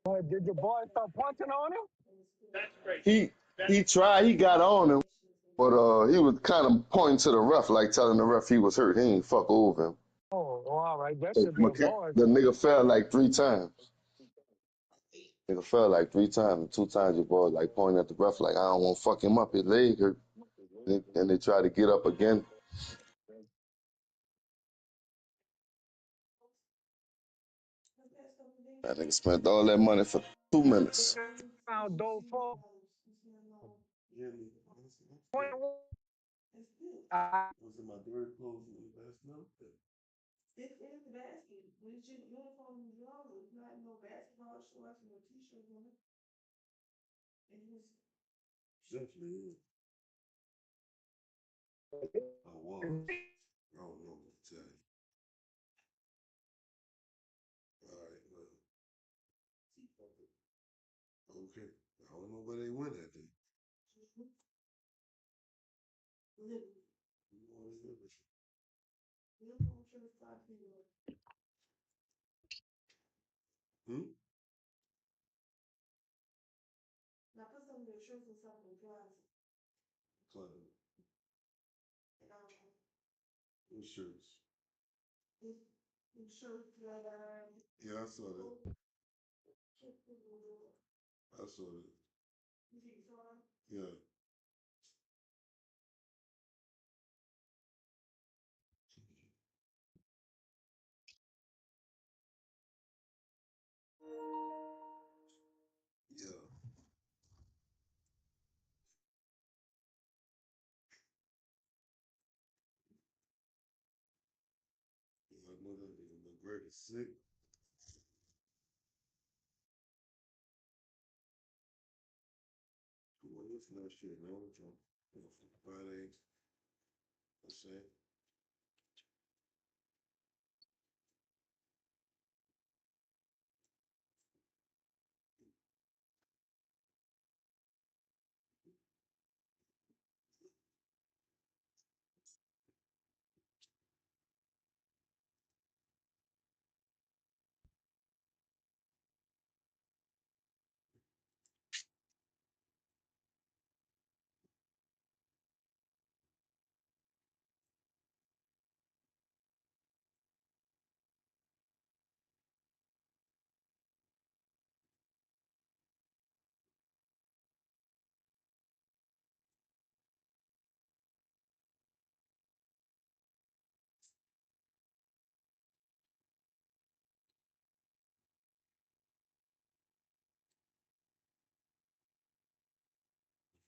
But did your boy start punching on him?
He he tried. He got on him. But he was kind of pointing to the ref, like telling the ref he was hurt. He ain't fuck over him.
Oh, all right. That
The
should be a guard.
nigga fell like 3 times. Nigga fell like 3 times. And 2 times your boy like pointing at the ref like I don't want to fuck him up. His leg hurt. And they try to get up again. That nigga spent all that money for 2 minutes.
Found Doe Fall.
Yeah,
I
was it my third clothes in the last month? Definitely is. I was. I don't know what to tell you. All right, well. Okay. I don't know where they went at then. Hmm? Clever. Insurance. Yeah, I saw that. I saw that. Yeah. Yeah. My mother nigga McGregor sick. Well, what's last year? No, Friday. Let's say.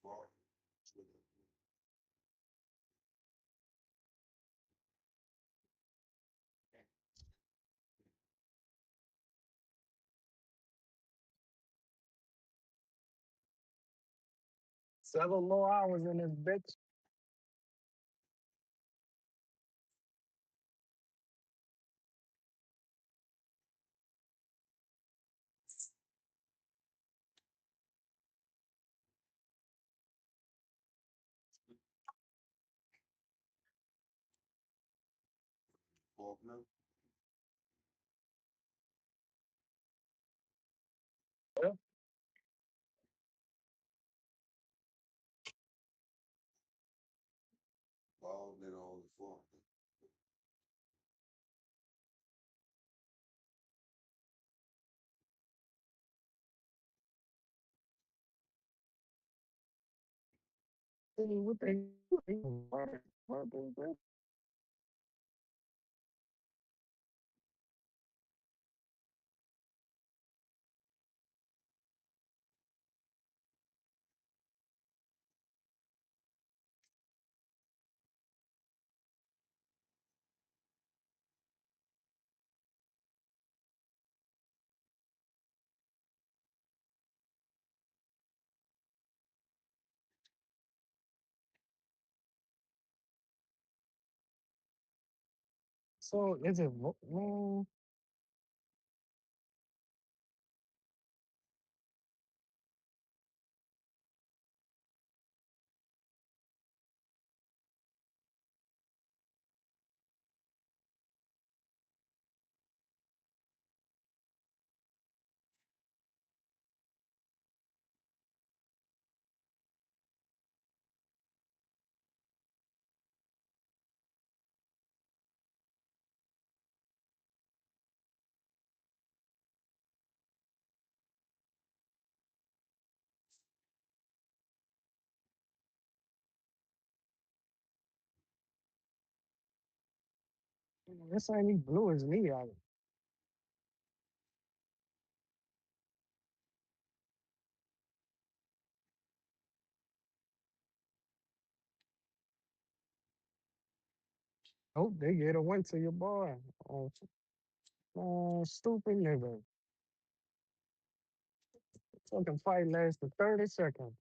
Fall.
7 more hours in this bitch.
Faulkner.
Yeah.
Baldwin on the Faulkner.
What they So is it man? This ain't he blew his knee out. Oh, they get a win to your boy. Stupid nigga. Fucking fight lasted 30 seconds.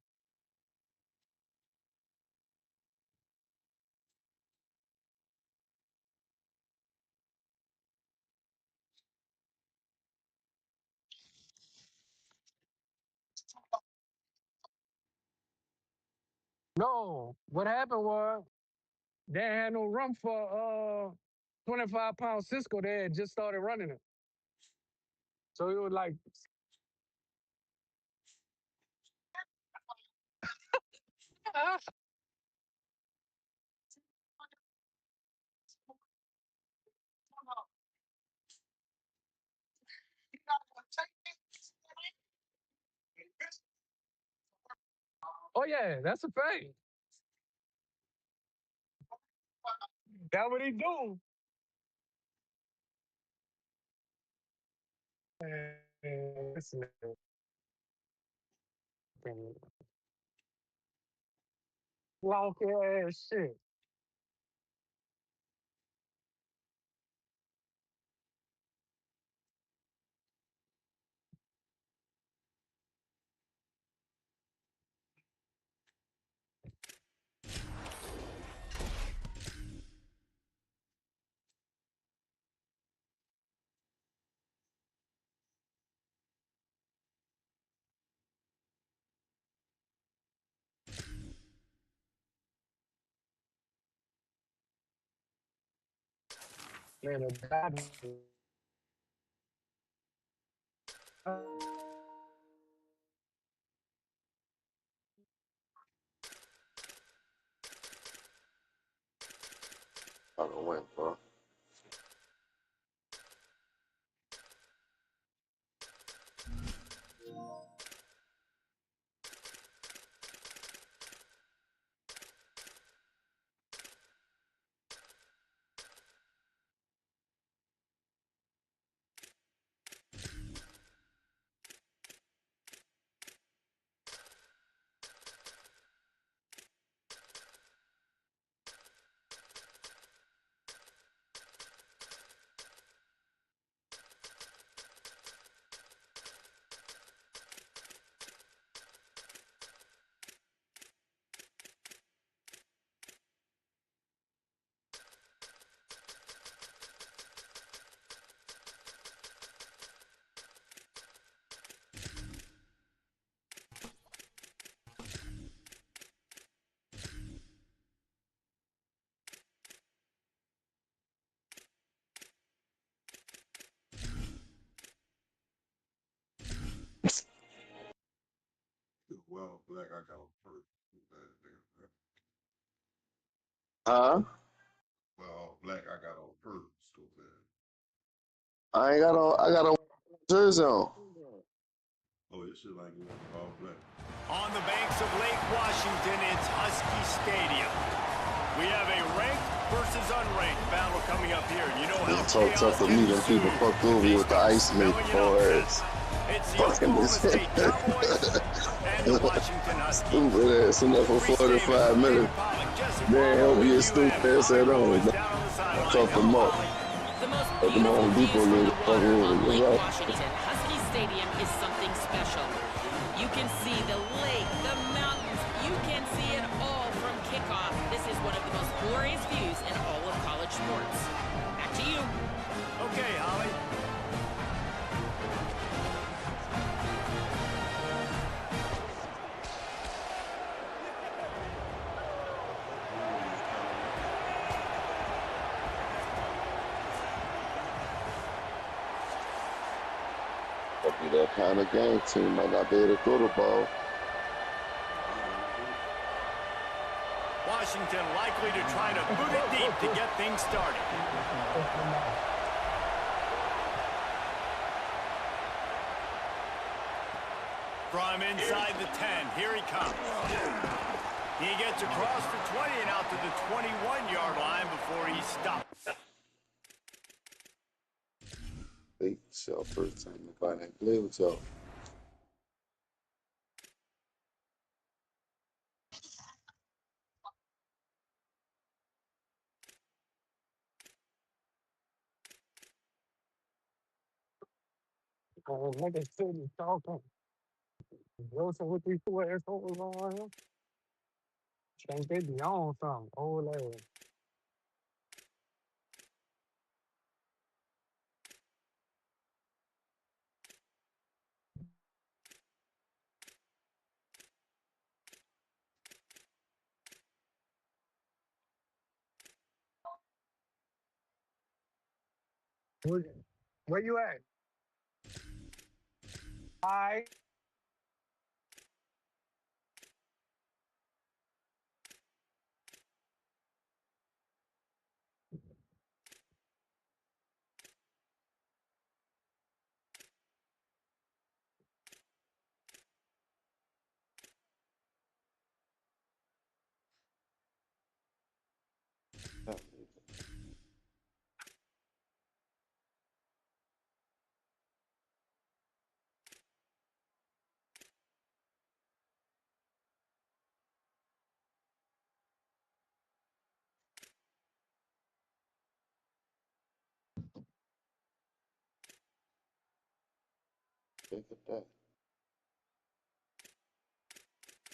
No, what happened was they ain't had no run for 25-pound Cisco. They had just started running it. So it was like, oh yeah, that's a fact. That what he do. Man, this nigga fucking long ass shit. Man, the guy,
I don't win, bro.
Well, Black, I got on purpose.
Huh?
Well, Black, I got on purpose. Stupid.
I got a jersey on.
Oh, this shit like it all Black.
On the banks of Lake Washington, it's Husky Stadium. We have a ranked versus unranked battle coming up here. You know how
It's so tough for me than people fucked over with the ice made boys.
It's the
Fucking
Oklahoma
this
State Cowboys and the Washington Huskies.
stupid ass in there for 45 minutes. Then he'll be a stupid ass at home. Fuck them up.
The most
Put them
beautiful
on
views
Depot
from
little
the
fucking
water on
over.
Lake
Right?
Washington. Husky Stadium is something special. You can see the lake, the mountains. You can see it all from kickoff. This is one of the most glorious views in all of college sports. Back to you.
Okay, Holly.
That'd be that kind of game. Team might not be able to throw the ball.
Washington likely to try to boot it deep to get things started. From inside the 10, here he comes. He gets across the 20 and out to the 21-yard line before he's stopped.
Hey, y'all first time if I didn't play with y'all.
Niggas sitting talking. Wilson with these two assholes on him. Think they be on something. Old ass. Where you at? Hi.
Look at that.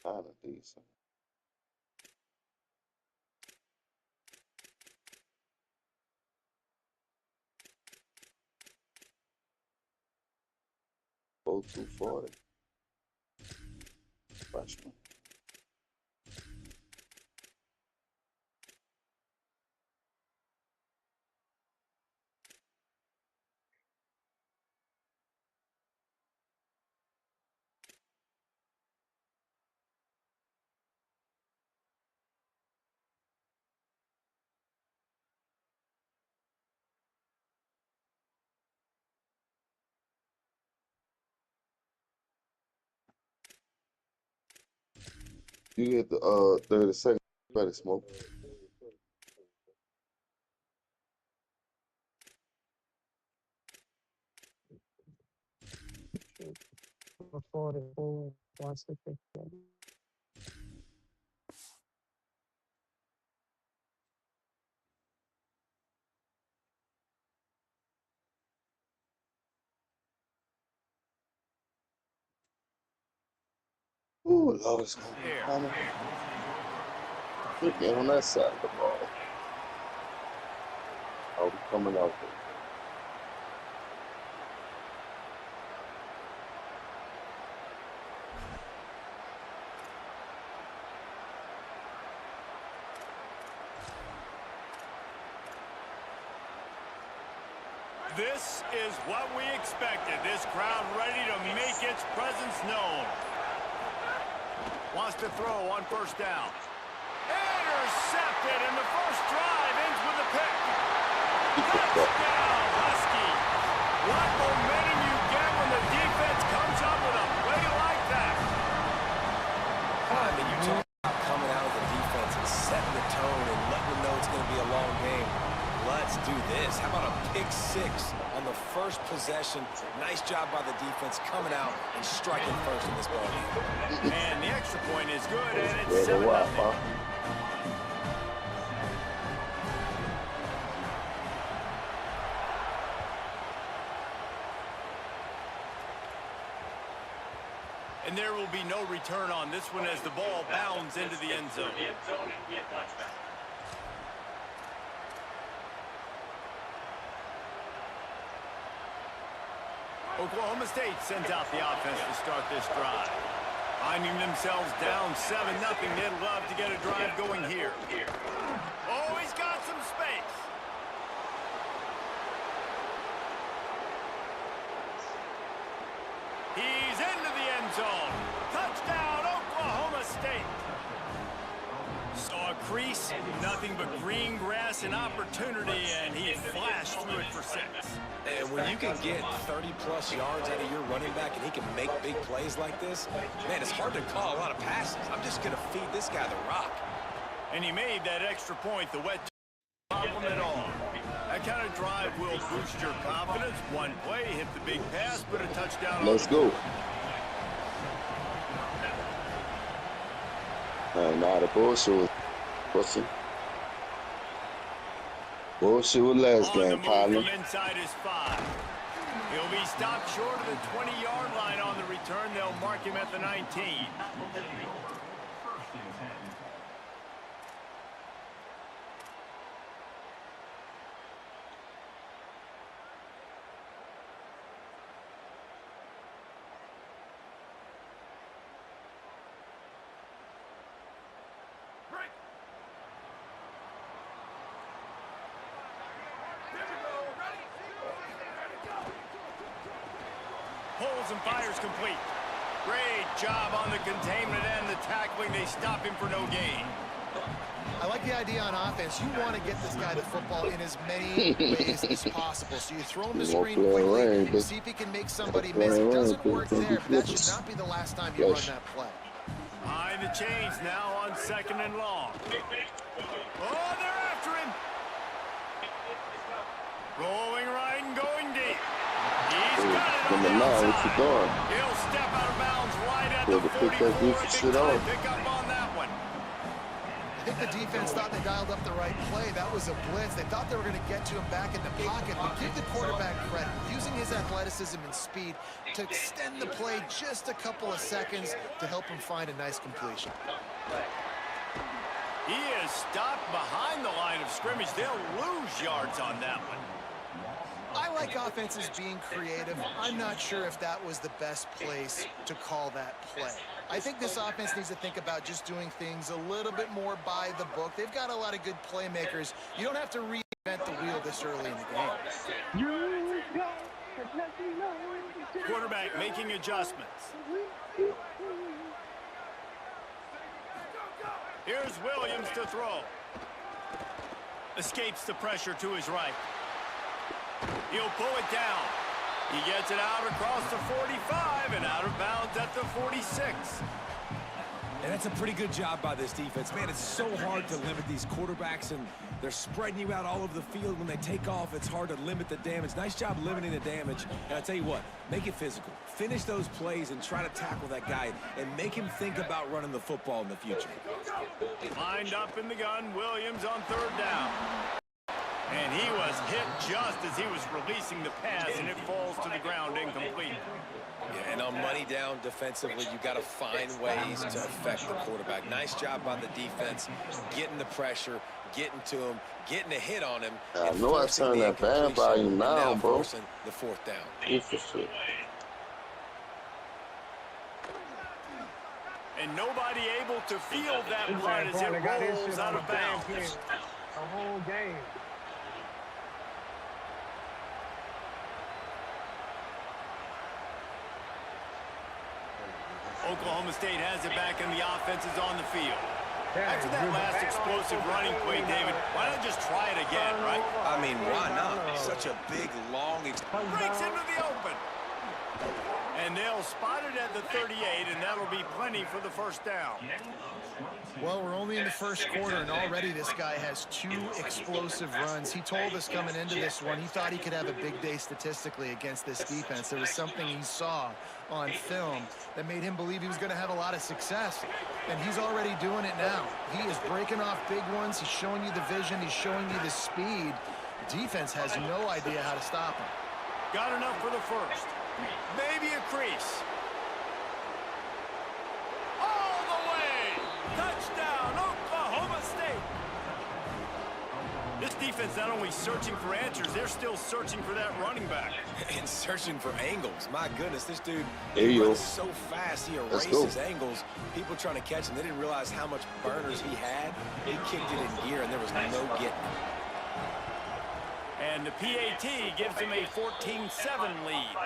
Kind of decent. Go 240. Freshman. You get the 30 seconds, better smoke.
Before the full 160.
Ooh, Lord, it's gonna be coming. Look at on that side of the ball. I'll be coming out there.
This is what we expected. This crowd ready to make its presence known. Wants to throw on first down. Intercepted, and the first drive ends with a pick. Touchdown, Husky. What momentum you get when the defense comes up with a play like that.
I mean, you talk about coming out of the defense and setting the tone and letting them know it's going to be a long game. Let's do this. How about a pick six on the first possession? Nice job by the defense coming out and striking first in this ball game.
And the extra point is good, and it's 7-0. And there will be no return on this one as the ball bounds into the end zone. Oklahoma State sends out the offense to start this drive. Finding themselves down 7-0, they'd love to get a drive going here. Oh, he's got some space. He's into the end zone. Touchdown, Oklahoma State. Saw a crease, nothing but green grass and opportunity, and he flashed through it for 6.
And when you can get 30-plus yards out of your running back and he can make big plays like this, man, it's hard to call a lot of passes. I'm just going to feed this guy the rock.
And he made that extra point, the wet problem at all. That kind of drive will boost your confidence. One play, hit the big pass, but a touchdown.
Let's go. Nah, the bullshit was pussy. Bullshit with last game, partner.
From inside his 5. He'll be stopped short of the 20-yard line on the return. They'll mark him at the 19. Pulls and fires complete. Great job on the containment and the tackling. They stop him for no gain.
I like the idea on offense. You want to get this guy the football in as many ways as possible. So you throw him the screen quickly, see if he can make somebody miss. It doesn't work there, but that should not be the last time you run that play.
Behind the chains now on 2nd and long. Oh, they're after him. Rolling right and going deep. He's got it on the outside. He'll step out of bounds right at the 44. Big time pick up on that one.
I think the defense thought they dialed up the right play. That was a blitz. They thought they were going to get to him back in the pocket, but give the quarterback credit. Using his athleticism and speed to extend the play just a couple of seconds to help him find a nice completion.
He is stopped behind the line of scrimmage. They'll lose yards on that one.
I like offenses being creative. I'm not sure if that was the best place to call that play. I think this offense needs to think about just doing things a little bit more by the book. They've got a lot of good playmakers. You don't have to reinvent the wheel this early in the game.
Quarterback making adjustments. Here's Williams to throw. Escapes the pressure to his right. He'll pull it down. He gets it out across the 45 and out of bounds at the 46.
And that's a pretty good job by this defense. Man, it's so hard to limit these quarterbacks, and they're spreading you out all over the field. When they take off, it's hard to limit the damage. Nice job limiting the damage. And I tell you what, make it physical. Finish those plays and try to tackle that guy and make him think about running the football in the future.
Lined up in the gun, Williams on 3rd down. And he was hit just as he was releasing the pass, and it falls to the ground incomplete.
Yeah, and on money down defensively, you got to find ways to affect the quarterback. Nice job by the defense, getting the pressure, getting to him, getting a hit on him.
I know I turned that band volume now, bro.
Forcing the 4th down.
Interesting.
And nobody able to field that blood as it rolls out of bounds.
A whole game.
Oklahoma State has it back, and the offense is on the field. After that last explosive running play, David, why not just try it again, right?
I mean, why not? Such a big, long...
Breaks into the open. And they'll spot it at the 38, and that'll be plenty for the 1st down.
Well, we're only in the 1st quarter, and already this guy has 2 explosive runs. He told us coming into this one he thought he could have a big day statistically against this defense. There was something he saw on film that made him believe he was going to have a lot of success, and he's already doing it now. He is breaking off big ones. He's showing you the vision. He's showing you the speed. Defense has no idea how to stop him.
Got enough for the 1st. Maybe a crease. All the way! Touchdown, Oklahoma State! This defense not only searching for answers, they're still searching for that running back.
And searching for angles. My goodness, this dude
runs
so fast, he erases angles. People trying to catch him, they didn't realize how much burners he had. He kicked it in gear, and there was no getting.
And the PAT gives him a 14-7 lead.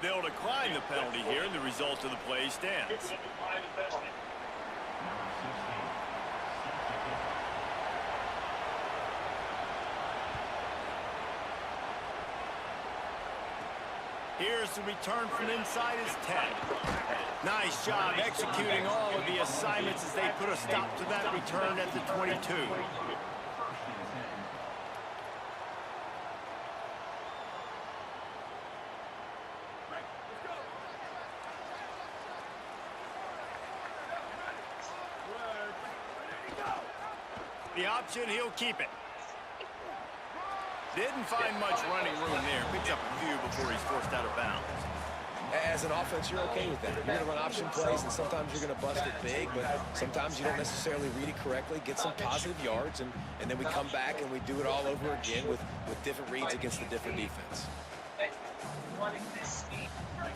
They'll decline the penalty here, and the result of the play stands. Here's the return from inside his 10. Nice job executing all of the assignments as they put a stop to that return at the 22. The option, he'll keep it. Didn't find much running room there. Picks up a few before he's forced out of bounds.
As an offense, you're okay with that. You're going to run option plays, and sometimes you're going to bust it big, but sometimes you don't necessarily read it correctly, get some positive yards, and then we come back and we do it all over again with different reads against the different defense.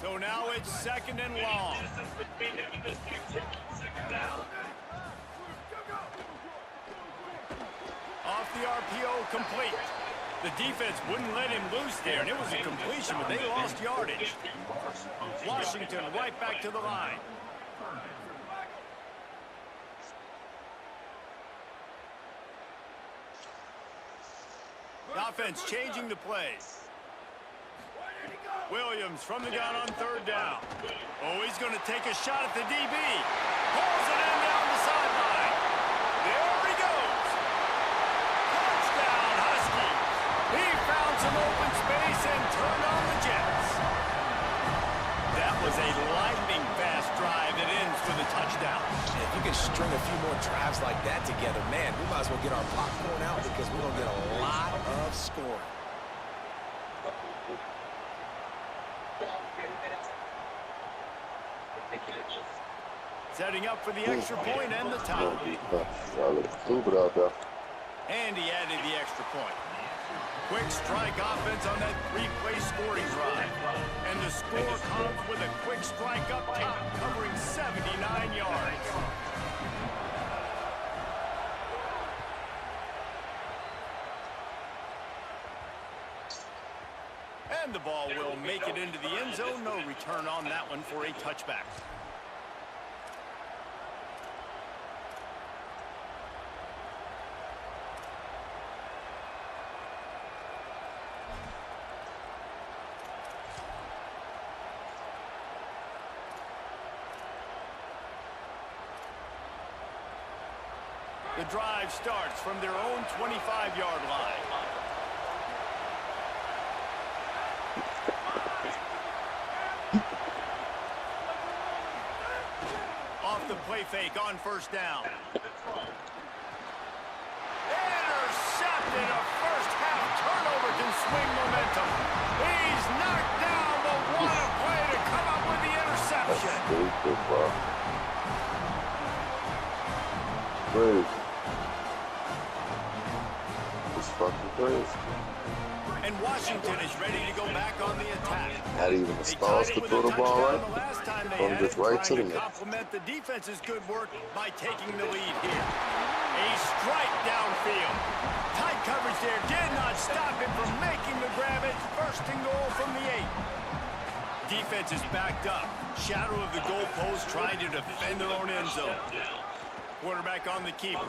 So now it's 2nd and long. Off the RPO, complete. The defense wouldn't let him loose there, and it was a completion, but they lost yardage. Washington right back to the line. The offense changing the plays. Williams from the gun on 3rd down. Oh, he's going to take a shot at the DB. Pulls it in down the sideline. There he goes. Touchdown, Huskies. He found some open space and turned on the Jets. That was a lightning-fast drive that ends with a touchdown.
If you can string a few more drives like that together, man, we might as well get our popcorn out because we're going to get a lot of scoring.
Setting up for the extra point and the tie. And he added the extra point. Quick strike offense on that 3-play scoring drive. And the score comes with a quick strike up top, covering 79 yards. And the ball will make it into the end zone. No return on that one for a touchback. The drive starts from their own 25-yard line. Off the play fake on 1st down. Intercepted. A first-half turnover can swing momentum. He's knocked down, but what a play to come up with the interception.
Crazy. It's fucking crazy.
And Washington is ready to go back on the attack.
Not even the stars to throw the ball right. Going just right to the net.
Complement the defense's good work by taking the lead here. A strike downfield. Tight coverage there did not stop him from making the grab. It's 1st and goal from the 8. Defense is backed up. Shadow of the goalpost trying to defend their own end zone. Quarterback on the keeper.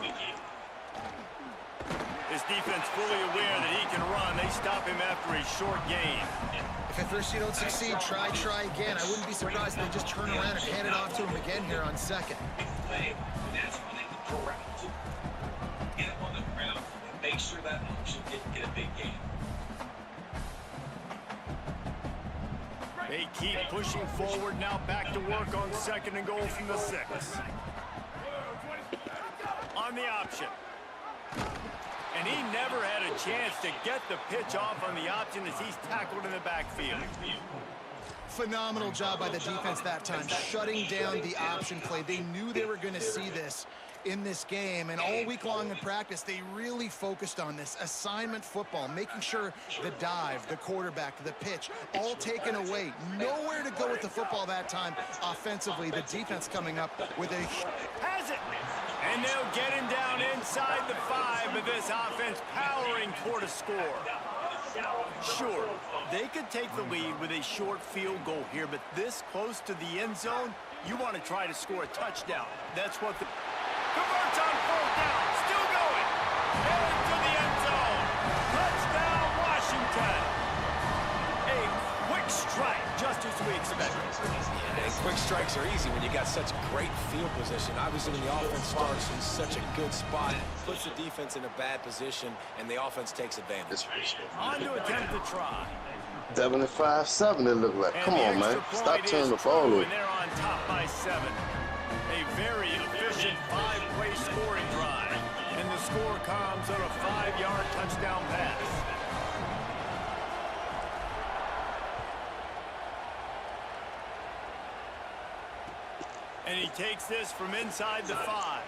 His defense fully aware that he can run. They stop him after a short gain.
If at first you don't succeed, try again. I wouldn't be surprised if they just turn around and hand it off to him again here on 2nd.
Get him on the ground and make sure that option didn't get a big gain.
They keep pushing forward, now back to work on 2nd and goal from the 6. On the option. And he never had a chance to get the pitch off on the option as he's tackled in the backfield.
Phenomenal job by the defense that time, shutting down the option play. They knew they were going to see this in this game, and all week long in practice, they really focused on this assignment football, making sure the dive, the quarterback, the pitch, all taken away. Nowhere to go with the football that time offensively. The defense coming up with a...
Has it! And they'll get him down inside the 5, but this offense powering toward a score. Sure, they could take the lead with a short field goal here, but this close to the end zone, you want to try to score a touchdown. That's what the... Converts on 4th down, still going. Headed to the end zone. Touchdown, Washington. A quick strike, just as we expected.
Yeah, and quick strikes are easy when you got such great field position. Obviously, when the offense starts in such a good spot, puts the defense in a bad position, and the offense takes advantage.
On to attempt to try.
75-7 it looked like. Come on, man. Stop turning the ball over.
And they're on top by 7. A very efficient 5-play scoring drive. And the score comes on a 5-yard touchdown pass. And he takes this from inside the 5.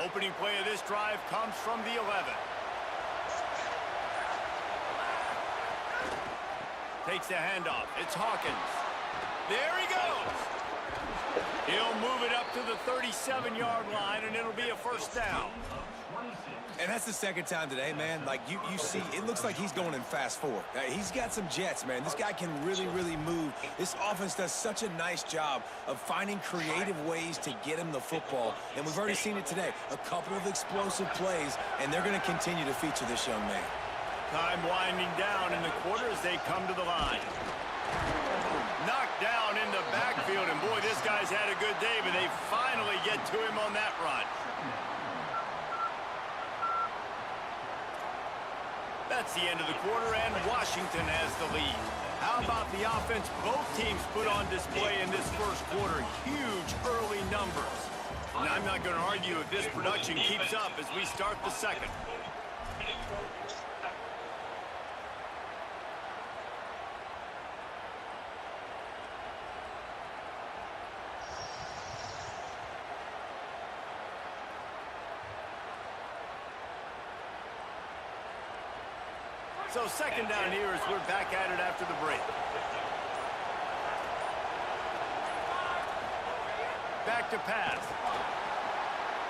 Opening play of this drive comes from the 11. Takes the handoff. It's Hawkins. There he goes. He'll move it up to the 37-yard line, and it'll be a first down.
And that's the second time today, man. Like, you see, it looks like he's going in fast forward. He's got some jets, man. This guy can really, really move. This offense does such a nice job of finding creative ways to get him the football. And we've already seen it today. A couple of explosive plays, and they're going to continue to feature this young man.
Time winding down in the quarter as they come to the line. Knocked down in the backfield, and boy, this guy's had a good day, but they finally get to him on that run. That's the end of the quarter, and Washington has the lead. How about the offense both teams put on display in this first quarter? Huge early numbers. And I'm not going to argue if this production keeps up as we start the second. So second down here as we're back at it after the break. Back to pass.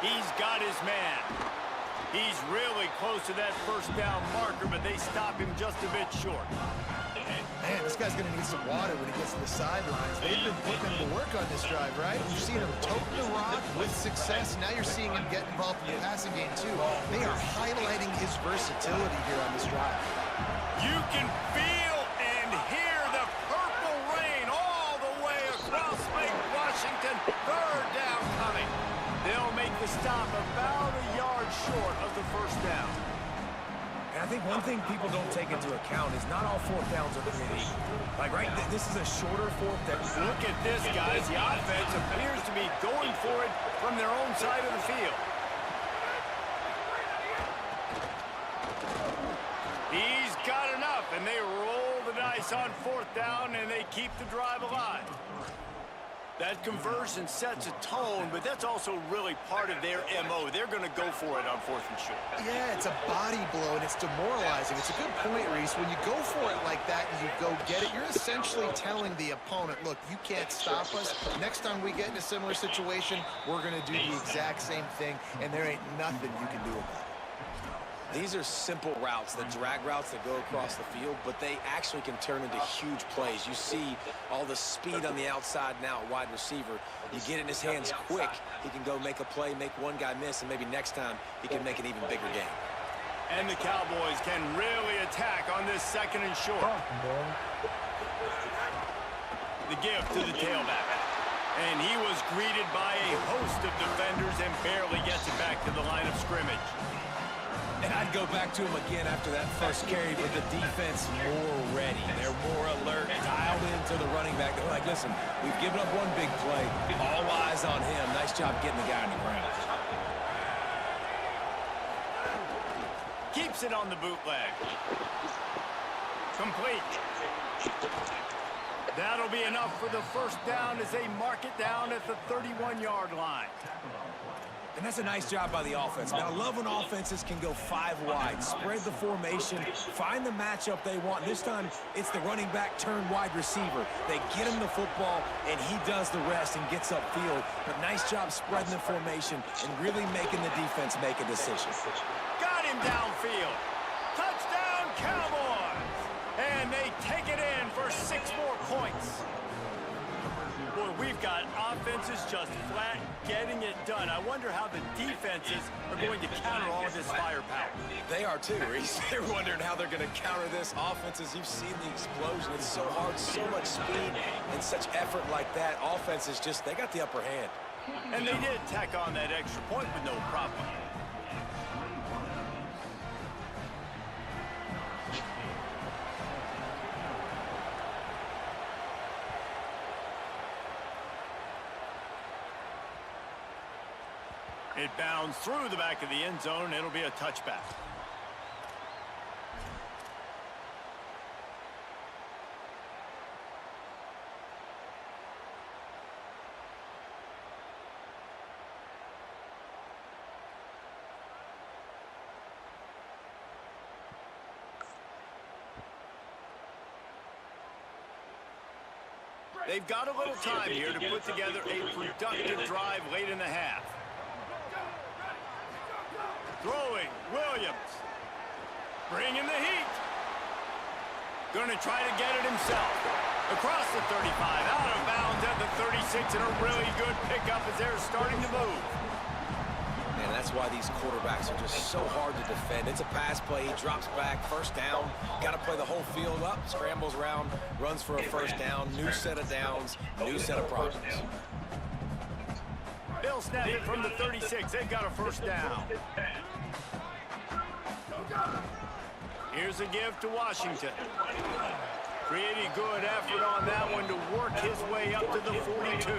He's got his man. He's really close to that first down marker, but they stop him just a bit short.
Man, this guy's going to need some water when he gets to the sidelines. They've been putting him to work on this drive, right? You've seen him tote the rock with success. Now you're seeing him get involved in the passing game, too. They are highlighting his versatility here on this drive.
You can feel and hear the purple rain all the way across Lake Washington. Third down coming. They'll make the stop about a yard short of the first down.
And I think one thing people don't take into account is not all fourth downs are created equal. Like, right, this is a shorter fourth down.
Look at this, guys. The offense appears to be going for it from their own side of the field. He's got enough, and they roll the dice on fourth down, and they keep the drive alive. That conversion sets a tone, but that's also really part of their MO. They're going to go for it on fourth and short.
Yeah, it's a body blow, and it's demoralizing. It's a good point, Reese. When you go for it like that and you go get it, you're essentially telling the opponent, look, you can't stop us. Next time we get in a similar situation, we're going to do the exact same thing, and there ain't nothing you can do about it.
These are simple routes, the drag routes that go across the field, but they actually can turn into huge plays. You see all the speed on the outside now at wide receiver. You get in his hands quick, he can go make a play, make one guy miss, and maybe next time he can make an even bigger game.
And the Cowboys can really attack on this second and short. The give to the tailback. And he was greeted by a host of defenders and barely gets it back to the line of scrimmage.
And I'd go back to him again after that first carry, but the defense more ready. They're more alert, dialed into the running back. They're like, listen, we've given up one big play. All eyes on him. Nice job getting the guy on the ground.
Keeps it on the bootleg. Complete. That'll be enough for the first down as they mark it down at the 31-yard line.
And that's a nice job by the offense. Now, I love when offenses can go 5 wide, spread the formation, find the matchup they want. This time, it's the running back turned wide receiver. They get him the football, and he does the rest and gets upfield. But nice job spreading the formation and really making the defense make a decision.
Got him downfield. Touchdown, Cowboys! And they take it in for 6 more points. Boy, we've got offenses just flat getting it done. I wonder how the defenses are going to counter all of this firepower.
They are too, Reese. They're wondering how they're going to counter this. Offenses, you've seen the explosion. It's so hard, so much speed, and such effort like that. Offenses just, they got the upper hand.
And they did tack on that extra point with no problem. It bounds through the back of the end zone. It'll be a touchback. They've got a little time here to put together a productive drive late in the half. Throwing, Williams. Bringing the heat. Going to try to get it himself. Across the 35, out of bounds at the 36, and a really good pickup as they're starting to move.
Man, that's why these quarterbacks are just so hard to defend. It's a pass play, he drops back, first down. Got to play the whole field up, scrambles around, runs for a first down, new set of downs, new set of problems.
They'll snap it from the 36. They've got a first down. Here's a give to Washington. Pretty good effort on that one to work his way up to the 42.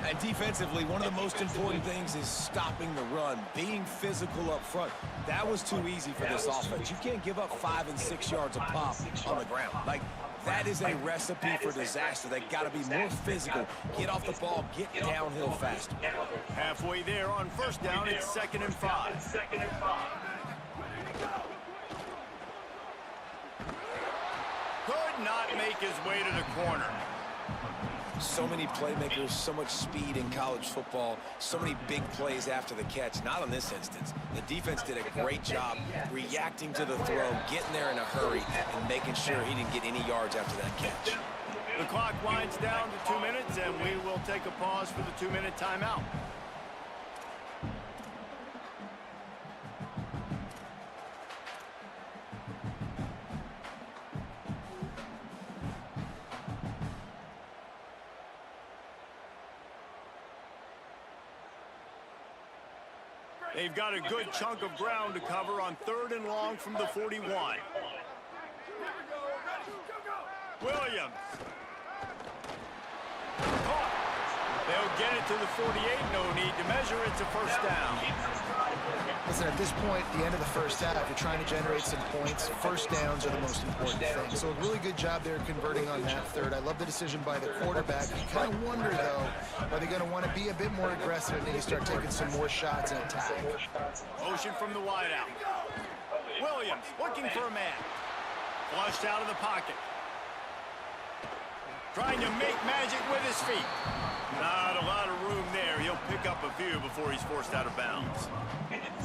And defensively, one of the most important things is stopping the run, being physical up front. That was too easy for this offense. You can't give up 5 and 6 yards a pop on the ground. Like, that is a recipe for disaster. They got to be more physical. Get off the ball, get downhill faster.
Halfway there on first down, it's 2nd and 5. Could not make his way to the corner.
So many playmakers, so much speed in college football, so many big plays after the catch. Not in this instance. The defense did a great job reacting to the throw, getting there in a hurry, and making sure he didn't get any yards after that catch.
The clock winds down to 2 minutes, and we will take a pause for the 2-minute timeout. They've got a good chunk of ground to cover on 3rd and long from the 41. Williams. Caught. They'll get it to the 48. No need to measure. It's a first down.
Listen, at this point, the end of the first half, you're trying to generate some points. First downs are the most important thing. So a really good job there converting on that third. I love the decision by the quarterback. You kind of wonder, though, are they going to want to be a bit more aggressive and maybe start taking some more shots and attack?
Motion from the wideout. Williams looking for a man. Flushed out of the pocket. Trying to make magic with his feet. Not a lot of room there. He'll pick up a few before he's forced out of bounds.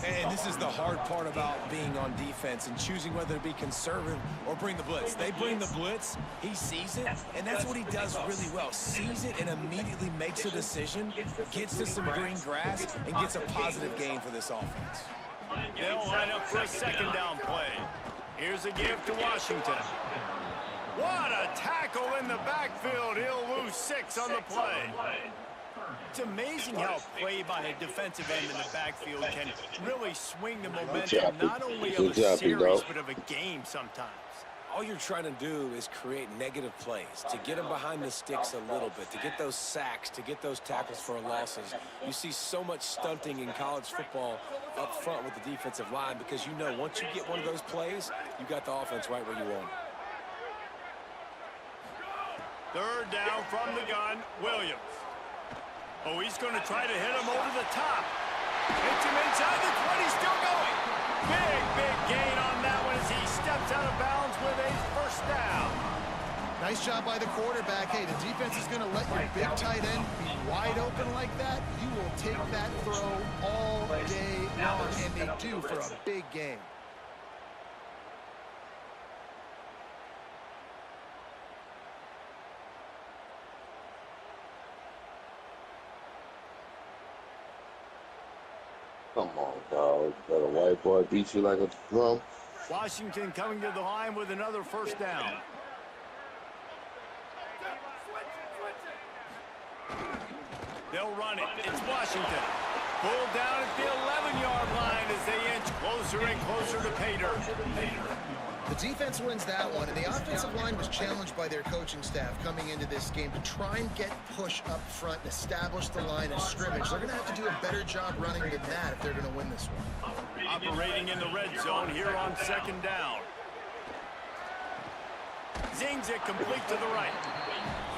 And this is the hard part about being on defense and choosing whether to be conservative or bring the blitz. They bring the blitz, he sees it, and that's what he does really well. Sees it and immediately makes a decision, gets to some green grass, and gets a positive gain for this offense.
They'll line up for a 2nd down play. Here's a give to Washington. What a tackle in the backfield. He'll lose 6 on the play. It's amazing how play by a defensive end in the backfield can really swing the momentum, not only of a series, but of a game sometimes.
All you're trying to do is create negative plays, to get them behind the sticks a little bit, to get those sacks, to get those tackles for losses. You see so much stunting in college football up front with the defensive line because you know once you get one of those plays, you got the offense right where you want it.
3rd down from the gun, Williams. Oh, he's going to try to hit him over the top. Hits him inside the 20, still going. Big gain on that one as he steps out of bounds with a first down.
Nice job by the quarterback. Hey, the defense is going to let your big tight end be wide open like that. You will take that throw all day long, and they do for a big game.
Come on, dog. Let a white boy beat you like a drum.
Washington coming to the line with another first down. They'll run it. It's Washington. Pulled down at the 11-yard line as they inch closer and closer to pay dirt.
The defense wins that one, and the offensive line was challenged by their coaching staff coming into this game to try and get push up front and establish the line and scrimmage. They're going to have to do a better job running than that if they're going to win this one.
Operating in the red zone here on second down. Zings it complete to the right.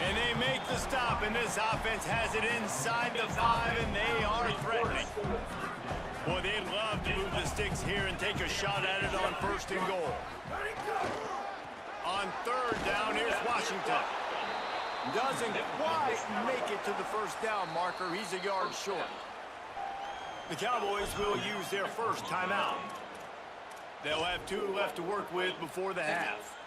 And they make the stop, and this offense has it inside the 5, and they are threatening. Boy, they'd love to move the sticks here and take a shot at it on 1st and goal. On 3rd down, here's Washington. Doesn't quite make it to the 1st down marker. He's a yard short. The Cowboys will use their first timeout. They'll have 2 left to work with before the half.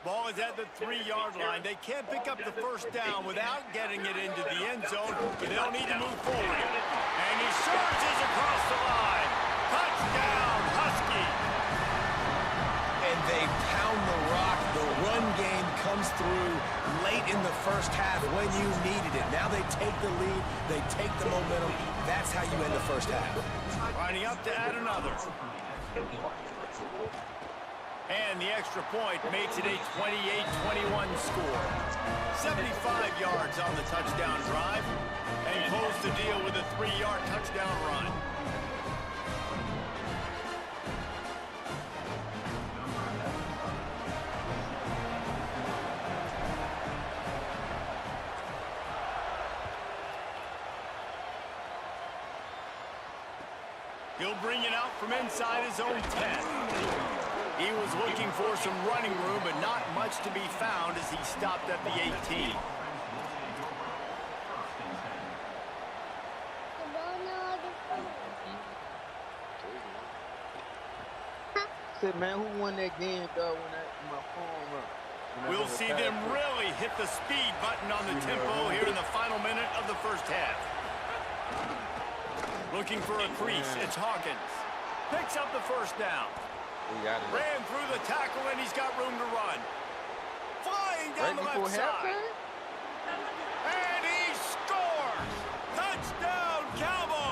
Ball is at the 3-yard line. They can't pick up the 1st down without getting it into the end zone, but they'll need to move forward. And he surges across the line. Touchdown, Husky.
And they pound the rock. The run game comes through late in the 1st half when you needed it. Now they take the lead. They take the momentum. That's how you end the 1st half.
Lining up to add another. And the extra point makes it a 28-21 score. 75 yards on the touchdown drive. And close the deal with a 3-yard touchdown run. He'll bring it out from inside his own 10. He was looking for some running room, but not much to be found as he stopped at the 18.
Said, man, who won that game, though, when my phone run?
We'll see them really hit the speed button on the tempo here in the final minute of the 1st half. Looking for a crease, it's Hawkins. Picks up the 1st down. Ran through the tackle, and he's got room to run. Flying down the left side. And he scores! Touchdown, Cowboys!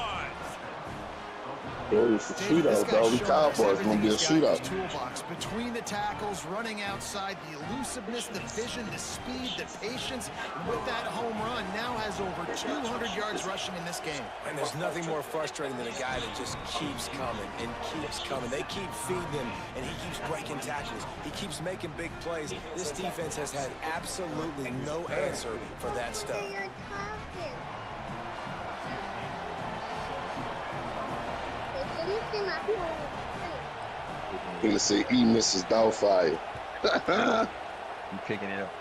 It's a shootout, dog. The Cowboys going to be a shootout.
Toolbox between the tackles, running outside, the elusiveness, the vision, the speed, the patience. And with that home run, now has over 200 yards rushing in this game.
And there's nothing more frustrating than a guy that just keeps coming and keeps coming. They keep feeding him, and he keeps breaking tackles. He keeps making big plays. This defense has had absolutely no answer for that stuff.
I'm going to say E. Mrs. Doubtfire.
You picking it up.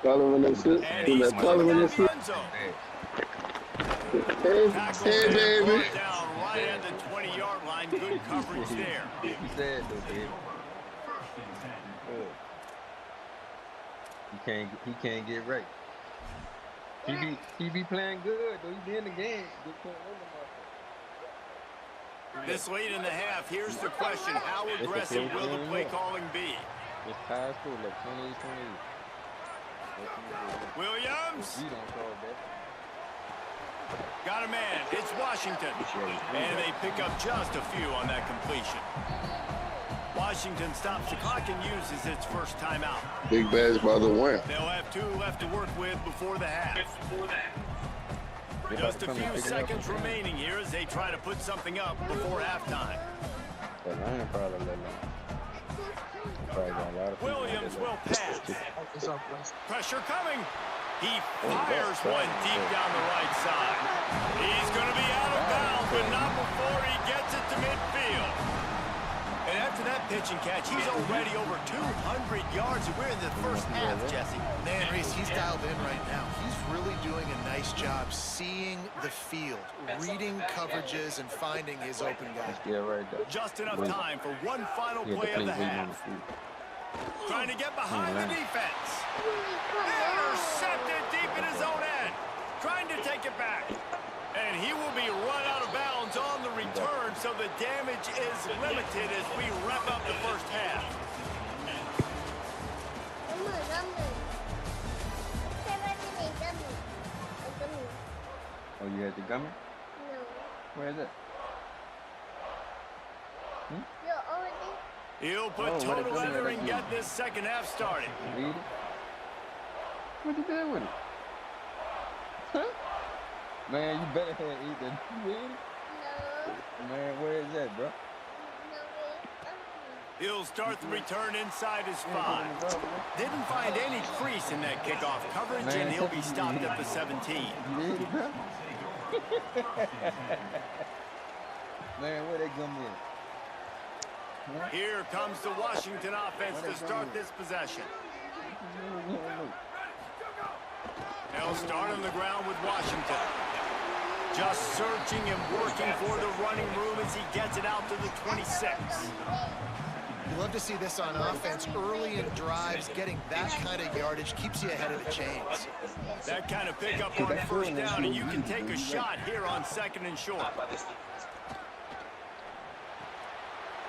Call him in that shit. Call him in that shit. Hey, baby.
Down right at the 20-yard line. Good coverage there.
You said though, baby. He can't get right. He be playing good though. He be in the game.
This late in the half, here's the question. How aggressive will the play calling be?
It's past school, like 20.
Williams. Got a man. It's Washington. And they pick up just a few on that completion. Washington stops the clock and uses its first timeout.
Big Bad's brother win.
They'll have 2 left to work with before the half. Just a few seconds remaining here as they try to put something up before halftime. Williams will pass. Pressure coming. He fires one deep down the right side. He's going to be out of bounds, but not before he gets it to midfield. And after that pitch and catch, he's already over 200 yards, and we're in the first half, Jesse.
Man, Reese, he's dialed in right now. He's really doing a nice job seeing the field, reading coverages, and finding his open guy.
Yeah, right there.
Just enough time for one final play of the half. Trying to get behind the defense. Intercepted deep in his own end. Trying to take it back. And he will be run out of bounds on the return, so the damage is limited as we wrap up the first half.
Oh, you had the gummy?
No.
Where is it? Hmm?
He'll put toe together and get this second half started.
Read it. What you did with it? Huh? Man, you better have eat that. You read it?
No.
Man, where is that, bro?
He'll start the return inside his 5. Didn't find any crease in that kickoff coverage, and he'll be stopped at the 17.
Man, where they come in? Huh?
Here comes the Washington offense to start this possession. They'll start on the ground with Washington. Just searching and working for the running room as he gets it out to the 26.
You love to see this on offense early in drives. Getting that kind of yardage keeps you ahead of the chains.
That kind of pickup on first down, and you can take a shot here on 2nd and short.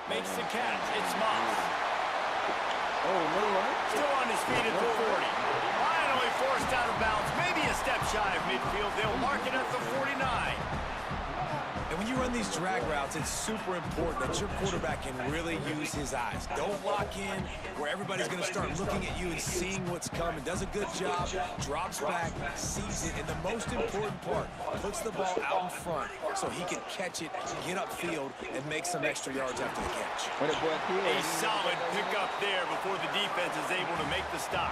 Makes the catch. It's Moss. Still on his feet at the 40. Finally forced out of bounds. Maybe a step shy of midfield. They'll mark it at the 49.
And when you run these drag routes, it's super important that your quarterback can really use his eyes. Don't lock in where everybody's going to start looking at you and seeing what's coming. Does a good job, drops back, sees it, and the most important part, puts the ball out in front so he can catch it, get upfield, and make some extra yards after the catch.
A solid pickup there before the defense is able to make the stop.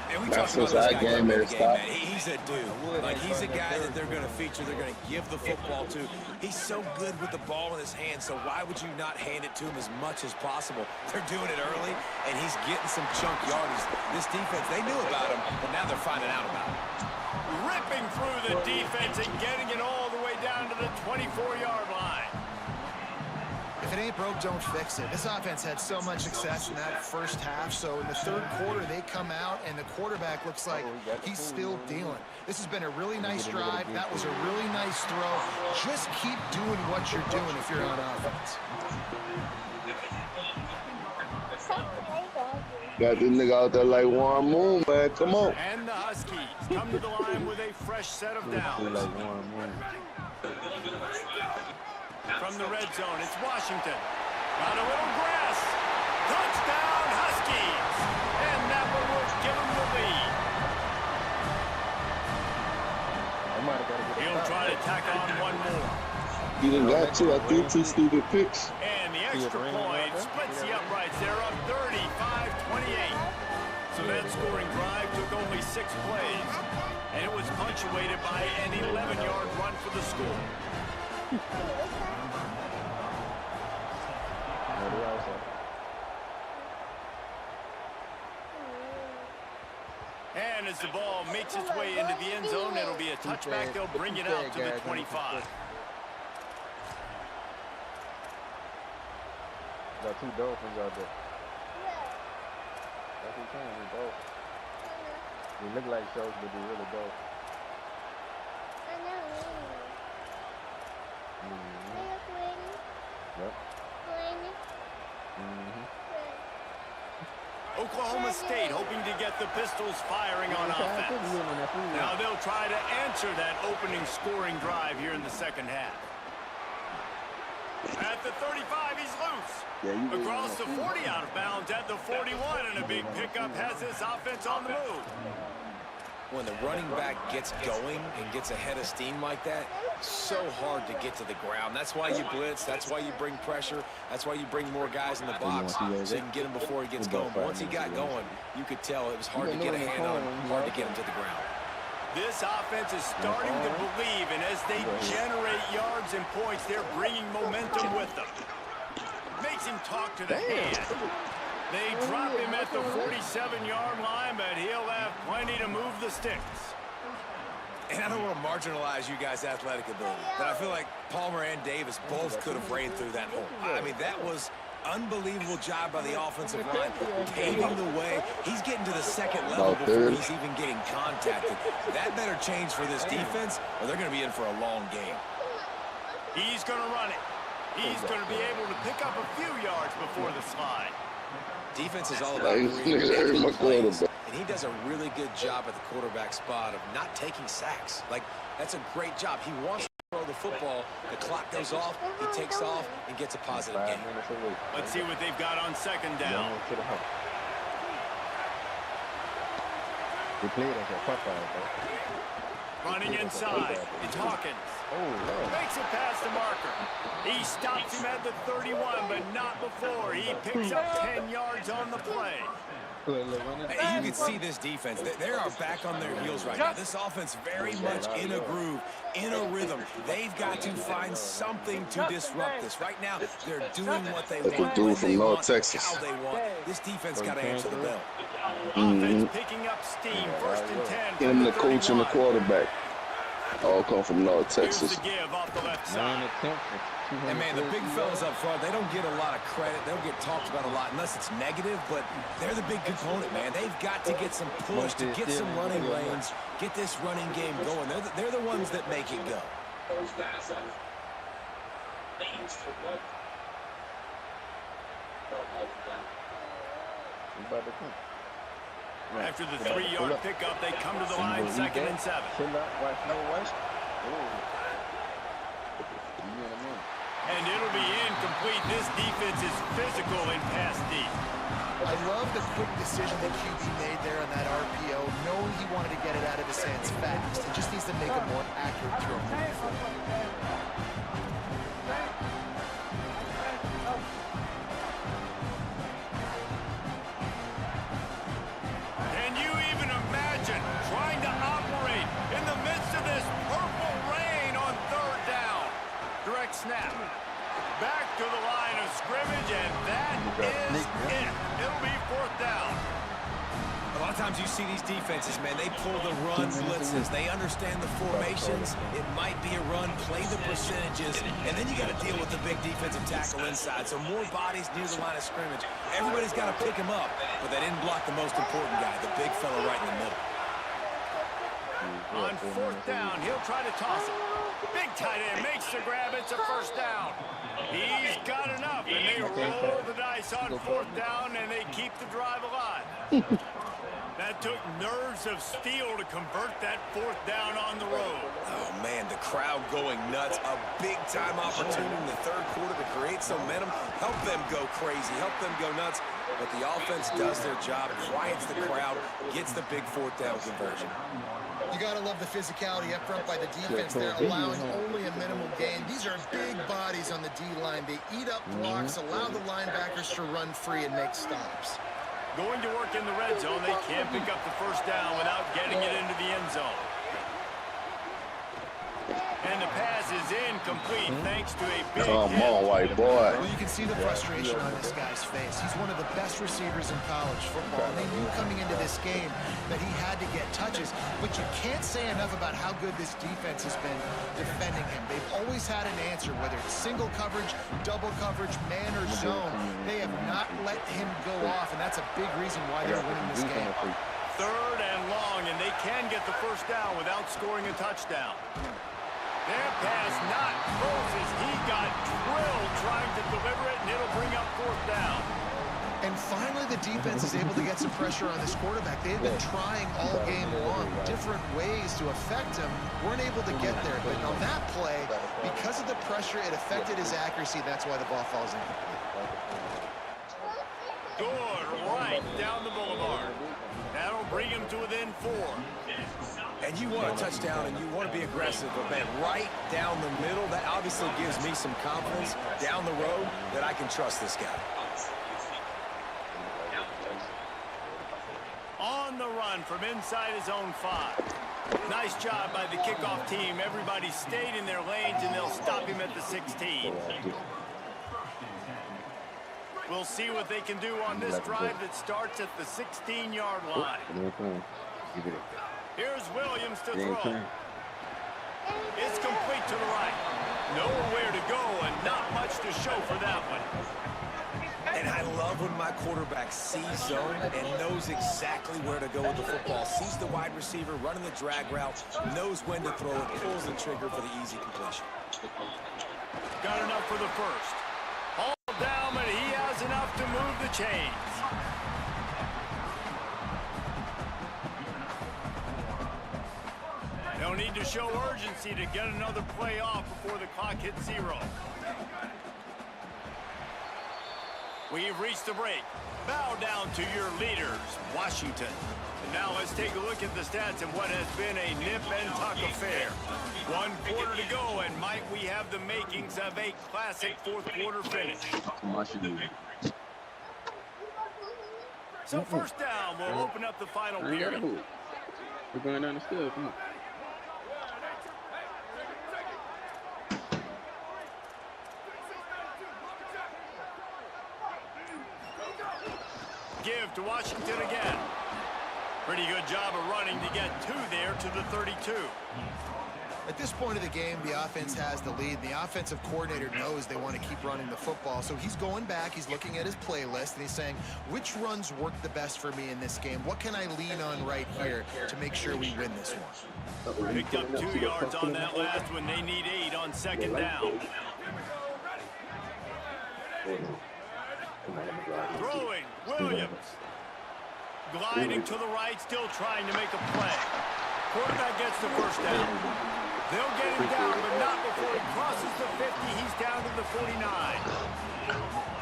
And we talked about this guy in the game, man. He's a dude. Like, he's a guy that they're going to feature, they're going to give the football to. He's so good with the ball in his hand, so why would you not hand it to him as much as possible? They're doing it early, and he's getting some chunk yardage. This defense, they knew about him, but now they're finding out about him.
Ripping through the defense and getting it all the way down to the 24-yard line.
If it ain't broke, don't fix it. This offense had so much success in that first half, so in the third quarter, they come out, and the quarterback looks like he's still dealing. This has been a really nice drive. That was a really nice throw. Just keep doing what you're doing if you're on offense.
Got this nigga out there like Warren Moon, man. Come on.
And the Huskies come to the line with a fresh set of downs. From the red zone, it's Washington. Got a little grass. Touchdown, Huskies. And that one will give them the lead. He'll try to tack on one more.
He done got two. I threw 2 stupid picks.
And the extra point splits the uprights. They're up 35-28. So that scoring drive took only 6 plays. And it was punctuated by an 11-yard run for the score. And as the ball makes its way into the end zone, it'll be a touchback. They'll bring it out to the 25.
Got 2 Dolphins out there. That's what I'm saying, they're both. They look like sharks, but they're really both. Yep.
Oklahoma State hoping to get the Pistols firing on offense. Now they'll try to answer that opening scoring drive here in the second half. At the 35, he's loose. Across the 40, out of bounds at the 41, and a big pickup has this offense on the move.
When the running back gets going and gets ahead of steam like that, so hard to get to the ground. That's why you blitz. That's why you bring pressure. That's why you bring more guys in the box so you can get him before he gets going. But once he got going, you could tell it was hard to get a hand on him, hard to get him to the ground.
This offense is starting to believe, and as they generate yards and points, they're bringing momentum with them. Makes him talk to the hand. They drop him at the 47-yard line, but he'll have plenty to move the sticks.
And I don't want to marginalize you guys' athletic ability, but I feel like Palmer and Davis both could have ran through that hole. I mean, that was Unbelievable job by the offensive line, paving the way. He's getting to the second level before he's even getting contacted. That better change for this defense, or they're going to be in for a long game.
He's going to run it. He's going to be able to pick up a few yards before the slide.
Defense is all about reading plays, and he does a really good job at the quarterback spot of not taking sacks. Like, that's a great job. He wants to throw the football. The clock goes off. He takes off and gets a positive game.
Let's see what they've got on second down. Running inside. It's Hawkins. Makes it past the marker. He stops him at the 31, but not before. He picks up 10 yards on the play.
You can see this defense. They are back on their heels right now. This offense very much in a groove, in a rhythm. They've got to find something to disrupt this. Right now, they're doing what they want.
Dude from North Texas.
How they want. This defense got to answer the bell.
Offense picking up steam. First and 10.
Him, the coach, and the quarterback all come from North Texas.
Here's the give off the left side.
And, man, the big fellas up front, they don't get a lot of credit. They don't get talked about a lot unless it's negative, but they're the big component, man. They've got to get some push, to get some running lanes, get this running game going. They're the ones that make it go.
After the 3-yard pickup, they come to the line, 2nd and 7. And it'll be incomplete. This defense is physical and pass deep.
I love the quick decision that QB made there on that RPO, knowing he wanted to get it out of his hands fast. He just needs to make a more accurate throw.
Can you even imagine trying to operate in the midst of this purple rain on 3rd down? Direct snap. Back to the line of scrimmage, and that is it. It'll be 4th down.
A lot of times you see these defenses, man, they pull the run blitzes. They understand the formations. It might be a run, play the percentages, and then you got to deal with the big defensive tackle inside. So more bodies near the line of scrimmage. Everybody's got to pick him up, but they didn't block the most important guy, the big fella right in the middle.
On 4th down, he'll try to toss it. Big tight end makes the grab. It's a 1st down. He's got enough, and they roll the dice on 4th down, and they keep the drive alive. That took nerves of steel to convert that 4th down on the road.
Oh, man, the crowd going nuts. A big-time opportunity in the 3rd quarter to create some momentum, help them go crazy, help them go nuts. But the offense does their job, quiets the crowd, gets the big 4th down conversion.
You got to love the physicality up front by the defense. They're allowing only a minimal gain. These are big bodies on the D-line. They eat up blocks, allow the linebackers to run free and make stops.
Going to work in the red zone. They can't pick up the 1st down without getting it into the end zone. And the pass is incomplete thanks to a big
Come on, white boy.
Well, you can see the frustration on this guy's face. He's one of the best receivers in college football. And they knew coming into this game that he had to get touches. But you can't say enough about how good this defense has been defending him. They've always had an answer, whether it's single coverage, double coverage, man or zone. They have not let him go off, and that's a big reason why they're winning this game.
3rd and long, and they can get the 1st down without scoring a touchdown. Their pass not close as he got drilled trying to deliver it, and it'll bring up 4th down.
And finally, the defense is able to get some pressure on this quarterback. They've been trying all game long different ways to affect him. Weren't able to get there, but on that play, because of the pressure, it affected his accuracy. That's why the ball falls incomplete.
Good, right down the boulevard. That'll bring him to within 4.
And you want a touchdown and you want to be aggressive, but man, right down the middle, that obviously gives me some confidence down the road that I can trust this guy.
On the run from inside his own 5. Nice job by the kickoff team. Everybody stayed in their lanes, and they'll stop him at the 16. We'll see what they can do on this drive that starts at the 16-yard line. Here's Williams to throw. It's complete to the right. Nowhere to go and not much to show for that one.
And I love when my quarterback sees zone and knows exactly where to go with the football. Sees the wide receiver running the drag route, knows when to throw it, pulls the trigger for the easy completion.
Got enough for the first. All down, but he has enough to move the chains. They'll need to show urgency to get another play off before the clock hits 0. We've reached the break. Bow down to your leaders, Washington. And now let's take a look at the stats of what has been a nip-and-tuck affair. 1 quarter to go, and might we have the makings of a classic fourth-quarter finish. So first down will open up the final period.
We're going down the stairs. Come on.
Give to Washington again. Pretty good job of running to get 2 there to the 32.
At this point of the game, the offense has the lead. The offensive coordinator knows they want to keep running the football. So he's going back, he's looking at his playlist, and he's saying, which runs work the best for me in this game? What can I lean on right here to make sure we win this one?
Picked up 2 yards on that last one. They need 8 on second down. Throwing, Williams. Gliding to the right, still trying to make a play. Quarterback gets the first down. They'll get him down, but not before he crosses the 50. He's down to the 49.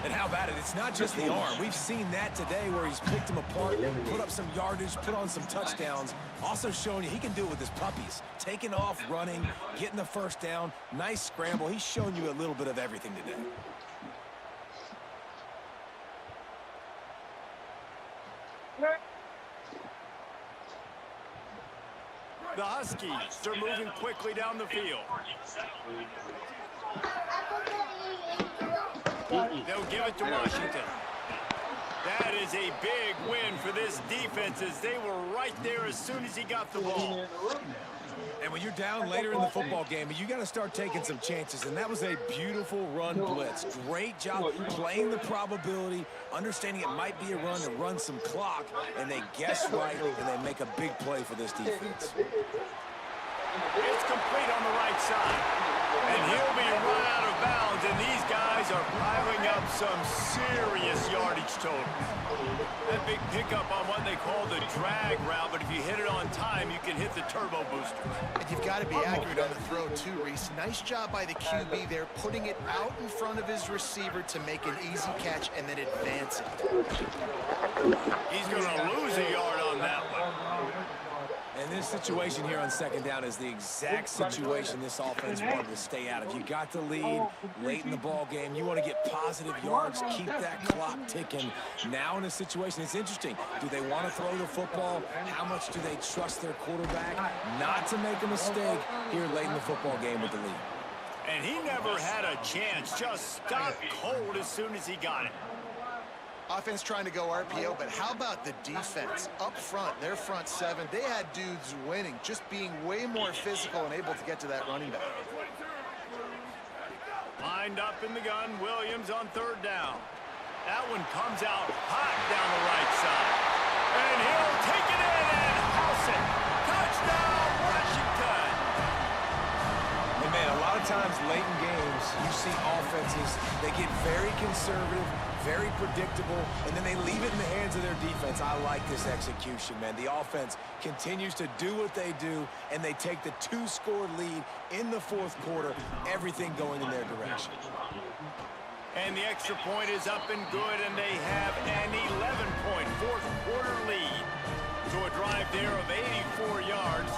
And how about it? It's not just the arm. We've seen that today where he's picked them apart, put up some yardage, put on some touchdowns. Also showing you he can do it with his puppies. Taking off, running, getting the first down. Nice scramble. He's shown you a little bit of everything today.
The Huskies are moving quickly down the field. They'll give it to Washington. That is a big win for this defense as they were right there as soon as he got the ball.
And when you're down later in the football game, you got to start taking some chances. And that was a beautiful run blitz. Great job playing the probability, understanding it might be a run and run some clock. And they guess right, and they make a big play for this defense.
It's complete on the right side. And he'll be run out of bounds. And these guys are piling up some serious yardage totals. That big pickup on what they call the drag route, but if you hit it on time, you can hit the turbo booster.
And you've got to be accurate on the throw too, Reese. Nice job by the QB there, putting it out in front of his receiver to make an easy catch and then advance it.
He's going to lose a yard on that one.
And this situation here on second down is the exact situation this offense wanted to stay out of. You got the lead late in the ball game. You want to get positive yards, keep that clock ticking. Now in a situation, it's interesting. Do they want to throw the football? How much do they trust their quarterback not to make a mistake here late in the football game with the lead?
And he never had a chance. Just stopped cold as soon as he got it.
Offense trying to go RPO, but how about the defense up front? Their front seven, they had dudes winning, just being way more physical and able to get to that running back.
Lined up in the gun, Williams on third down. That one comes out hot down the right side. And he'll take it in and house it. Touchdown, Washington!
And man, a lot of times late in games, you see offenses, they get very conservative, very predictable, and then they leave it in the hands of their defense. I like this execution, man. The offense continues to do what they do, and they take the 2-score lead in the fourth quarter, everything going in their direction.
And the extra point is up and good, and they have an 11-point fourth-quarter lead. So a drive there of 84 yards,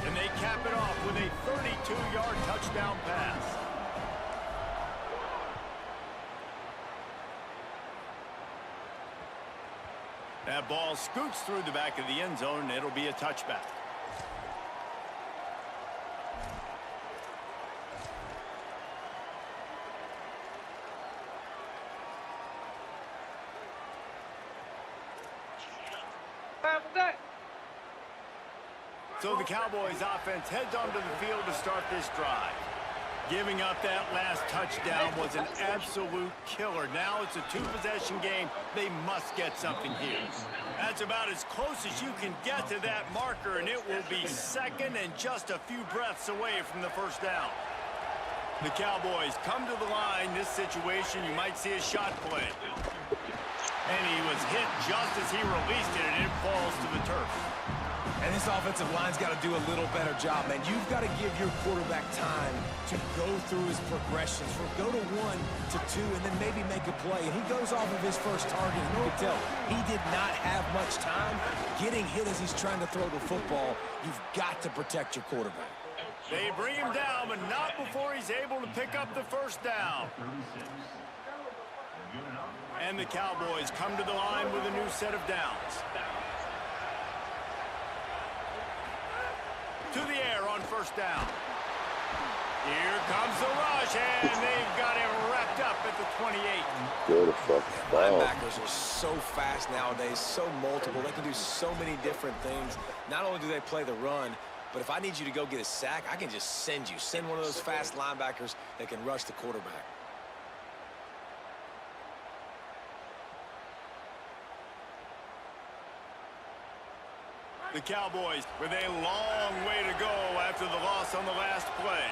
and they cap it off with a 32-yard touchdown pass. That ball scoots through the back of the end zone, and it'll be a touchback. So the Cowboys offense heads onto the field to start this drive. Giving up that last touchdown was an absolute killer. Now it's a two-possession game. They must get something here. That's about as close as you can get to that marker, and it will be second and just a few breaths away from the first down. The Cowboys come to the line. This situation, you might see a shot play. And he was hit just as he released it, and it falls to the turf.
And this offensive line's got to do a little better job, man. You've got to give your quarterback time to go through his progressions, from go to 1 to 2, and then maybe make a play. And he goes off of his first target, and you can tell he did not have much time getting hit as he's trying to throw the football. You've got to protect your quarterback.
They bring him down, but not before he's able to pick up the first down. And the Cowboys come to the line with a new set of downs. To the air on first down. Here comes the rush, and they've got him wrapped up at the 28.
Good fuck.
Linebackers are so fast nowadays, so multiple. They can do so many different things. Not only do they play the run, but if I need you to go get a sack, I can just send you. Send one of those fast linebackers that can rush the quarterback.
The Cowboys with a long way to go after the loss on the last play.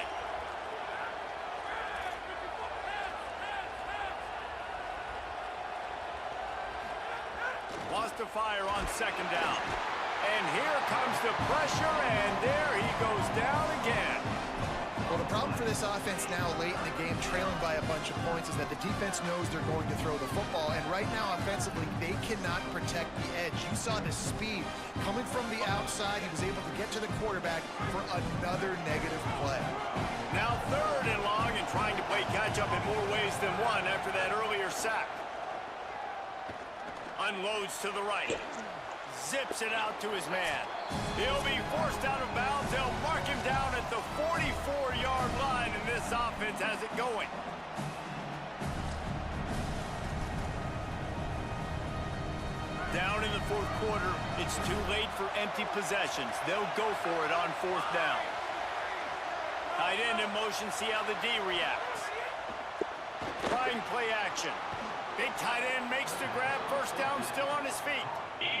Lost to fire on second down. And here comes the pressure, and there he goes down again.
Well, the problem for this offense now late in the game, trailing by a bunch of points, is that the defense knows they're going to throw the football. And right now, offensively, they cannot protect the edge. You saw the speed coming from the outside. He was able to get to the quarterback for another negative play.
Now third and long, and trying to play catch-up in more ways than one after that earlier sack. Unloads to the right. Zips it out to his man. He'll be forced out of bounds. They'll mark him down at the 44-yard line, and this offense has it going. Down in the fourth quarter, it's too late for empty possessions. They'll go for it on fourth down. Tight end in motion, see how the D reacts. Trying play action. Big tight end makes the grab, first down, still on his feet.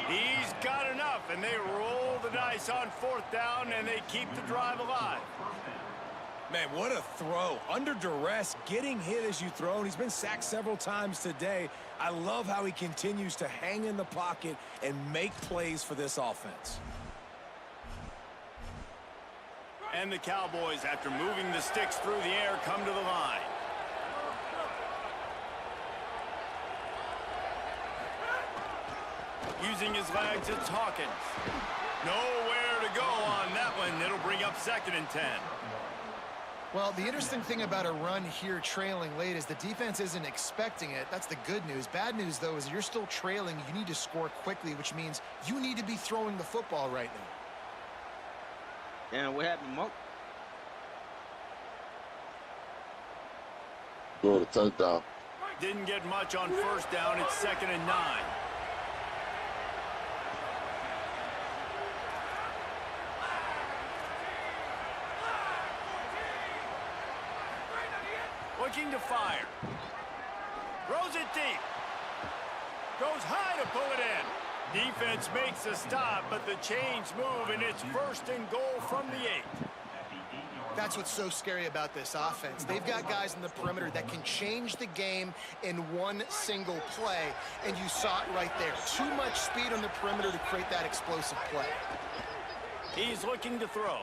He's got enough, and they roll the dice on fourth down, and they keep the drive alive.
Man, what a throw. Under duress, getting hit as you throw, and he's been sacked several times today. I love how he continues to hang in the pocket and make plays for this offense.
And the Cowboys, after moving the sticks through the air, come to the line. Using his legs, it's Hawkins. Nowhere to go on that one. It'll bring up second and 10.
Well, the interesting thing about a run here trailing late is the defense isn't expecting it. That's the good news. Bad news, though, is you're still trailing. You need to score quickly, which means you need to be throwing the football right now.
And what happened, Mark?
Go to touchdown.
Didn't get much on first down. It's second and 9. Looking to fire. Throws it deep. Goes high to pull it in. Defense makes a stop, but the chains move, and it's first and goal from the 8.
That's what's so scary about this offense. They've got guys in the perimeter that can change the game in one single play, and you saw it right there. Too much speed on the perimeter to create that explosive play.
He's looking to throw.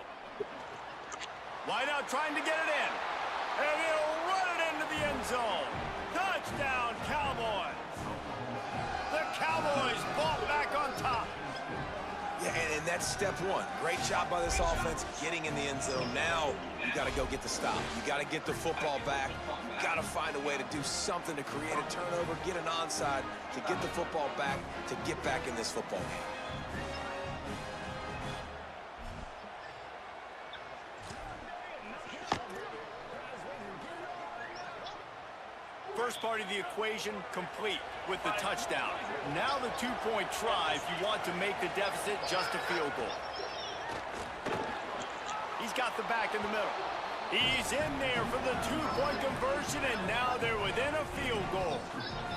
Wide out trying to get it in. And he'll run it into the end zone. Touchdown, Cowboys. The Cowboys fall back on top.
Yeah, and that's step one. Great job by this offense getting in the end zone. Now you got to go get the stop. You got to get the football back. You got to find a way to do something to create a turnover, get an onside, to get the football back, to get back in this football game.
First part of the equation complete with the touchdown. Now the two-point try if you want to make the deficit just a field goal. He's got the back in the middle. He's in there for the two-point conversion, and now they're within a field goal.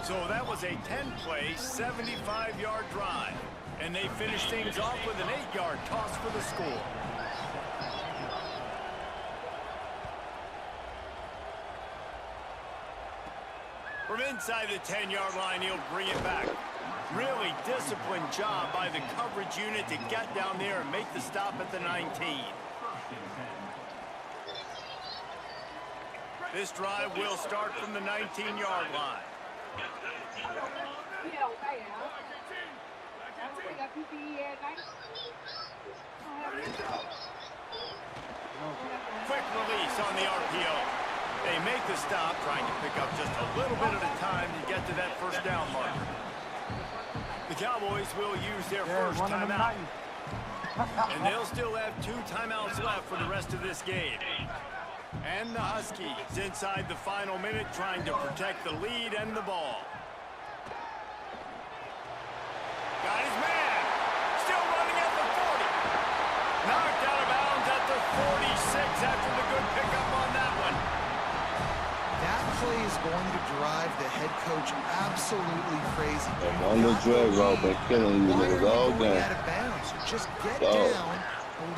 So that was a 10-play, 75-yard drive. And they finish things off with an 8-yard toss for the score. From inside the 10-yard line, he'll bring it back. Really disciplined job by the coverage unit to get down there and make the stop at the 19. This drive will start from the 19-yard line. Quick release on the RPO. They make the stop, trying to pick up just a little bit at a time to get to that first down marker. The Cowboys will use their first timeout. And they'll still have 2 timeouts left for the rest of this game. And the Huskies inside the final minute trying to protect the lead and the ball. Got his man. Still running at the 40. Knocked out of bounds at the 46 after the good pickup on that one.
That play is going to drive the head coach absolutely crazy.
On the drag route, been killing you niggas all game.
Out of bounds. Just get down,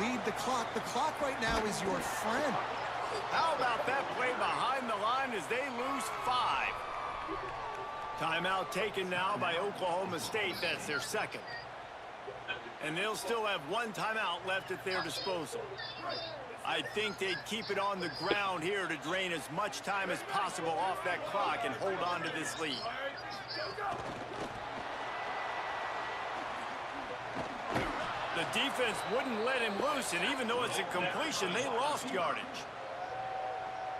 lead the clock. The clock right now is your friend.
How about that play behind the line as they lose 5? Timeout taken now by Oklahoma State. That's their second. And they'll still have 1 timeout left at their disposal. I think they'd keep it on the ground here to drain as much time as possible off that clock and hold on to this lead. The defense wouldn't let him loose, and even though it's a completion, they lost yardage.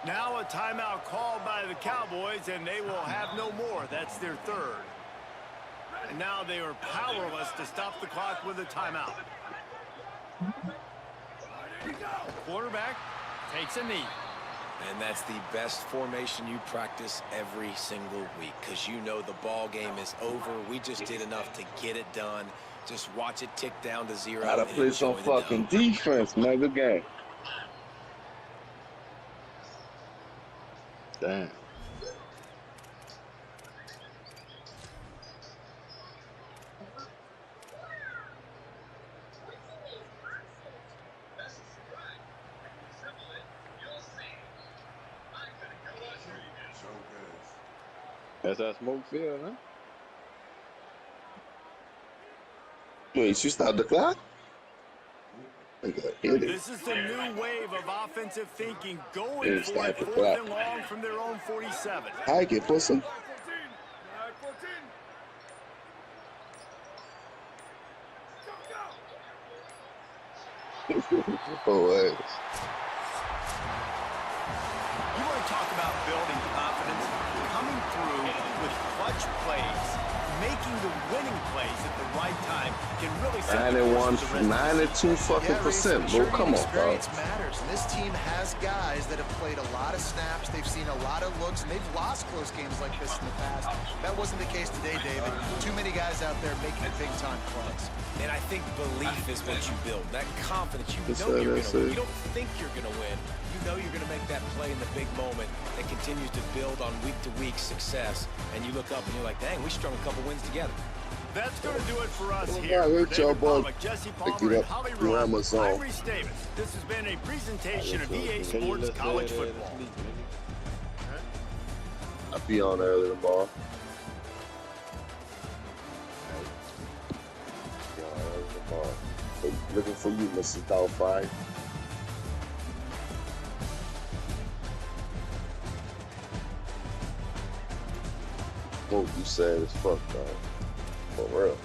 Now a timeout called by the Cowboys, and they will have no more. That's their third. And now they are powerless to stop the clock with a timeout. Quarterback takes a knee.
And that's the best formation you practice every single week, because you know the ball game is over. We just did enough to get it done. Just watch it tick down to 0.
Gotta play some fucking defense, man. Good game. Damn.
That's that smoke field, huh?
Wait, you stopped the clock?
This is the new wave of offensive thinking, going for it 4th and long from their own 47.
I get pussy. Oh, wait.
You want to talk about building confidence? Coming through with clutch plays, making the winning plays at the right time can really set
92 fucking percent, bro. Come on, bro.
Experience matters. And this team has guys that have played a lot of snaps. They've seen a lot of looks, and they've lost close games like this in the past. That wasn't the case today, David. Too many guys out there making big-time plays.
And I think belief is what you build. That confidence, you know you're going to win. You don't think you're going to win. You know you're going to make that play in the big moment that continues to build on week-to-week success. And you look up and you're like, dang, we strung a couple wins together.
That's going to do it for us here. David Pollack, Jesse Palmer, and Holly Rowe. I'm Reese Davis. This has been a presentation of EA Sports College Football.
I'll be on early tomorrow. Looking for you, Mr. Doubtfire. Oh, you sad as fuck, dog. For real.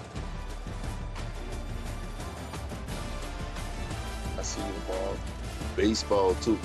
I see you tomorrow. Baseball, too.